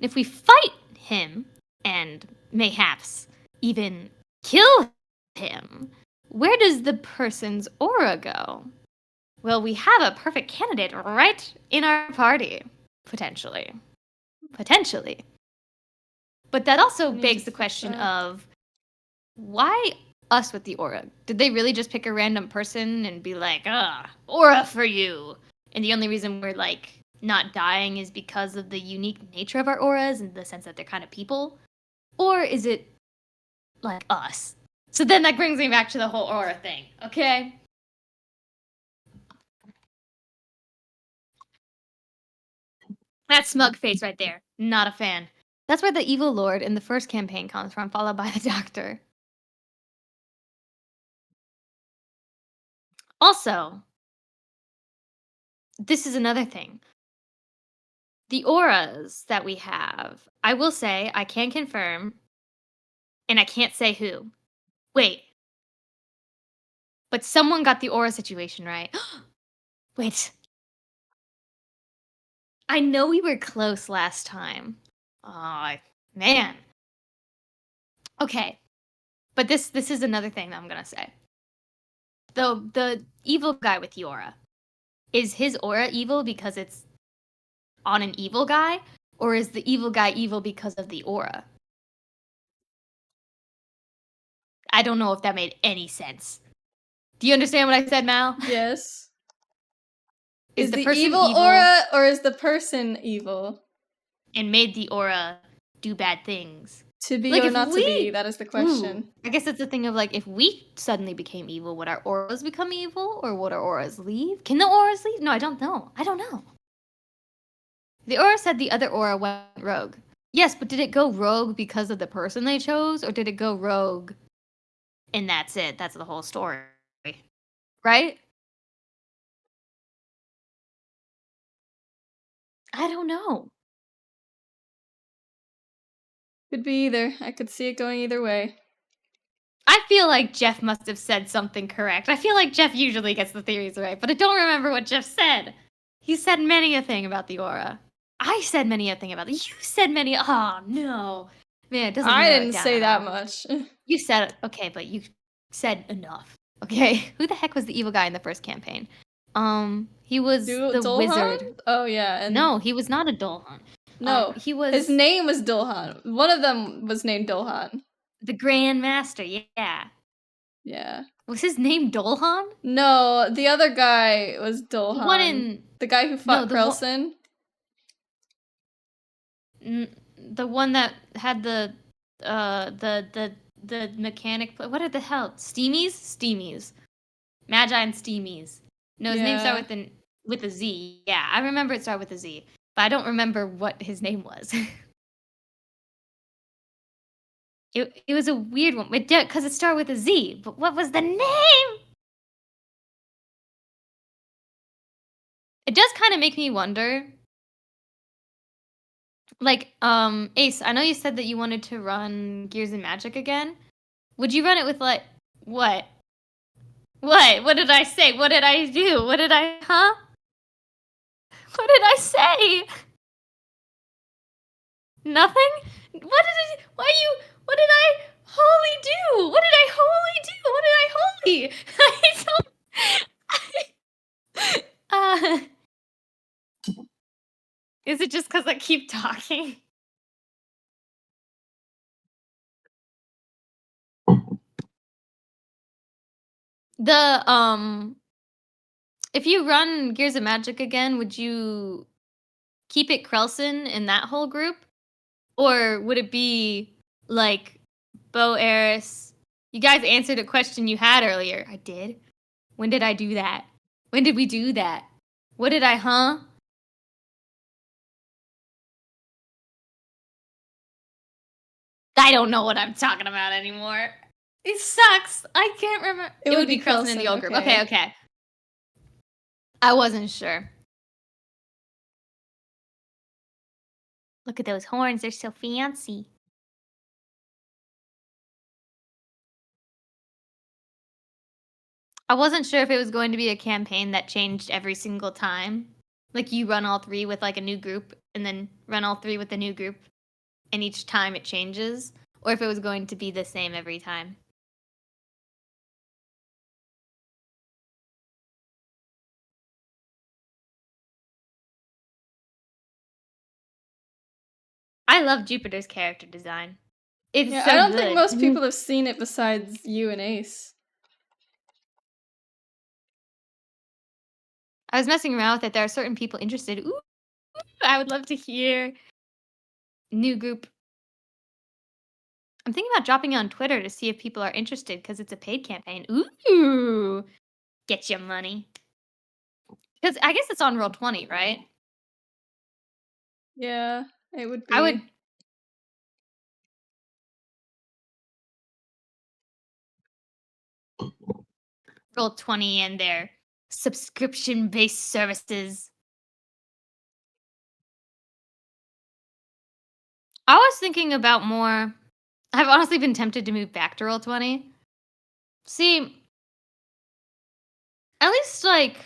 if we fight him and mayhaps even kill him, where does the person's aura go? Well, we have a perfect candidate right in our party, potentially. Potentially. But that also I need begs to the fix question that. of why us with the aura? Did they really just pick a random person and be like, aura for you? And the only reason we're like not dying is because of the unique nature of our auras in the sense that they're kind of people? Or is it like us? So then that brings me back to the whole aura thing, okay? That smug face right there. Not a fan. That's where the evil lord in the first campaign comes from, followed by the doctor. Also, this is another thing. The auras that we have, I will say, I can confirm, and I can't say who. Wait. But someone got the aura situation right. Wait. I know we were close last time. Oh, man. Okay. But this is another thing that I'm going to say. The evil guy with the aura. Is his aura evil because it's on an evil guy? Or is the evil guy evil because of the aura? I don't know if that made any sense. Do you understand what I said, Mal? Yes. Is Is the the person evil aura or is the person evil? and made the aura do bad things? To be Like or if not to be? That is the question. Ooh, I guess that's the thing of like if we suddenly became evil, would our auras become evil or would our auras leave? Can the auras leave? No, I don't know. The aura said the other aura went rogue. Yes, but did it go rogue because of the person they chose or did it go rogue and that's it? That's the whole story. Right? I don't know. Could be either. I could see it going either way. I feel like Jeff must have said something correct. I feel like Jeff usually gets the theories right, but I don't remember what Jeff said. He said many a thing about the aura. I said many a thing about it. You said many. Oh no, man, it doesn't I narrow it didn't down say at that all. much. You said it. Okay, but you said enough. Okay, who the heck was the evil guy in the first campaign? He was the Dolhan? wizard. Oh yeah, and No, he was not a Dolhan. no, He was his name was Dolhan. One of them was named Dolhan. the Grand Master. Yeah, Yeah. was his name Dolhan? No, the other guy was The one Dolhan. in The guy who no, fought Krelson. the one that had the mechanic. What are the hell? Steamies. Magi and Steamies. No, his name started with a Z. Yeah, I remember it started with a Z, but I don't remember what his name was. It was a weird one. Because it started with a Z. But what was the name? It does kind of make me wonder. Like, Ace, I know you said that you wanted to run Gears and Magic again. Would you run it with, like, what? What? What did I say? What did I do? What did I, huh? What did I say? Nothing? What did I wholly do? What did I wholly do? What did I wholly? I don't, is it just because I keep talking? The, if you run Gears of Magic again, would you keep it Krelson in that whole group? Or would it be, like, Bo Eris? You guys answered a question you had earlier. I did? When did I do that? When did we do that? What did I, huh? I don't know what I'm talking about anymore. It sucks. I can't remember. It would be Krelson in the old group. Okay. I wasn't sure. Look at those horns. They're so fancy. I wasn't sure if it was going to be a campaign that changed every single time. Like you run all three with like a new group and then run all three with a new group and each time it changes. Or if it was going to be the same every time. I love Jupiter's character design. It's Yeah, so I don't good. think most people have seen it besides you and Ace. I was messing around with it. There are certain people interested. Ooh, I would love to hear. New group. I'm thinking about dropping it on Twitter to see if people are interested because it's a paid campaign. Ooh, get your money. Because I guess it's on Roll20, right? Yeah, it would be. I would. Roll20 and their subscription-based services. I was thinking about more. I've honestly been tempted to move back to Roll20. See, at least like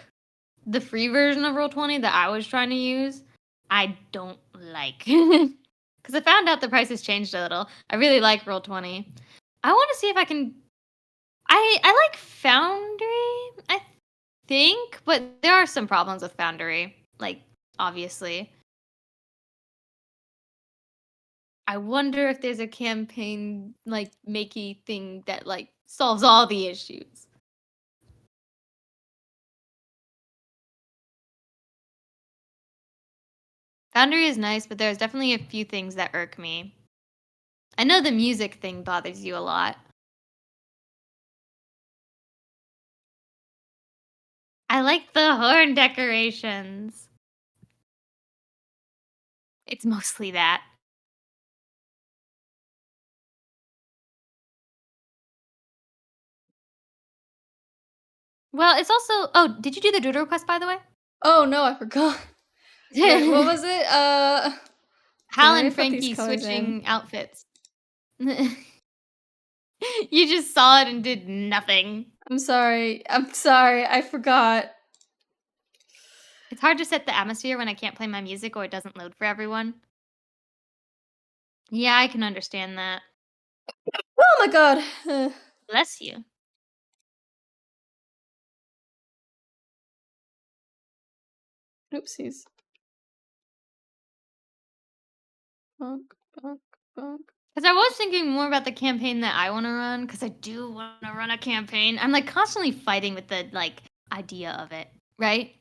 the free version of Roll20 that I was trying to use, I don't like. Because I found out the prices changed a little. I really like Roll20. I want to see if I can. I like Foundry, I think, but there are some problems with Foundry, like, obviously. I wonder if there's a campaign, like, makey thing that, like, solves all the issues. Foundry is nice, but there's definitely a few things that irk me. I know the music thing bothers you a lot. I like the horn decorations. It's mostly that. Well, it's also. Oh, did you do the doodle request, by the way? Oh no, I forgot. Wait, what was it? Hal let me and put these Frankie colors in. switching outfits. You just saw it and did nothing. I'm sorry. I'm sorry. I forgot. It's hard to set the atmosphere when I can't play my music or it doesn't load for everyone. Yeah, I can understand that. Oh my god. Bless you. Oopsies. Bonk, bonk, bonk. Because I was thinking more about the campaign that I want to run, because I do want to run a campaign. I'm like constantly fighting with the like idea of it, right?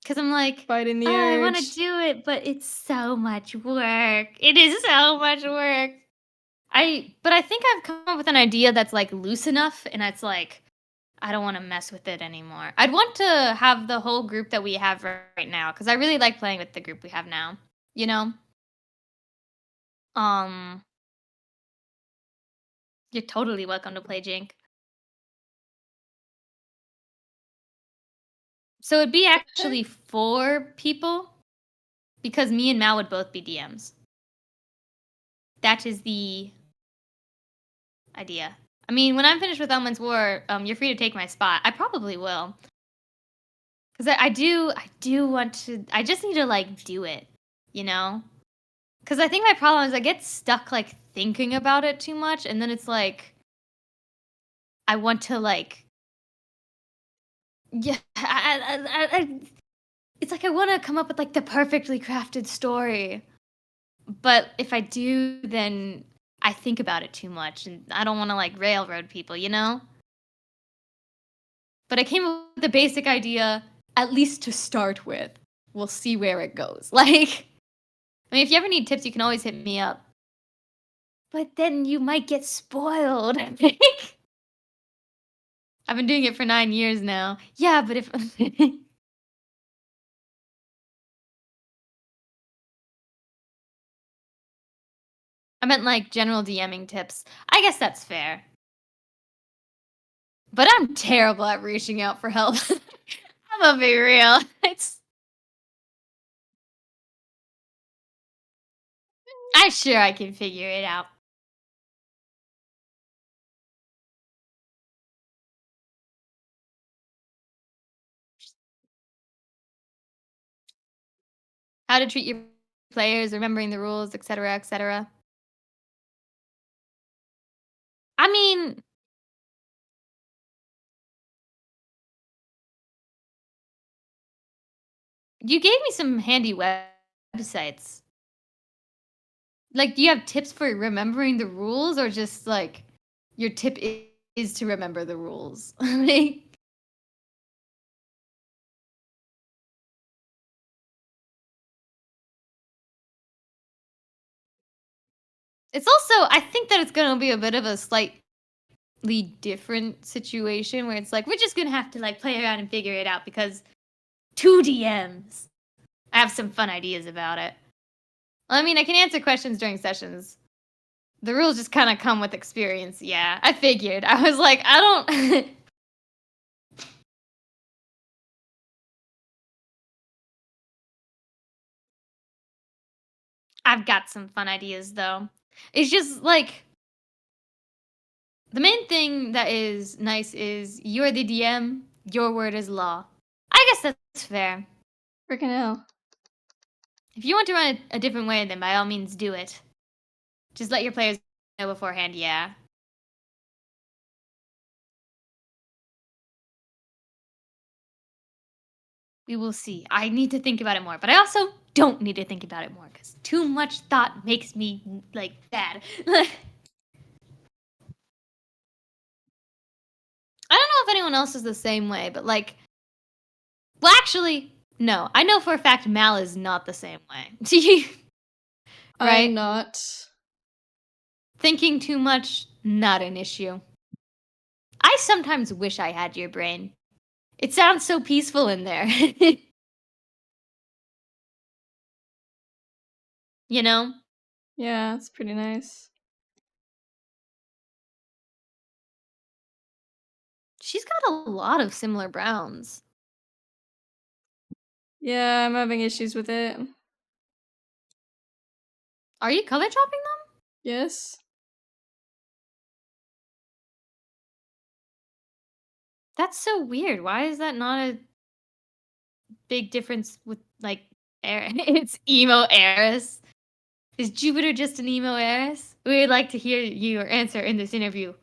Because I'm like, Fighting the oh, I want to urge. do it, but it's so much work. It is so much work. But I think I've come up with an idea that's like loose enough, and it's like I don't want to mess with it anymore. I'd want to have the whole group that we have right now, because I really like playing with the group we have now. You know, um, you're totally welcome to play Jink. So it'd be actually 4 people, because me and Mal would both be DMs. That is the idea. I mean, when I'm finished with Elman's War, you're free to take my spot. I probably will. Because I do want to, I just need to, like, do it, you know? Because I think my problem is I get stuck, like, thinking about it too much, and then it's like, I want to, like, yeah, it's like I want to come up with, like, the perfectly crafted story. But if I do, then I think about it too much, and I don't wanna, like, railroad people, you know? But I came up with the basic idea, at least to start with. We'll see where it goes. Like, I mean, if you ever need tips, you can always hit me up. But then you might get spoiled. I've been doing it for 9 years now. Yeah, but if I meant, like, general DMing tips. I guess that's fair. But I'm terrible at reaching out for help. Imma be real. I'm sure I can figure it out. How to treat your players, remembering the rules, etc., etc. I mean, you gave me some handy websites. Like, do you have tips for remembering the rules, or just like your tip is to remember the rules? Like, it's also, I think that it's gonna be a bit of a slightly different situation where it's like we're just gonna have to like play around and figure it out because 2 DMs. I have some fun ideas about it. Well, I mean, I can answer questions during sessions. The rules just kind of come with experience. Yeah, I figured. I was like, I don't. I've got some fun ideas though. It's just like the main thing that is nice is you're the DM, your word is law. I guess that's fair. Freaking hell. If you want to run it a different way, then by all means do it. Just let your players know beforehand, yeah. We will see. I need to think about it more, but I also don't need to think about it more because too much thought makes me like bad. I don't know if anyone else is the same way, but like, well, actually, no. I know for a fact Mal is not the same way. I'm Right? not. Thinking too much, not an issue. I sometimes wish I had your brain. It sounds so peaceful in there. You know? Yeah, it's pretty nice. She's got a lot of similar browns. Yeah, I'm having issues with it. Are you color chopping them? Yes. That's so weird. Why is that not a big difference with like it's emo heiress? Is Jupiter just an emo heiress? We would like to hear your answer in this interview.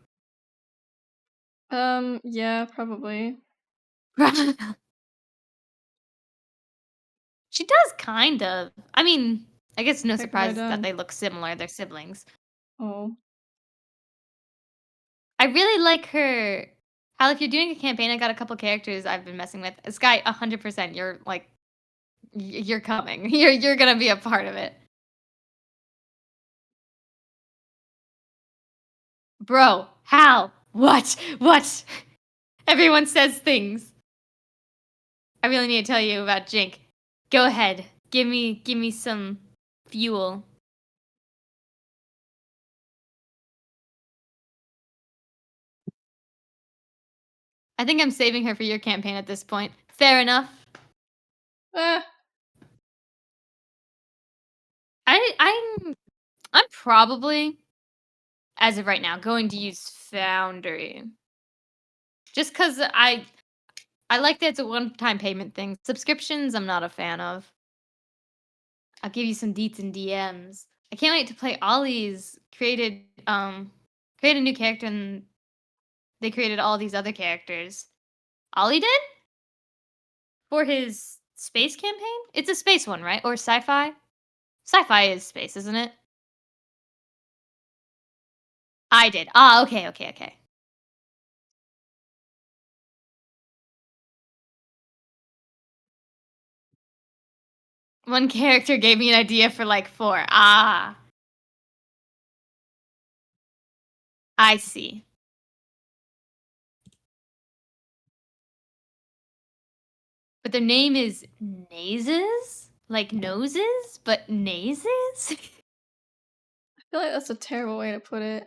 Yeah, probably. She does kind of. I mean, I guess no Heck have I surprise that done? they look similar. They're siblings. Oh. I really like her. Hal, if you're doing a campaign, I got a couple characters I've been messing with. Sky, 100%. You're like, you're coming. You're gonna be a part of it, bro. Hal, what? What? Everyone says things. I really need to tell you about Jink. Go ahead. Give me some fuel. I think I'm saving her for your campaign at this point. Fair enough. Ah, I'm probably, as of right now, going to use Foundry. Just because I like that it's a one-time payment thing. Subscriptions, I'm not a fan of. I'll give you some deets and DMs. I can't wait to play Ollie's create a new character, and they created all these other characters. Ollie did? For his space campaign? It's a space one, right? Or sci-fi? Sci-fi is space, isn't it? I did. Ah, okay. One character gave me an idea for like 4. Ah, I see. But their name is Nazes? Like noses, but Nazes? I feel like that's a terrible way to put it.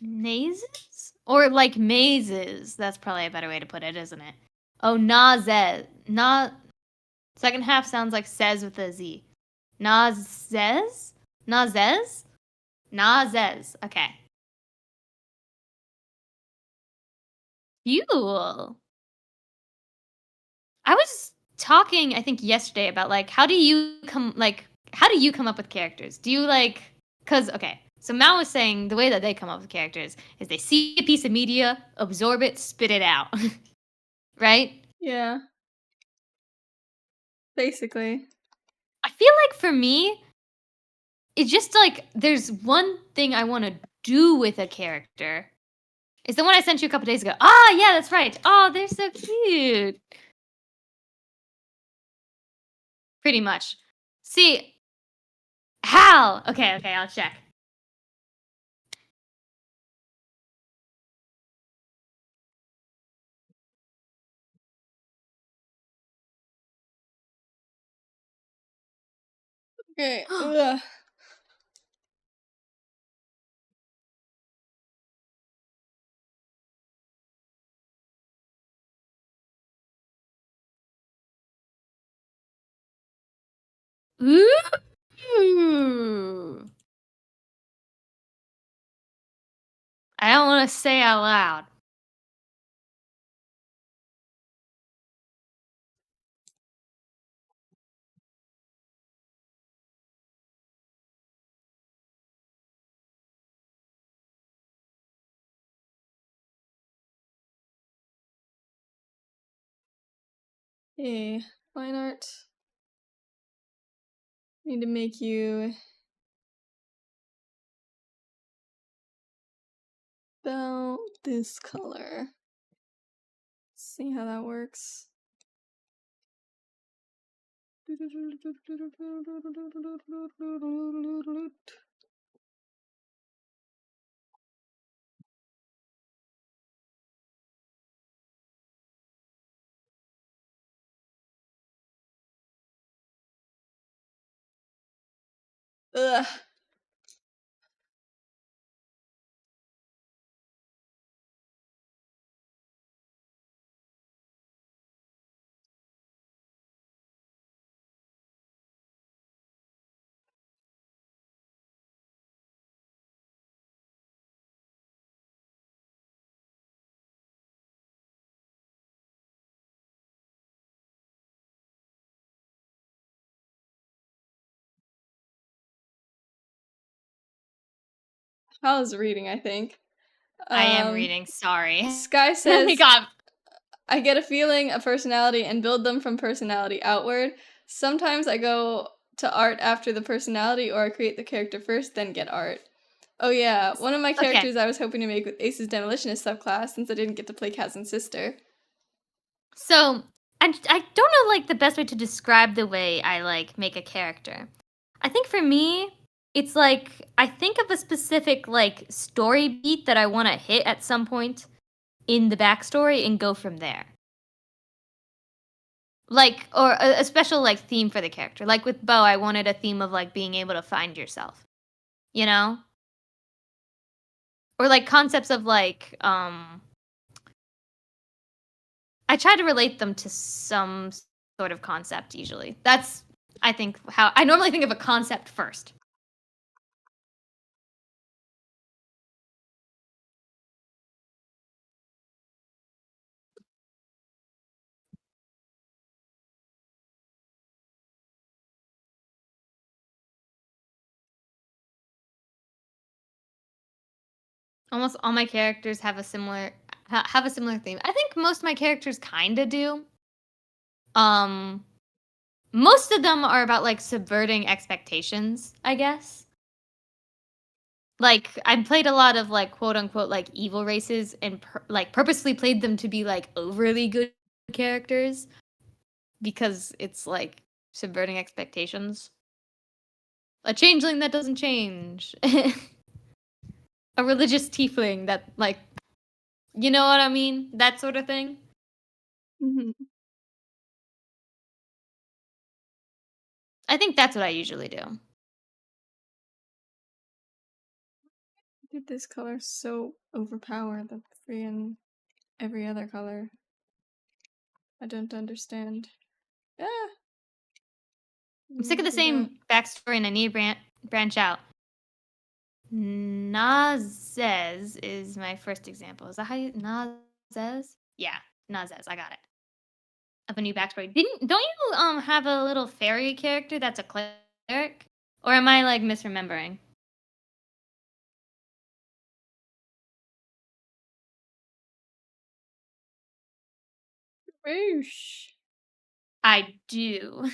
Nazes? Or like mazes. That's probably a better way to put it, isn't it? Oh, Nazes. Second half sounds like says with a Z. Nazes? Nazes? Nazes. Okay. Fuel. I was talking, I think yesterday about like how do you come up with characters? Do you like cuz okay. So Mal was saying the way that they come up with characters is they see a piece of media, absorb it, spit it out. Right? Yeah. Basically. I feel like for me, it's just like there's one thing I want to do with a character. It's the one I sent you a couple days ago. Ah, yeah, that's right. Oh, they're so cute. Pretty much. See, Hal. Okay, I'll check. Okay. Ugh. Ooh. I don't want to say out loud. Hey, fine art. Need to make you about this color. See how that works. Ugh. How's reading, I think. I am reading, sorry. Sky I says, got I get a feeling, a personality, and build them from personality outward. Sometimes I go to art after the personality, or I create the character first, then get art. Oh yeah, one of my okay. characters I was hoping to make with Ace's Demolitionist subclass, since I didn't get to play Kaz's sister. So, I don't know, like, the best way to describe the way I, like, make a character. I think for me, it's like, I think of a specific, like, story beat that I want to hit at some point in the backstory and go from there. Like, or a special, like, theme for the character. Like, with Bo, I wanted a theme of, like, being able to find yourself. You know? Or, like, concepts of, like, I try to relate them to some sort of concept usually. That's, I think, how I normally think of a concept first. Almost all my characters have a similar have a similar theme. I think most of my characters kind of do. Um most of them are about like subverting expectations, I guess. Like I played a lot of like quote unquote like evil races and like purposely played them to be like overly good characters because it's like subverting expectations. A changeling that doesn't change. A religious tiefling that like you know what I mean? That sort of thing. Mhm. I think that's what I usually do. Did this color so overpower the freaking every other color? I don't understand. Ah! I'm sick of the Do that. same backstory and I need to branch out. Nazez is my first example. Is that how you Nazez? Yeah, Nazez. I got it. Of a new backstory. Don't you have a little fairy character that's a cleric? Or am I like misremembering? Whoosh. I do.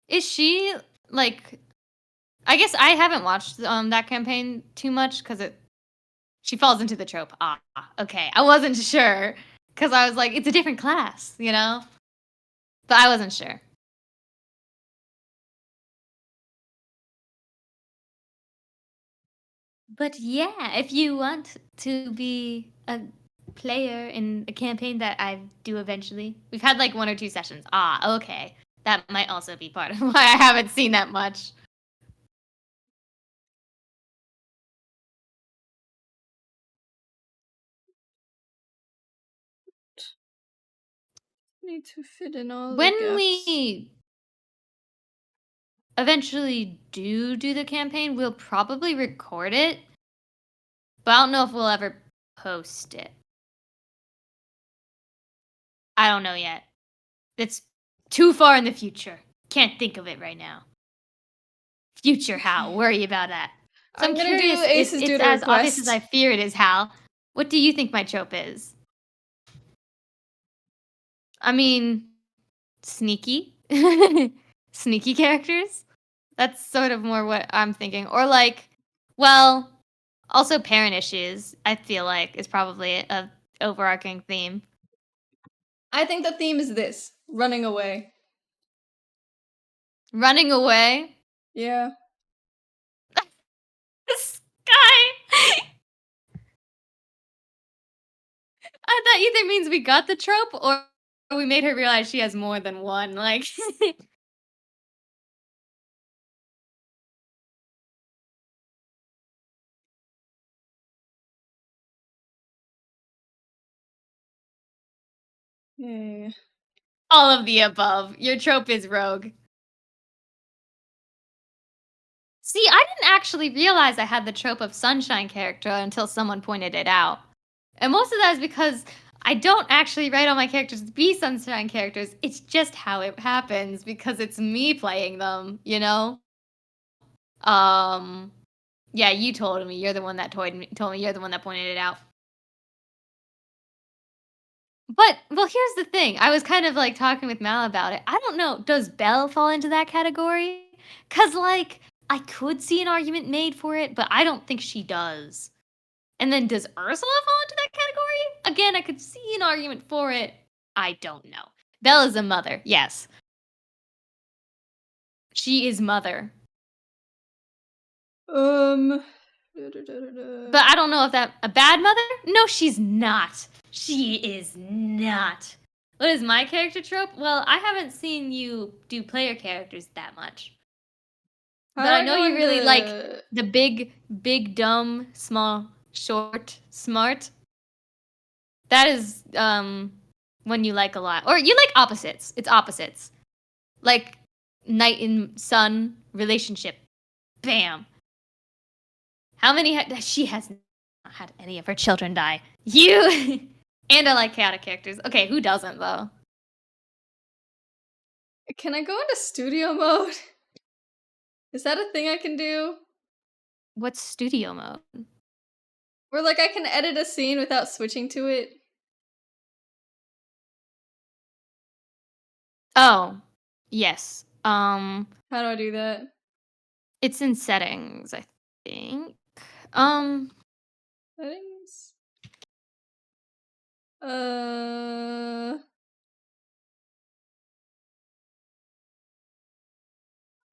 Is she like I guess I haven't watched that campaign too much because she falls into the trope. Ah, okay. I wasn't sure because I was like, it's a different class, you know? But I wasn't sure. But yeah, if you want to be a player in a campaign that I do eventually, we've had like 1 or 2 sessions. Ah, okay. That might also be part of why I haven't seen that much. Need to fit in all When the gaps. we eventually do the campaign, we'll probably record it, but I don't know if we'll ever post it. I don't know yet. It's too far in the future. Can't think of it right now. Future Hal, worry about that. So I'm gonna curious do if Ace's it's Doodle as obvious as request. I fear it is, Hal. What do you think my trope is? I mean, sneaky. Sneaky characters? That's sort of more what I'm thinking. Or like, well, also parent issues, I feel like, is probably a overarching theme. I think the theme is this: running away. Running away. Yeah. Sky! That either means we got the trope or we made her realize she has more than one. Like, Yeah. All of the above. Your trope is rogue. See, I didn't actually realize I had the trope of sunshine character until someone pointed it out. And most of that is because I don't actually write all my characters to be sunshine characters. It's just how it happens because it's me playing them, you know? Yeah, you told me. You're the one that told me you're the one that pointed it out. But well, here's the thing. I was kind of like talking with Mal about it. I don't know. Does Belle fall into that category? Cause like I could see an argument made for it, but I don't think she does. And then does Ursula fall into that category? Again, I could see an argument for it. I don't know. Belle is a mother. Yes, she is mother. Da, But I don't know if that a bad mother? No, she's not. She is not. What is my character trope? Well, I haven't seen you do player characters that much. How But do I know go you really like into- the big, dumb, small, short, smart. That is when you like a lot. Or you like opposites. It's opposites. Like night and sun relationship. Bam. How many she has not had any of her children die. You and I like chaotic characters. Okay, who doesn't though? Can I go into studio mode? Is that a thing I can do? What's studio mode? Where like I can edit a scene without switching to it? Oh, yes. How do I do that? It's in settings, I think. Settings?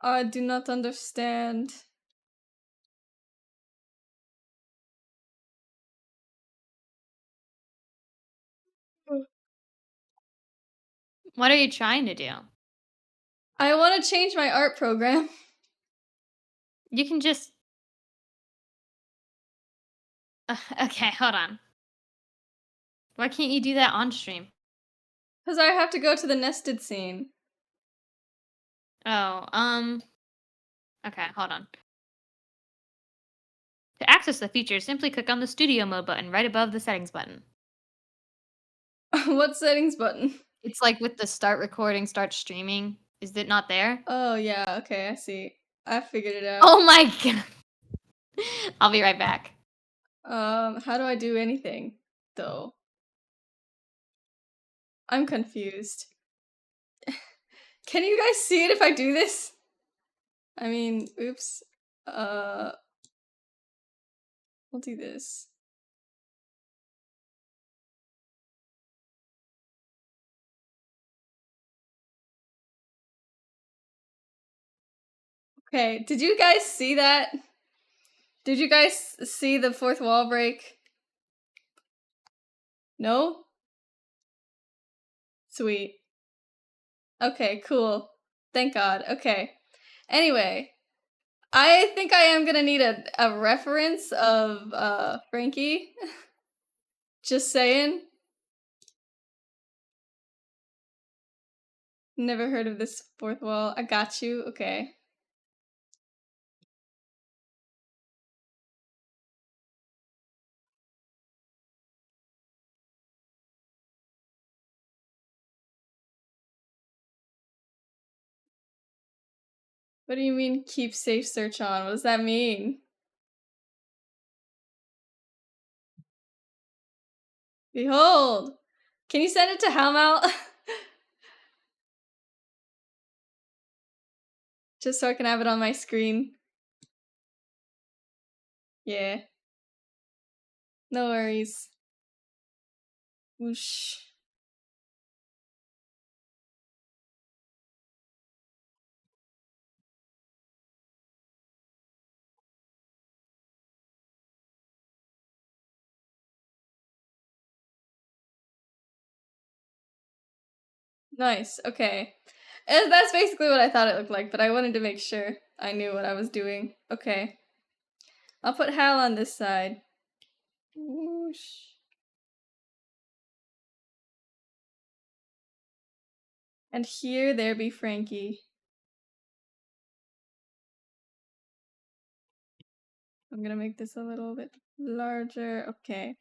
I do not understand. What are you trying to do? I want to change my art program. You can just. Okay, hold on. Why can't you do that on stream? Because I have to go to the nested scene. Oh, okay, hold on. To access the feature, simply click on the studio mode button right above the settings button. What settings button? It's like with the start recording, start streaming. Is it not there? Oh yeah, okay, I see. I figured it out. Oh my god. I'll be right back. How do I do anything, though? I'm confused. Can you guys see it if I do this? I mean, oops. We'll do this. Okay, did you guys see that? Did you guys see the fourth wall break? No? Sweet. Okay, cool. Thank God. Okay. Anyway, I think I am gonna need a reference of Frankie. Just saying. Never heard of this fourth wall. I got you. Okay. What do you mean keep safe search on? What does that mean? Behold! Can you send it to Helmout? Just so I can have it on my screen. Yeah. No worries. Whoosh. Nice, okay. That's basically what I thought it looked like, but I wanted to make sure I knew what I was doing. Okay. I'll put Hal on this side. Whoosh. And here there be Frankie. I'm gonna make this a little bit larger. Okay.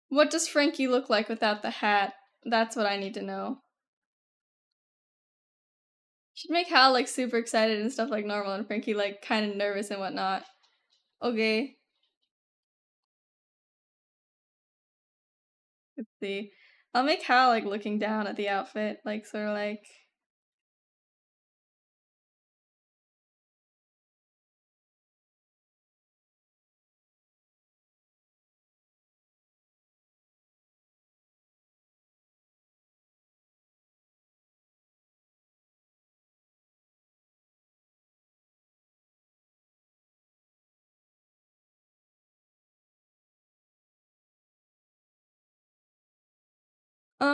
What does Frankie look like without the hat? That's what I need to know. Should make Hal like super excited and stuff like normal, and Frankie like kind of nervous and whatnot. Okay. Let's see. I'll make Hal like looking down at the outfit, like sort of like.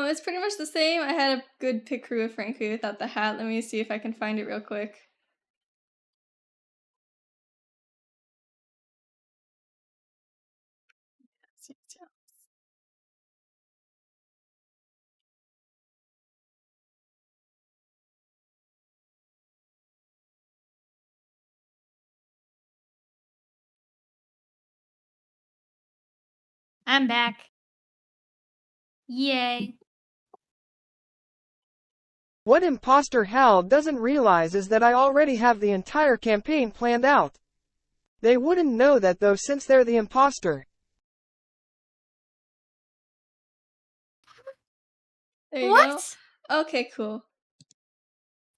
It's pretty much the same. I had a good pick crew of Frankie without the hat. Let me see if I can find it real quick. I'm back. Yay. What imposter Hal doesn't realize is that I already have the entire campaign planned out. They wouldn't know that though since they're the imposter. There you What? go. Okay, cool.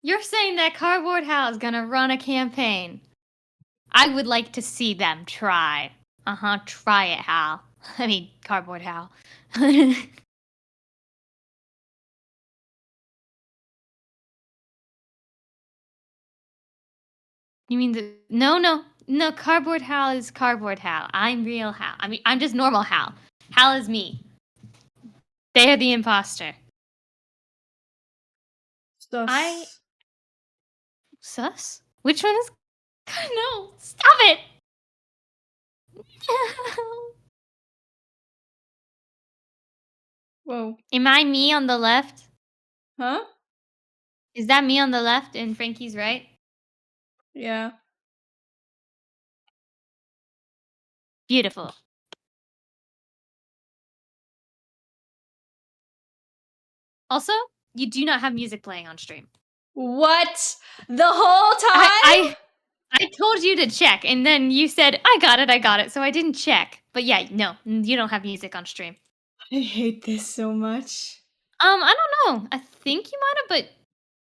You're saying that Cardboard Hal is gonna run a campaign? I would like to see them try. Try it, Hal. I mean, Cardboard Hal. You mean the no, Cardboard Hal is Cardboard Hal. I'm real Hal. I mean, I'm just normal Hal. Hal is me. They are the imposter. Sus. Sus? Which one is? No, stop it. Whoa. Am I me on the left? Huh? Is that me on the left and Frankie's right? Yeah. Beautiful. Also, you do not have music playing on stream. What? The whole time? I told you to check, and then you said, I got it, so I didn't check. But yeah, no, you don't have music on stream. I hate this so much. I don't know. I think you might have, but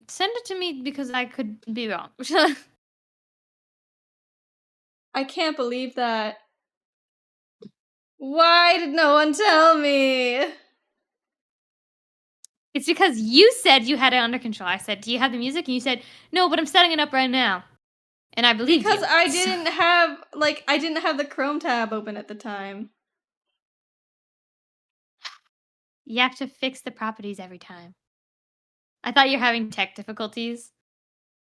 send it to me because I could be wrong. I can't believe that. Why did no one tell me? It's because you said you had it under control. I said, do you have the music? And you said, no, but I'm setting it up right now. And I believe you. Because I didn't have the Chrome tab open at the time. You have to fix the properties every time. I thought you're having tech difficulties.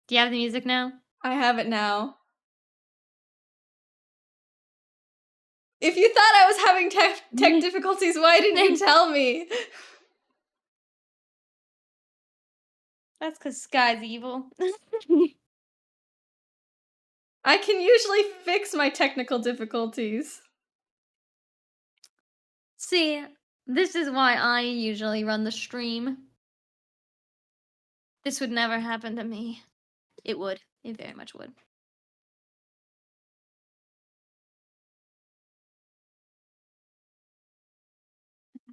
Do you have the music now? I have it now. If you thought I was having tech difficulties, why didn't you tell me? That's because Sky's evil. I can usually fix my technical difficulties. See, this is why I usually run the stream. This would never happen to me. It would. It very much would.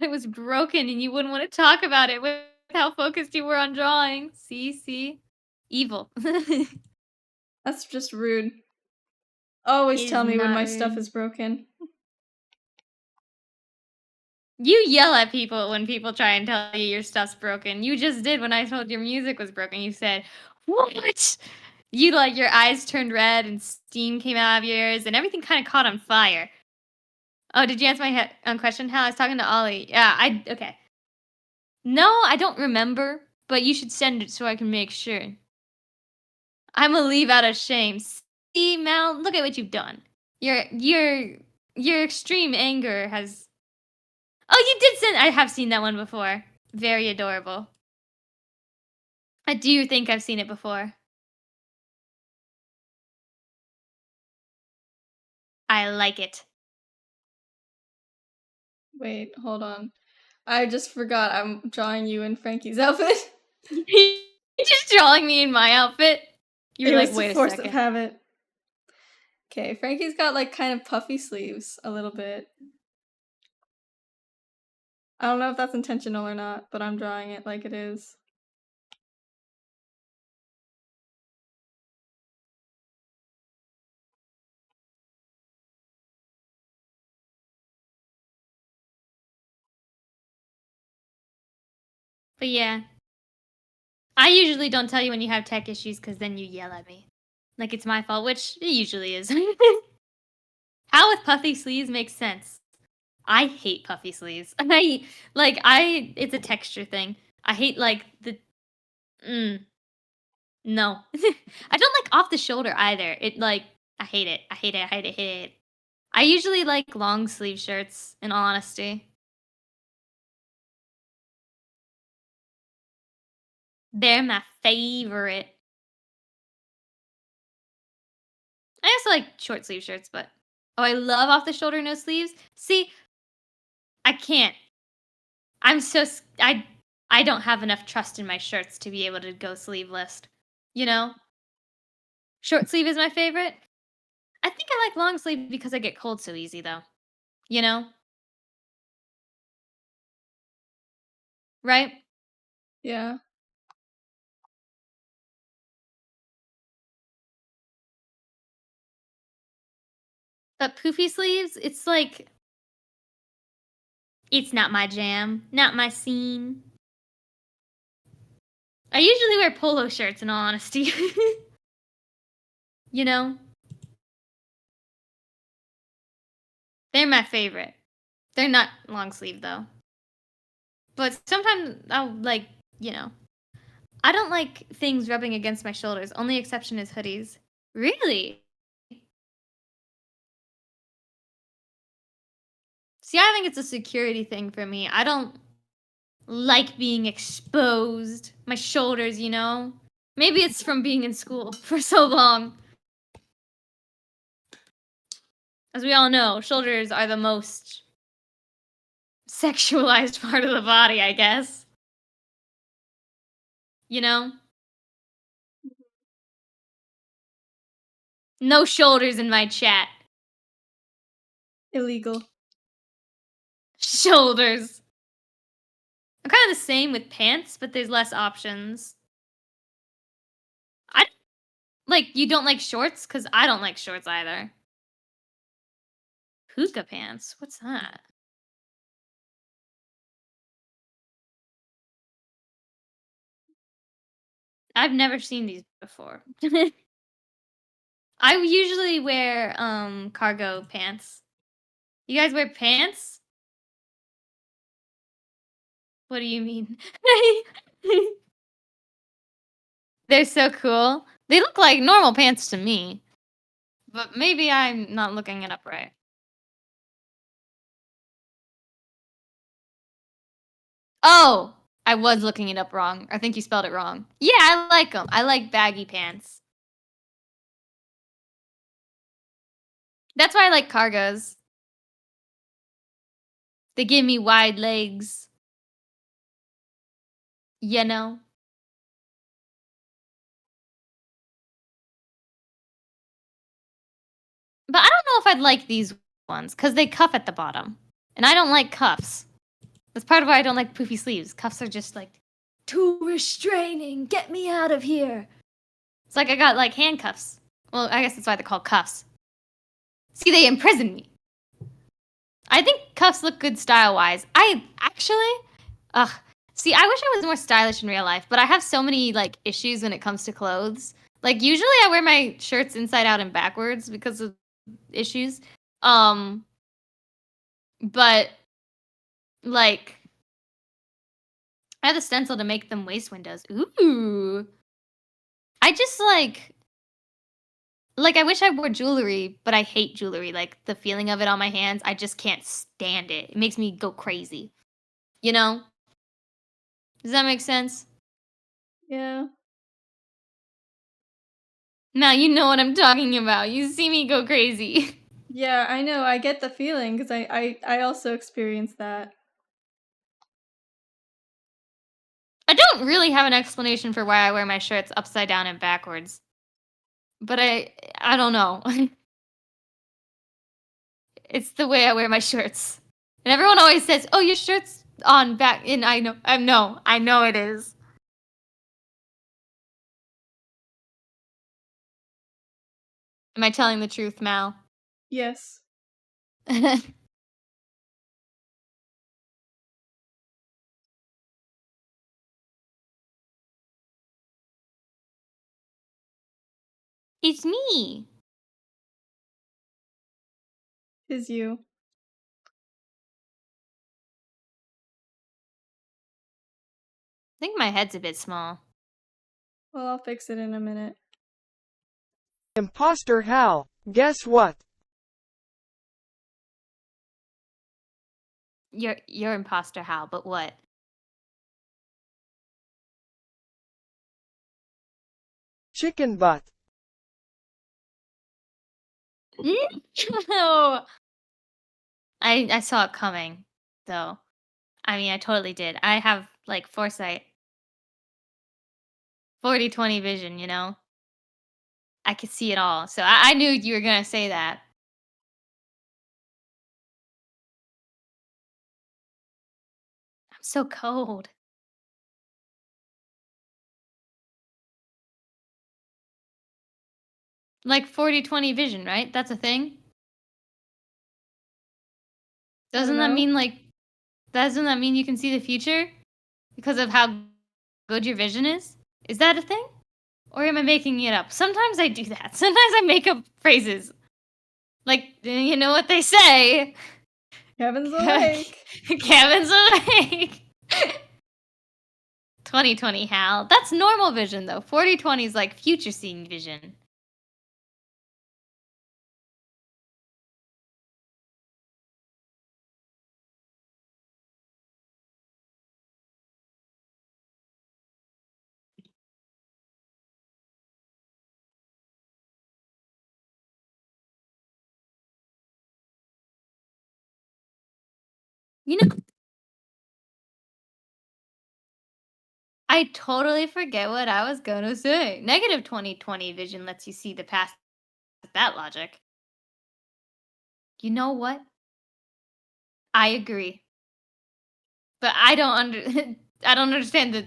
It was broken and you wouldn't want to talk about it with how focused you were on drawing. See? Evil. That's just rude. Always It tell is me when not my stuff rude. is broken. You yell at people when people try and tell you your stuff's broken. You just did when I told your music was broken. You said, what? You like your eyes turned red and steam came out of your ears and everything kind of caught on fire. Oh, did you answer my question? How I was talking to Ollie. Yeah, okay. No, I don't remember, but you should send it so I can make sure. I'm gonna leave out of shame. See, Mal, look at what you've done. Your extreme anger has. Oh, you did send. I have seen that one before. Very adorable. I do think I've seen it before. I like it. Wait, hold on. I just forgot I'm drawing you in Frankie's outfit. You're just drawing me in my outfit? You're It like, was wait a a force of second. habit. Okay, Frankie's got like kind of puffy sleeves a little bit. I don't know if that's intentional or not, but I'm drawing it like it is. But yeah. I usually don't tell you when you have tech issues because then you yell at me. Like it's my fault, which it usually is. How with puffy sleeves makes sense. I hate puffy sleeves. It's a texture thing. I hate like the no. I don't like off the shoulder either. I hate it. I hate it. I hate it. I hate it. I usually like long sleeve shirts, in all honesty. They're my favorite. I also like short sleeve shirts, but oh, I love off the shoulder no sleeves. See, I can't. I don't have enough trust in my shirts to be able to go sleeveless. You know? Short sleeve is my favorite. I think I like long sleeve because I get cold so easy though. You know? Right? Yeah. But poofy sleeves, it's like it's not my jam, not my scene. I usually wear polo shirts in all honesty. You know? They're my favorite. They're not long sleeve though. But sometimes I'll like, you know. I don't like things rubbing against my shoulders. Only exception is hoodies. Really? See, I think it's a security thing for me. I don't like being exposed. My shoulders, you know? Maybe it's from being in school for so long. As we all know, shoulders are the most sexualized part of the body, I guess. You know? No shoulders in my chat. Illegal. Shoulders. I'm kind of the same with pants, but there's less options. I like you don't like shorts because I don't like shorts either. Hookah pants. What's that? I've never seen these before. I usually wear cargo pants. You guys wear pants? What do you mean? They're so cool. They look like normal pants to me. But maybe I'm not looking it up right. Oh, I was looking it up wrong. I think you spelled it wrong. Yeah, I like them. I like baggy pants. That's why I like cargos. They give me wide legs. You know? But I don't know if I'd like these ones because they cuff at the bottom. And I don't like cuffs. That's part of why I don't like poofy sleeves. Cuffs are just like too restraining. Get me out of here. It's like I got like handcuffs. Well, I guess that's why they're called cuffs. See, they imprison me. I think cuffs look good style-wise. See, I wish I was more stylish in real life, but I have so many like issues when it comes to clothes. Like usually I wear my shirts inside out and backwards because of issues. But like I have a stencil to make them waist windows. Ooh. I just like I wish I wore jewelry, but I hate jewelry. Like the feeling of it on my hands, I just can't stand it. It makes me go crazy. You know? Does that make sense? Yeah. Now you know what I'm talking about. You see me go crazy. Yeah, I know. I get the feeling because I also experienced that. I don't really have an explanation for why I wear my shirts upside down and backwards. But I don't know. It's the way I wear my shirts. And everyone always says, "Oh, your shirt's on back." And I know it is. Am I telling the truth, Mal? Yes. It's me. Is you. I think my head's a bit small. Well, I'll fix it in a minute. Imposter Hal, guess what? You're imposter Hal, but what? Chicken butt. No. I saw it coming, though. I mean, I totally did. I have like foresight. 40/20 vision, you know? I could see it all. So I knew you were going to say that. I'm so cold. Like 40/20 vision, right? That's a thing? Doesn't that know. mean doesn't that mean you can see the future because of how good your vision is? Is that a thing? Or am I making it up? Sometimes I do that. Sometimes I make up phrases. Like, you know what they say? Kevin's awake. Kevin's awake. 20/20 Hal. That's normal vision though. 40/20 is like future seeing vision. You know, I totally forget what I was gonna say. Negative 20/20 vision lets you see the past with that logic. You know what? I agree. But I don't I don't understand the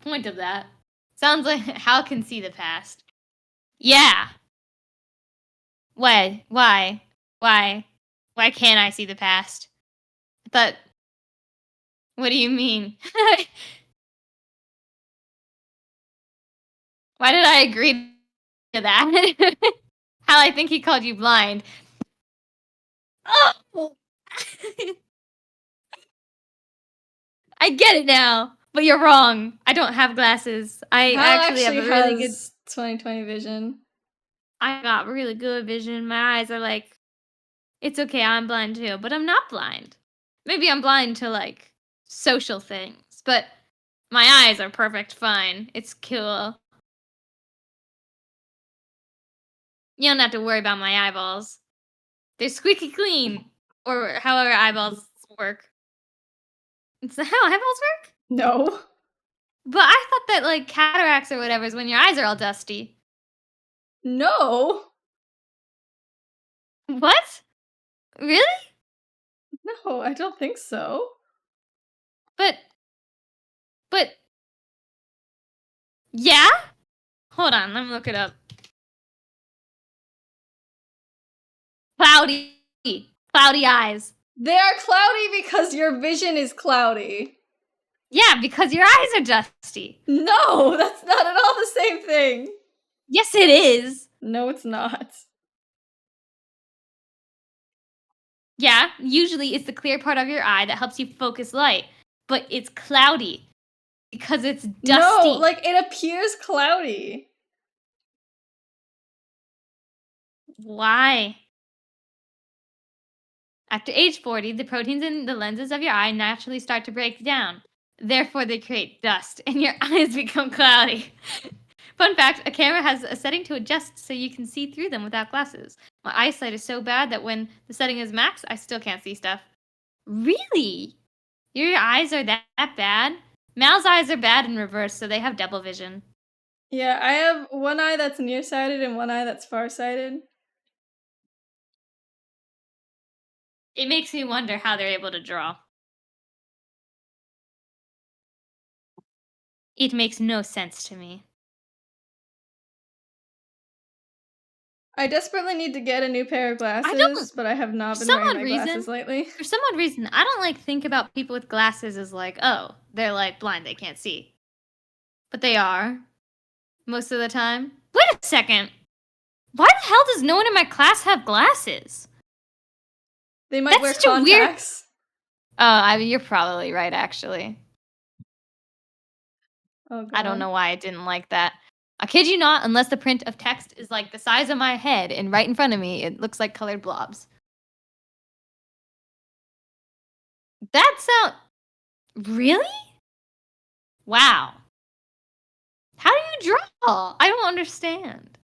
point of that. Sounds like Hal can see the past. Yeah. Why? Why? Why? Why can't I see the past? But what do you mean? Why did I agree to that? Hal, I think he called you blind. Oh! I get it now, but you're wrong. I don't have glasses. I Hal actually have a really good. has 20/20 vision. I got really good vision. My eyes are like, it's okay, I'm blind too, but I'm not blind. Maybe I'm blind to like social things, but my eyes are perfect fine. It's cool. You don't have to worry about my eyeballs. They're squeaky clean, or however eyeballs work. Is that how eyeballs work? No. But I thought that like cataracts or whatever is when your eyes are all dusty. No. What? Really? No, I don't think so. But yeah? Hold on, let me look it up. Cloudy. Cloudy eyes. They are cloudy because your vision is cloudy. Yeah, because your eyes are dusty. No, that's not at all the same thing. Yes, it is. No, it's not. Yeah, usually it's the clear part of your eye that helps you focus light, but it's cloudy because it's dusty. No, like it appears cloudy. Why? After age 40, the proteins in the lenses of your eye naturally start to break down. Therefore, they create dust, and your eyes become cloudy. Fun fact, a camera has a setting to adjust so you can see through them without glasses. My eyesight is so bad that when the setting is max, I still can't see stuff. Really? Your eyes are that bad? Mal's eyes are bad in reverse, so they have double vision. Yeah, I have one eye that's nearsighted and one eye that's farsighted. It makes me wonder how they're able to draw. It makes no sense to me. I desperately need to get a new pair of don't- glasses, but I have not for been some wearing odd my glasses reason- lately. For some odd reason, I don't like think about people with glasses as like, oh, they're like blind, they can't see. But they are. Most of the time. Wait a second. Why the hell does no one in my class have glasses? They might That's wear such a weird- contacts. Oh, I mean, you're probably right, actually. Oh, God. I don't know why I didn't like that. I kid you not, unless the print of text is like the size of my head and right in front of me, it looks like colored blobs. That sound... Really? Wow. How do you draw? I don't understand.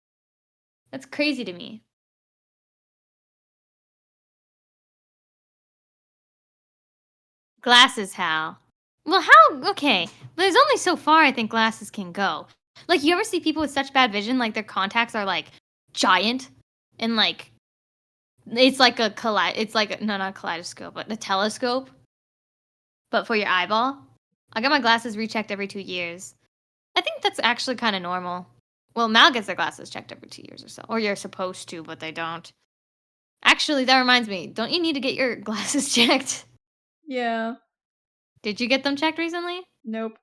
That's crazy to me. Glasses, Hal. Well, how? Okay. There's only so far I think glasses can go. Like, you ever see people with such bad vision, like their contacts are like giant and like it's like a no, not a kaleidoscope, but a telescope, but for your eyeball. I get my glasses rechecked every 2 years. I think that's actually kind of normal. Well, Mal gets their glasses checked every 2 years or so, or you're supposed to, but they don't. Actually, that reminds me. Don't you need to get your glasses checked? Yeah. Did you get them checked recently? Nope.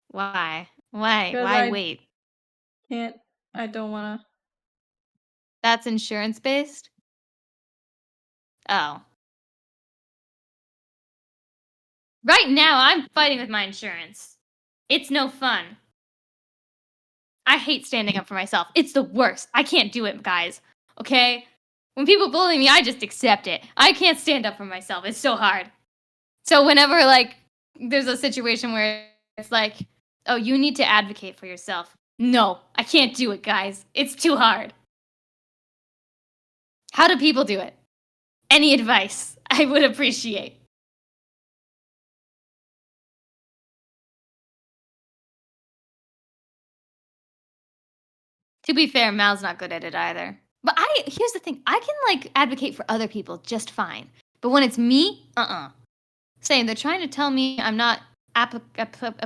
Why? Why? 'Cause Why I- wait? Can't. I don't wanna. That's insurance based? Oh. Right now, I'm fighting with my insurance. It's no fun. I hate standing up for myself. It's the worst. I can't do it, guys. Okay? When people bully me, I just accept it. I can't stand up for myself. It's so hard. So whenever, like, there's a situation where it's like, oh, you need to advocate for yourself. No, I can't do it, guys. It's too hard. How do people do it? Any advice I would appreciate. To be fair, Mal's not good at it either. But here's the thing, I can like advocate for other people just fine. But when it's me, Saying they're trying to tell me I'm not applicable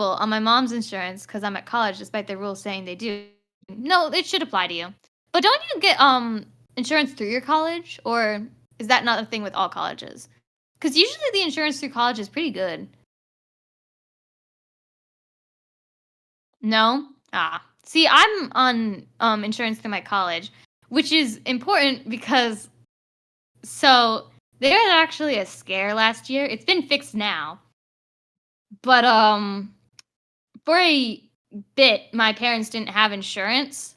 on my mom's insurance because I'm at college despite the rules saying they do. No, it should apply to you. But don't you get insurance through your college, or is that not a thing with all colleges? Because usually the insurance through college is pretty good. No? See, I'm on insurance through my college, which is important because so there was actually a scare last year. It's been fixed now. But for a bit my parents didn't have insurance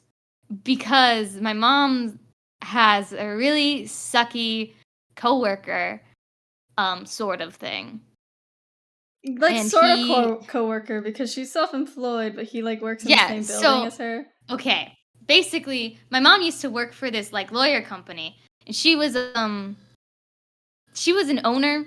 because my mom has a really sucky coworker sort of thing. Like, And sort he- of coworker, because she's self-employed, but he, like, works in the same building so- as her. Okay. Basically, my mom used to work for this like lawyer company, and she was an owner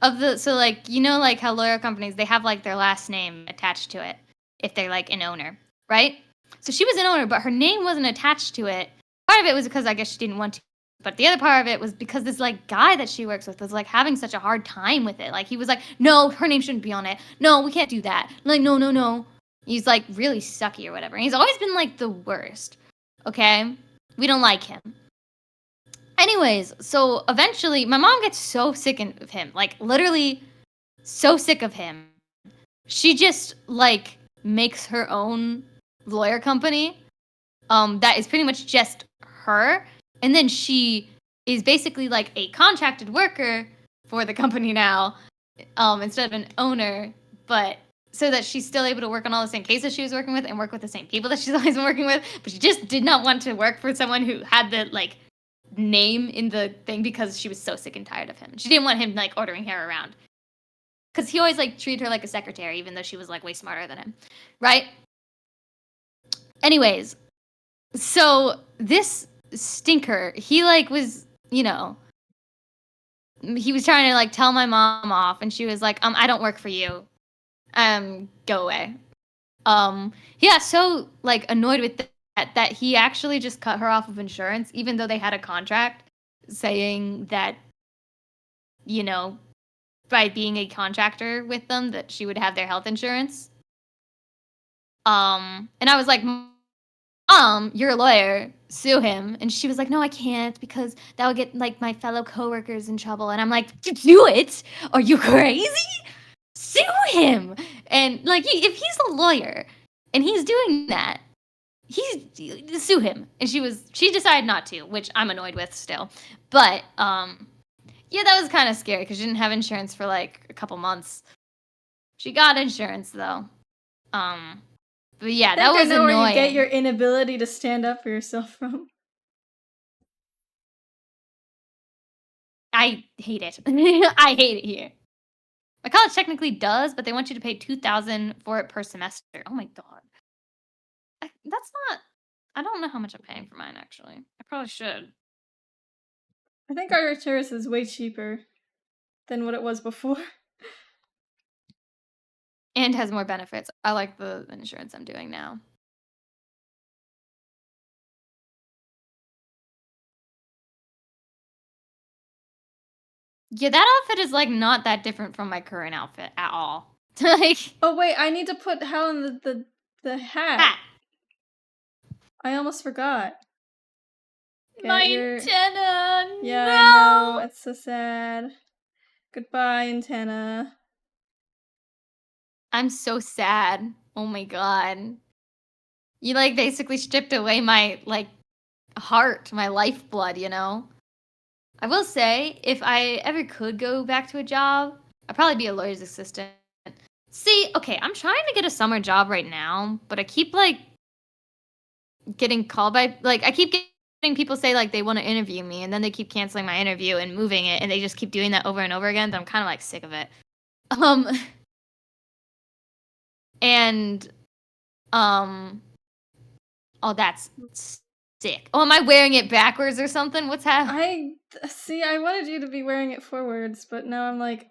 of the like like how lawyer companies, they have like their last name attached to it if they're like an owner, right? So she was an owner, but her name wasn't attached to it. Part of it was because I guess she didn't want to, but the other part of it was because this like guy that she works with was like having such a hard time with it. Like he was like, no, her name shouldn't be on it. No, we can't do that. I'm like, no. He's like really sucky or whatever. And he's always been like the worst. Okay? We don't like him. Anyways, so eventually my mom gets so sick of him. Like literally so sick of him. She just like makes her own lawyer company that is pretty much just her. And then she is basically like a contracted worker for the company now instead of an owner, but so that she's still able to work on all the same cases she was working with and work with the same people that she's always been working with. But she just did not want to work for someone who had the like name in the thing because she was so sick and tired of him. She didn't want him like ordering her around. Because he always like treated her like a secretary, even though she was like way smarter than him. Right? Anyways, so this stinker, he like was, you know, he was trying to like tell my mom off, and she was like, I don't work for you. Go away. He got so like annoyed with that he actually just cut her off of insurance, even though they had a contract saying that, you know, by being a contractor with them, that she would have their health insurance. And I was like, you're a lawyer, sue him. And she was like, no, I can't, because that would get like my fellow coworkers in trouble. And I'm like, do it? Are you crazy? Sue him. And like, if he's a lawyer and he's doing that, sue him. And she decided not to, which I'm annoyed with still. But yeah, that was kind of scary because she didn't have insurance for like a couple months. She got insurance though. But yeah, that was I know annoying. where you get your inability to stand up for yourself from. I hate it. I hate it here. My college technically does, but they want you to pay $2,000 for it per semester. Oh my god. That's not. I don't know how much I'm paying for mine actually. I probably should. I think our insurance is way cheaper than what it was before. And has more benefits. I like the insurance I'm doing now. Yeah, that outfit is like not that different from my current outfit at all. Like, Oh wait, I need to put Hal in the hat. I almost forgot. My Get antenna. Yeah, No! I know. It's so sad. Goodbye, antenna. I'm so sad. Oh my god. You like basically stripped away my like heart, my lifeblood, you know? I will say, if I ever could go back to a job, I'd probably be a lawyer's assistant. See, okay, I'm trying to get a summer job right now, but I keep like getting called by like I keep getting people say like they want to interview me, and then they keep canceling my interview and moving it, and they just keep doing that over and over again. That I'm kind of like sick of it. And oh, that's sick. Oh, am I wearing it backwards or something? What's happening? I wanted you to be wearing it forwards, but now I'm like,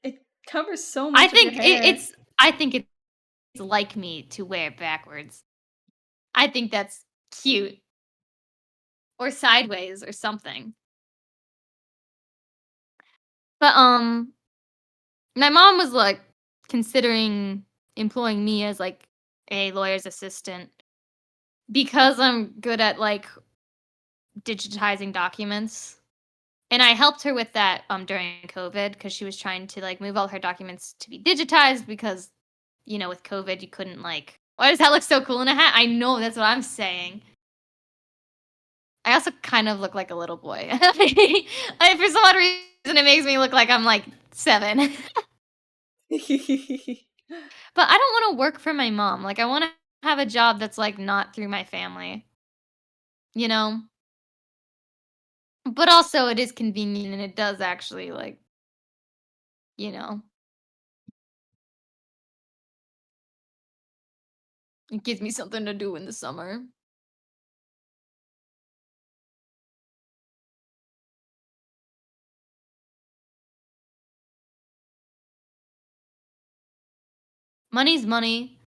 it covers so much of your hair. I think it's like me to wear it backwards. I think that's cute. Or sideways or something. But my mom was like considering employing me as like a lawyer's assistant because I'm good at like digitizing documents. And I helped her with that during COVID because she was trying to like move all her documents to be digitized because, you know, with COVID you couldn't like. Why does that look so cool in a hat? I know, that's what I'm saying. I also kind of look like a little boy. For some odd reason, it makes me look like I'm like 7. But I don't want to work for my mom. Like, I want to have a job that's like not through my family. You know? But also, it is convenient and it does actually, like, you know, it gives me something to do in the summer. Money's money.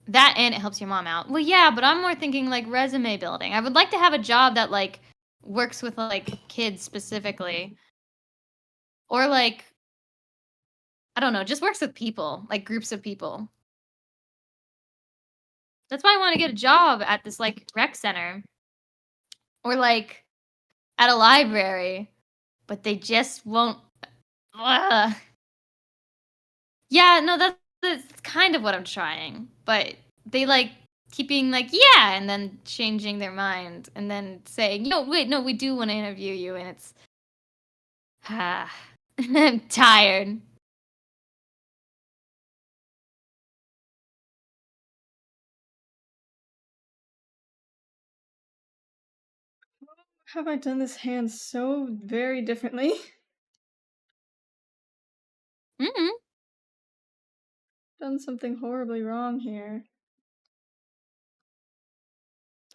That and it helps your mom out. Well, yeah, but I'm more thinking like resume building. I would like to have a job that like works with like kids specifically. Or like I don't know, just works with people, like groups of people. That's why I want to get a job at this like rec center or like at a library, but they just won't. Ugh. Yeah, no, that's kind of what I'm trying, but they like keeping like yeah, and then changing their mind and then saying, no, wait, no, we do want to interview you, and it's I'm tired. Have I done this hand so very differently? Mm-mm. Done something horribly wrong here.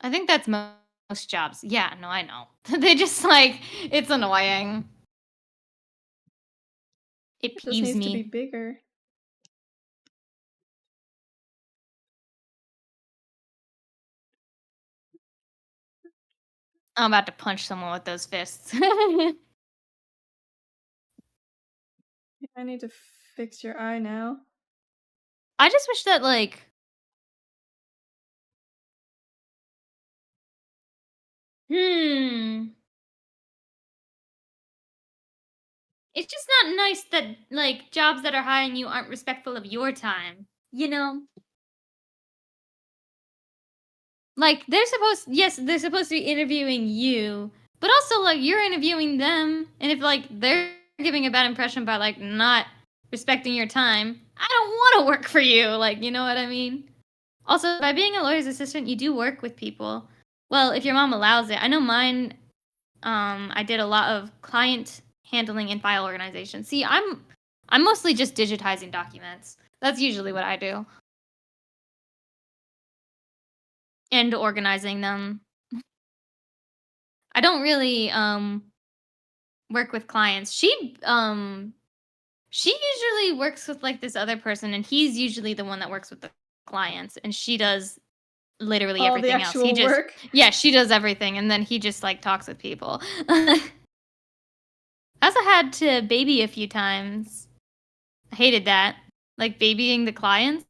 I think that's most jobs. Yeah, no, I know. They just like it's annoying. It It just peeves needs to be me. bigger. I'm about to punch someone with those fists. I need to fix your eye now. I just wish that like hmm. It's just not nice that like jobs that are hiring you aren't respectful of your time. You know? Like they're supposed to be interviewing you, but also like you're interviewing them, and if like they're giving a bad impression by like not respecting your time, I don't want to work for you. Like, you know what I mean? Also, by being a lawyer's assistant, you do work with people. Well, if your mom allows it. I know mine I did a lot of client handling and file organization. See, I'm mostly just digitizing documents. That's usually what I do. And organizing them. I don't really work with clients. She usually works with like this other person, and he's usually the one that works with the clients, and she does literally All the everything else. He actual just work. Yeah, she does everything, and then he just like talks with people. I also had to baby a few times. I hated that. Like babying the clients.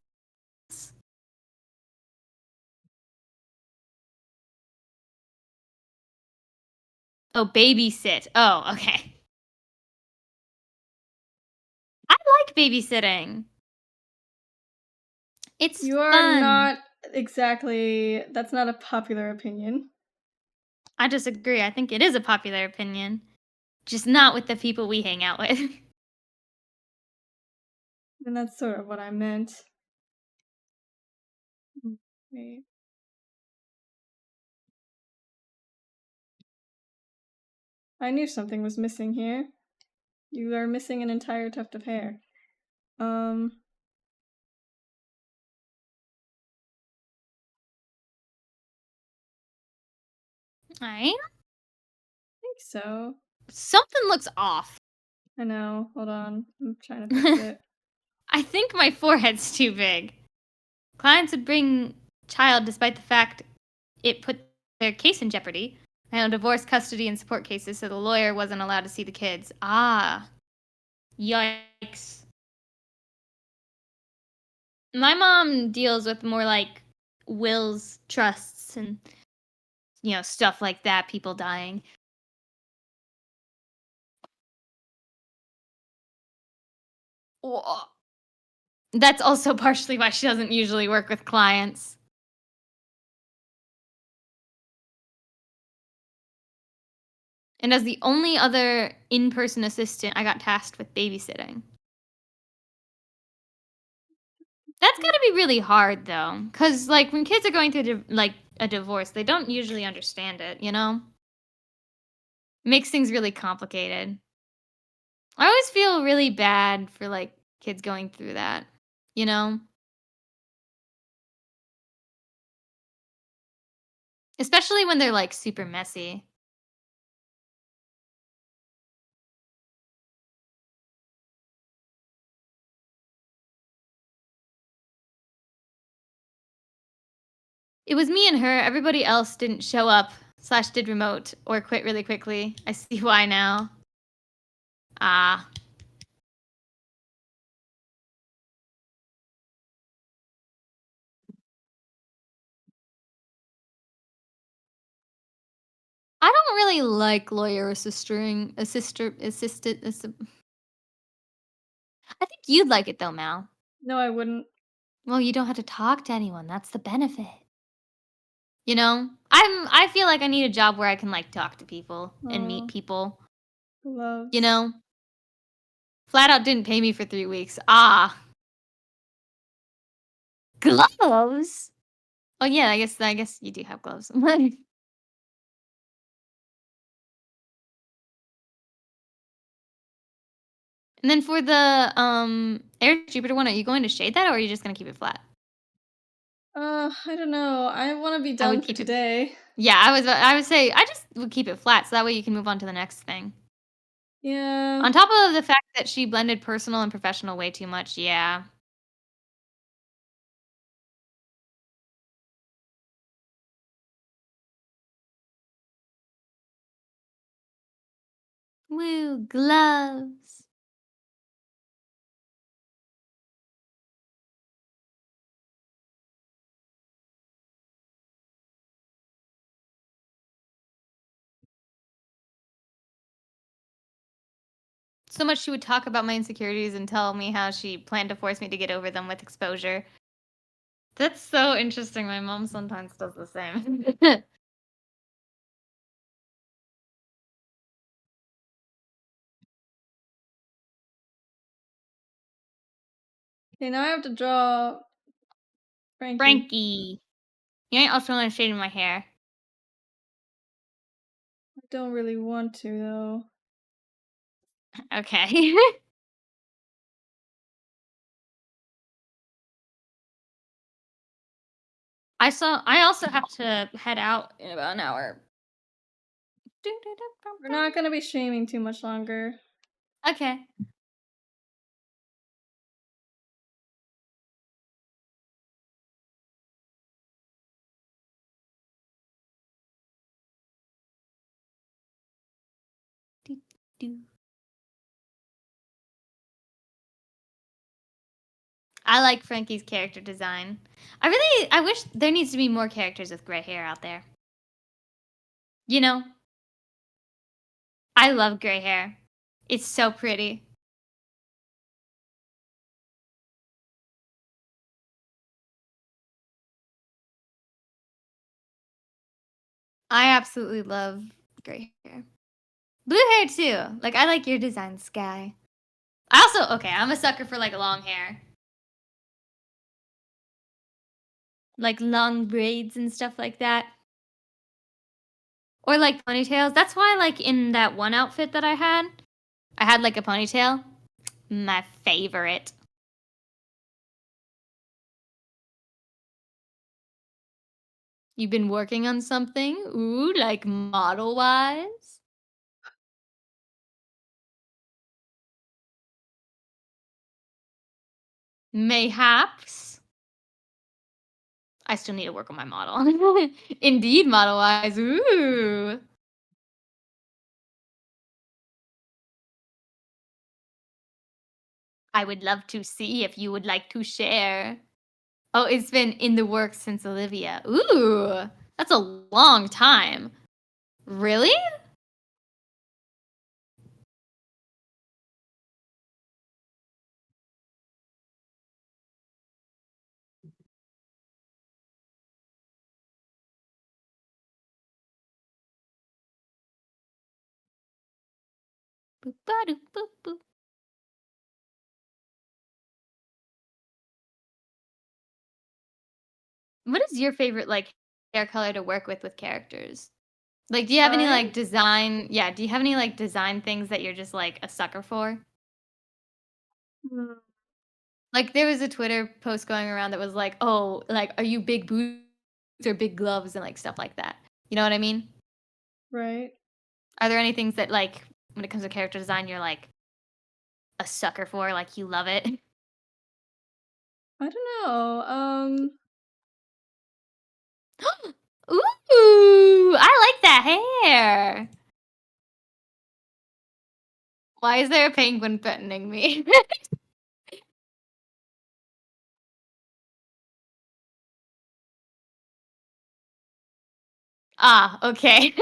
Oh, babysit. Oh, okay. I like babysitting. It's You are fun. not exactly. That's not a popular opinion. I disagree. I think it is a popular opinion. Just not with the people we hang out with. And that's sort of what I meant. Wait. I knew something was missing here. You are missing an entire tuft of hair. Alright. I think so. Something looks off. I know. Hold on. I'm trying to fix it. I think my forehead's too big. Clients would bring child despite the fact it put their case in jeopardy. I handle divorce, custody, and support cases, so the lawyer wasn't allowed to see the kids. Ah. Yikes. My mom deals with more like wills, trusts, and stuff like that, people dying. Whoa. That's also partially why she doesn't usually work with clients. And as the only other in-person assistant, I got tasked with babysitting. That's gotta be really hard though, because like when kids are going through like a divorce, they don't usually understand it, you know? Makes things really complicated. I always feel really bad for like kids going through that, you know? Especially when they're like super messy. It was me and her. Everybody else didn't show up slash did remote or quit really quickly. I see why now. Ah. I don't really like lawyer assisting assistant. I think you'd like it though, Mal. No, I wouldn't. Well, you don't have to talk to anyone. That's the benefit. You know? I feel like I need a job where I can like talk to people and meet Oh, people. gloves. You know? Flat out didn't pay me for 3 weeks. Ah. Gloves? Oh yeah, I guess you do have gloves. And then for the Air Jupiter one, are you going to shade that or are you just gonna keep it flat? I don't know. I want to be I done would for keep it. today. Yeah, I would say I just would keep it flat so that way you can move on to the next thing. Yeah. On top of the fact that she blended personal and professional way too much, yeah. Woo, gloves. So much she would talk about my insecurities and tell me how she planned to force me to get over them with exposure. That's so interesting. My mom sometimes does the same. Okay, now I have to draw Frankie. Frankie. You ain't also gonna shade my hair. I don't really want to though. Okay. I also have to head out in about an hour. We're not gonna be streaming too much longer. Okay. Do, do. I like Frankie's character design. I wish there needs to be more characters with gray hair out there. You know, I love gray hair. It's so pretty. I absolutely love gray hair. Blue hair too. Like I like your design, Sky. I also okay, I'm a sucker for like long hair. Like long braids and stuff like that. Or like ponytails. That's why like in that one outfit that I had like a ponytail. My favorite. You've been working on something? Ooh, like model wise? Mayhaps. I still need to work on my model. Indeed, model wise. Ooh. I would love to see if you would like to share. Oh, it's been in the works since Olivia. Ooh, that's a long time. Really? Boop, ba-doop, boop, boop. What is your favorite like hair color to work with characters? Like, do you have any Mine? like design? Yeah, do you have any like design things that you're just like a sucker for? Hmm. Like, there was a Twitter post going around that was like, "Oh, like, are you big boots or big gloves and like stuff like that?" You know what I mean? Right. Are there any things that like when it comes to character design you're like a sucker for, like you love it? I don't know. Ooh, I like that hair. Why is there a penguin threatening me? Ah, okay.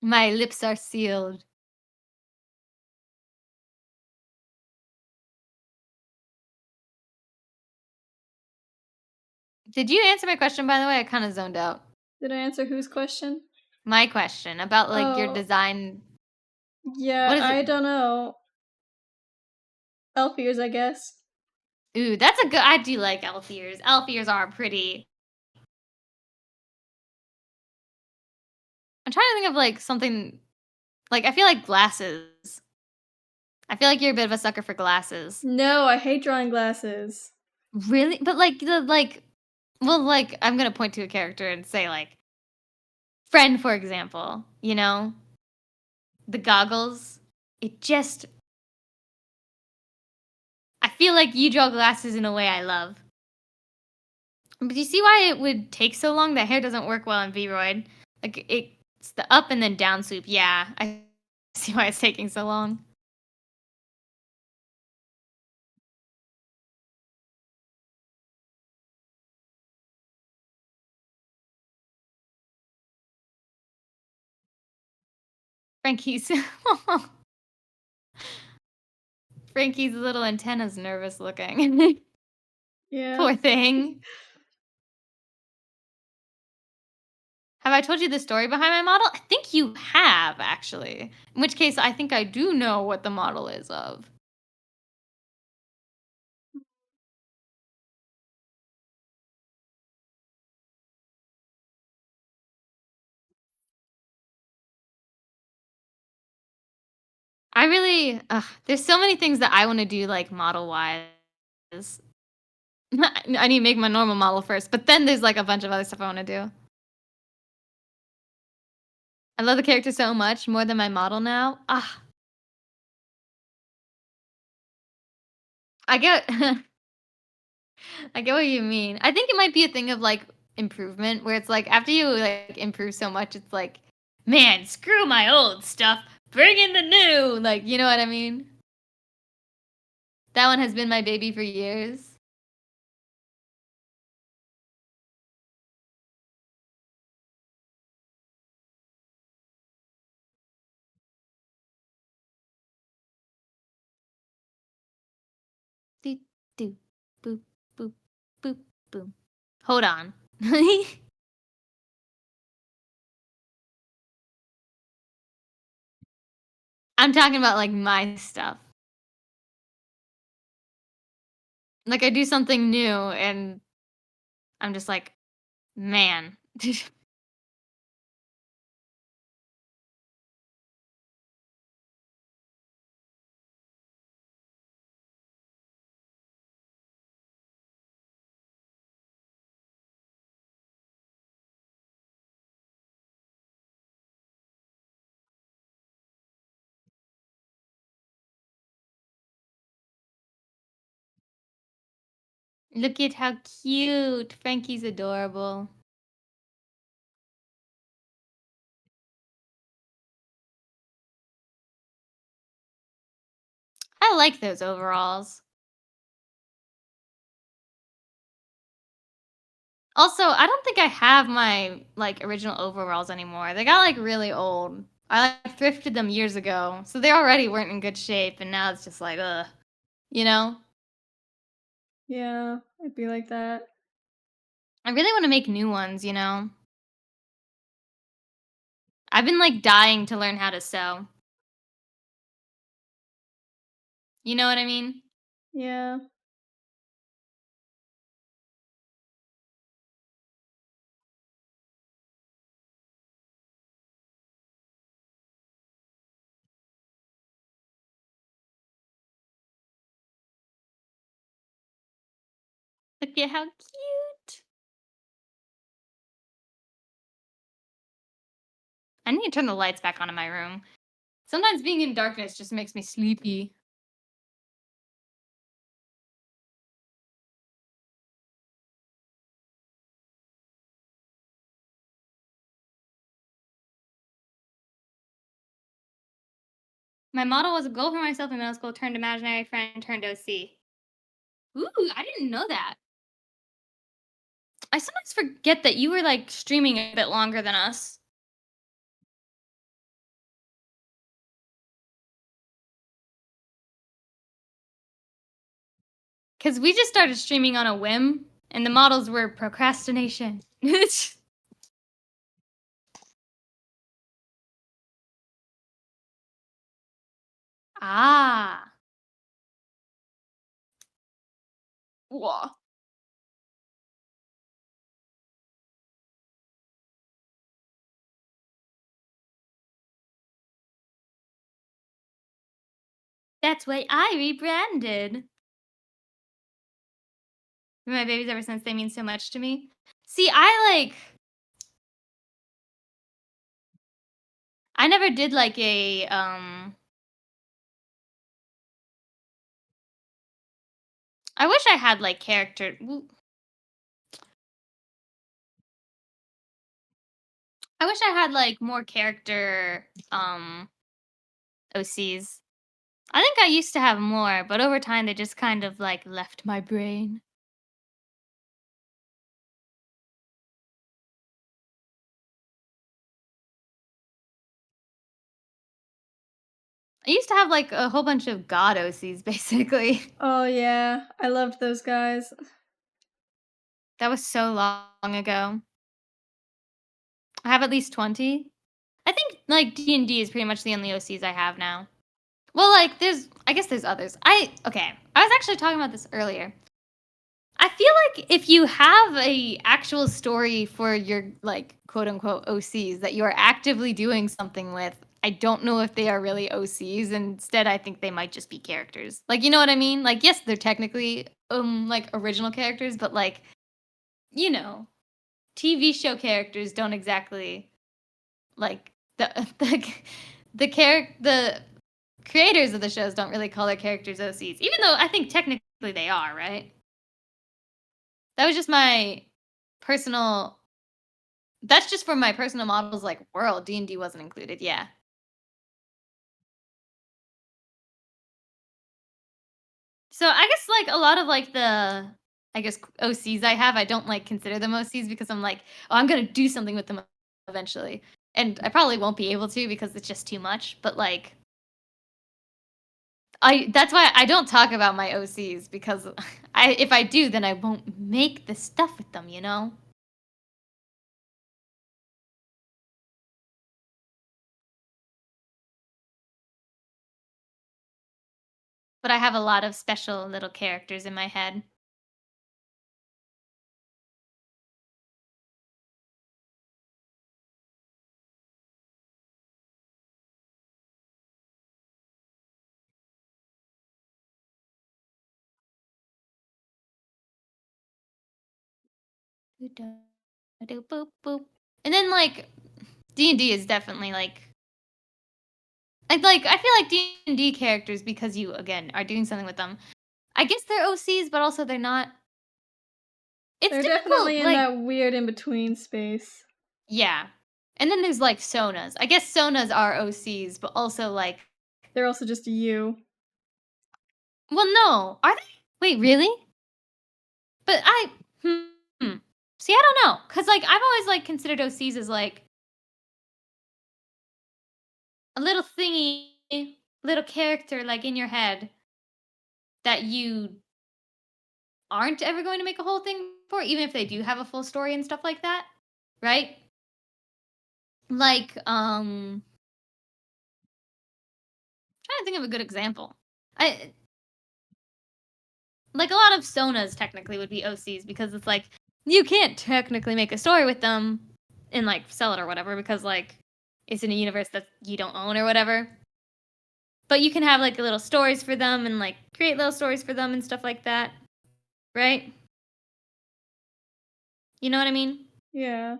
My lips are sealed. Did you answer my question, by the way? I kind of zoned out. Did I answer whose question? My question about like your Oh, design. yeah, What is it? I don't know. Elf ears, I guess. Ooh, that's a good. I do like elf ears. Elf ears are pretty. I'm trying to think of, like, something like, I feel like glasses. I feel like you're a bit of a sucker for glasses. No, I hate drawing glasses. Really? But, like, well, like, I'm gonna point to a character and say, like, Friend, for example, you know? The goggles. It just I feel like you draw glasses in a way I love. But do you see why it would take so long? That hair doesn't work well in Vroid. Like, it's the up and then down swoop. Yeah, I see why it's taking so long. Frankie's Frankie's little antenna's nervous looking. Yeah. Poor thing. Have I told you the story behind my model? I think you have, actually. In which case, I think I do know what the model is of. I really there's so many things that I wanna do, like, model-wise. I need to make my normal model first, but then there's, like, a bunch of other stuff I wanna do. I love the character so much, more than my model now. I get I get what you mean. I think it might be a thing of, like, improvement, where it's like, after you, like, improve so much, it's like, "Man, screw my old stuff, bring in the new!" Like, you know what I mean? That one has been my baby for years. Doot, doot, boop, boop, boop, boom. Hold on. I'm talking about, like, my stuff. Like, I do something new, and I'm just like, "Man." Look at how cute. Frankie's adorable. I like those overalls. Also, I don't think I have my, like, original overalls anymore. They got, like, really old. I, like, thrifted them years ago, so they already weren't in good shape, and now it's just like, ugh, you know? Yeah, it'd be like that. I really wanna make new ones, you know? I've been, like, dying to learn how to sew. You know what I mean? Yeah. Look at how cute. I need to turn the lights back on in my room. Sometimes being in darkness just makes me sleepy. My model was a goal for myself in middle school, turned imaginary friend, turned OC. Ooh, I didn't know that. I sometimes forget that you were, like, streaming a bit longer than us. Because we just started streaming on a whim, and the models were procrastination. Ah. Whoa. That's why I rebranded. My babies ever since, they mean so much to me. See, I never did like a I wish I had like character. I wish I had like more character OCs. I think I used to have more, but over time they just kind of like left my brain. I used to have like a whole bunch of god OCs basically. Oh yeah, I loved those guys. That was so long ago. I have at least 20. I think like D&D is pretty much the only OCs I have now. Well, like I guess there's others. Okay. I was actually talking about this earlier. I feel like if you have a actual story for your like quote unquote OCs that you are actively doing something with, I don't know if they are really OCs. Instead, I think they might just be characters. Like, you know what I mean? Like, yes, they're technically like original characters, but like, you know, TV show characters don't exactly like the creators of the shows don't really call their characters OCs, even though I think technically they are, right? That was just my personal. That's just for my personal models, like world. D&D wasn't included. Yeah. So I guess like a lot of like I guess OCs I have, I don't like consider them OCs because I'm like, oh, I'm gonna do something with them eventually, and I probably won't be able to because it's just too much. But like, that's why I don't talk about my OCs because if I do, then I won't make the stuff with them, you know? But I have a lot of special little characters in my head. Boop, boop. And then like D&D is definitely like I feel like D&D characters because you again are doing something with them. I guess they're OCs, but also they're not. It's They're difficult, definitely in like that weird in between space. yeah. And then there's like Sonas. I guess Sonas are OCs, but also like They're also just you. well, no, are they? Wait, really? But see, I don't know, cause like I've always like considered OCs as like a little thingy, little character like in your head that you aren't ever going to make a whole thing for, even if they do have a full story and stuff like that, right? Like, trying to think of a good example. I like a lot of Sonas technically would be OCs because it's like you can't technically make a story with them and like sell it or whatever because like it's in a universe that you don't own or whatever. But you can have like little stories for them and like create little stories for them and stuff like that, right? You know what I mean? Yeah.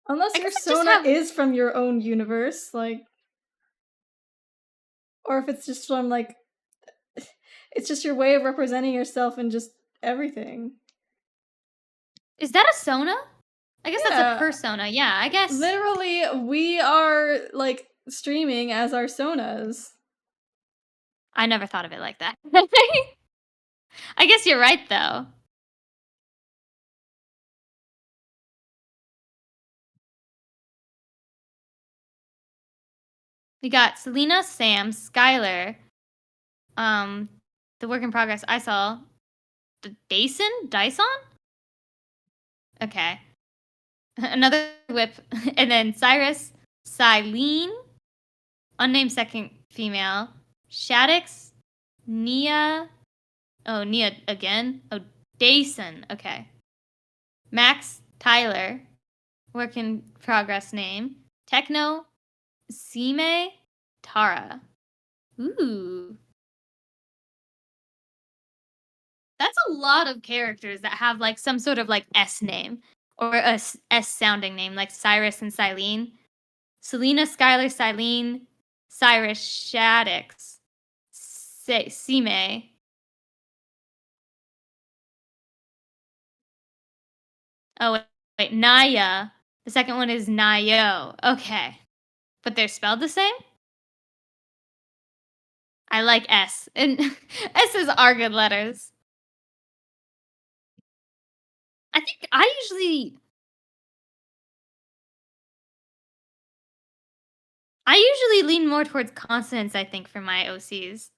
Unless I your guess I just Sona have. is from your own universe, like, or if it's just from like, it's just your way of representing yourself and just everything. Is that a Sona? I guess that's a Yeah. persona. Yeah, I guess. Literally, we are like streaming as our Sonas. I never thought of it like that. I guess you're right, though. We got Selena, Sam, Skylar, um, the work in progress I saw, the Dyson? Okay. Another whip. And then Cyrus, Silene, unnamed second female, Shaddix, Nia. Oh, Nia again. Oh, Dason. Okay. Max, Tyler, Work in progress name. Techno Sime Tara. Ooh. That's a lot of characters that have like some sort of like S name or a S sounding name, like Cyrus and Silene. Selena, Skylar, Silene, Cyrus, Shaddix, Sime. Oh, wait, Naya. The second one is Nayo. Okay. But they're spelled the same? I like S. And S's are good letters. I think I usually lean more towards consonants, I think, for my OCs.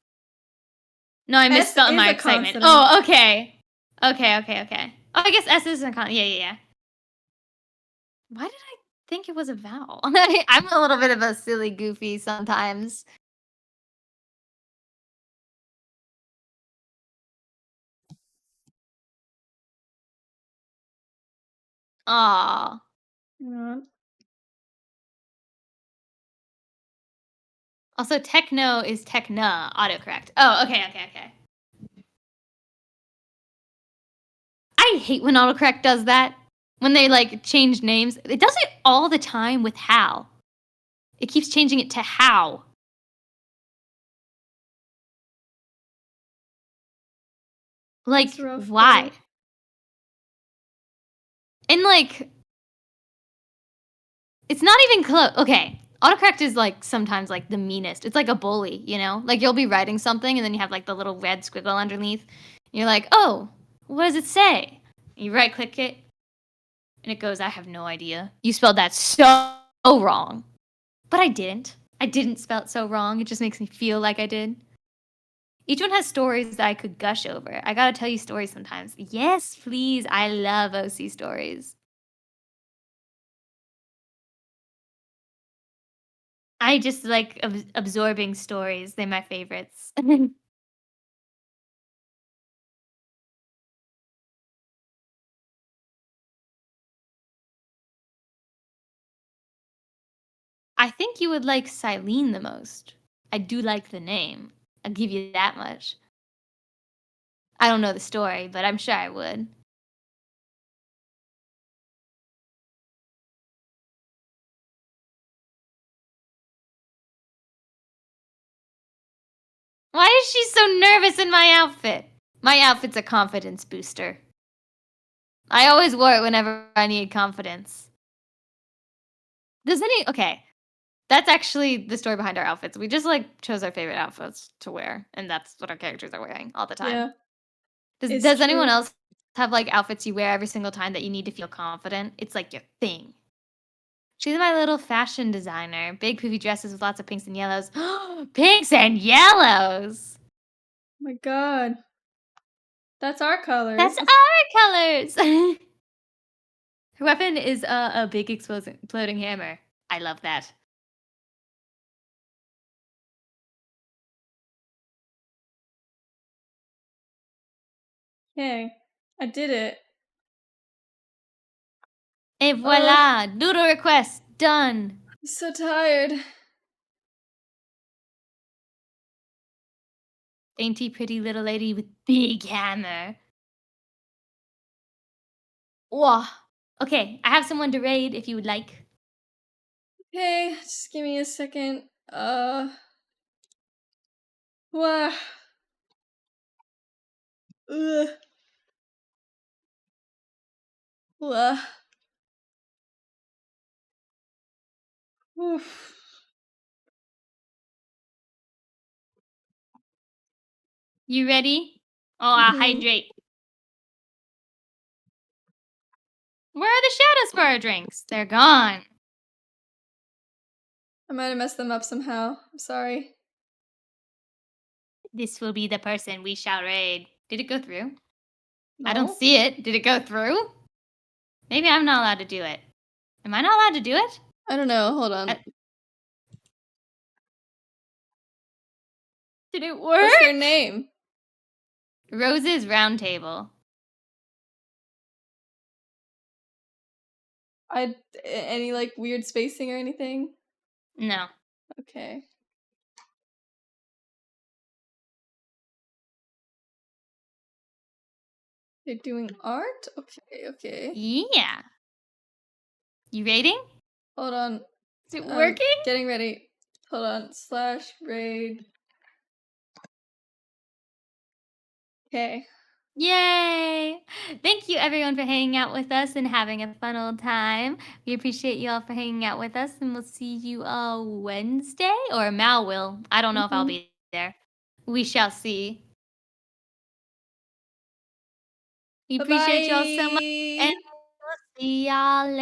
No, I S misspelled in is my a excitement. consonant. Oh, okay. Okay. Oh, I guess S is a consonant. Yeah. Why did I think it was a vowel? I'm a little bit of a silly goofy sometimes. Aw. Yeah. Also, techno is techna, autocorrect. Oh, okay. I hate when autocorrect does that. When they like change names. It does it all the time with Hal. It keeps changing it to how. Like, It's rough, why? buddy. And like, it's not even close. Okay, autocorrect is like sometimes like the meanest. It's like a bully, you know? Like you'll be writing something and then you have like the little red squiggle underneath. And you're like, oh, what does it say? And you right click it and it goes, I have no idea. You spelled that so wrong. But I didn't. I didn't spell it so wrong. It just makes me feel like I did. Each one has stories that I could gush over. I gotta tell you stories sometimes. Yes, please. I love OC stories. I just like absorbing stories. They're my favorites. I think you would like Silene the most. I do like the name. I'll give you that much. I don't know the story, but I'm sure I would. Why is she so nervous in my outfit? My outfit's a confidence booster. I always wore it whenever I needed confidence. Okay. That's actually the story behind our outfits. We just like chose our favorite outfits to wear, and that's what our characters are wearing all the time. Yeah. It's Does anyone true. else have like outfits you wear every single time that you need to feel confident? It's like your thing. She's my little fashion designer. Big poofy dresses with lots of pinks and yellows. Pinks and yellows! Oh my god. That's our colors. That's our colors! Her weapon is a big exploding hammer. I love that. Yay. I did it. Et voila! Doodle request done! I'm so tired. Dainty pretty little lady with big hammer. Whoa. Okay, I have someone to raid if you would like. Okay, just give me a second. Wah. Ugh. Wah. Oof. You ready? Oh, Mhm. hydrate. Where are the shadows for our drinks? They're gone. I might have messed them up somehow. I'm sorry. This will be the person we shall raid. Did it go through? No? I don't see it. Did it go through? Maybe I'm not allowed to do it. Am I not allowed to do it? I don't know. Hold on. Did it work? What's their name? Rose's Round Table. Any like weird spacing or anything? No. Okay. They're doing art? Okay. Yeah. You rating? Hold on. Is it I'm working? getting ready. Hold on. /grade. Okay. Yay! Thank you everyone for hanging out with us and having a fun old time. We appreciate you all for hanging out with us, and we'll see you all Wednesday, or Mal will. I don't know if I'll be there. We shall see. We appreciate y'all so much, and Bye-bye. we'll see y'all later.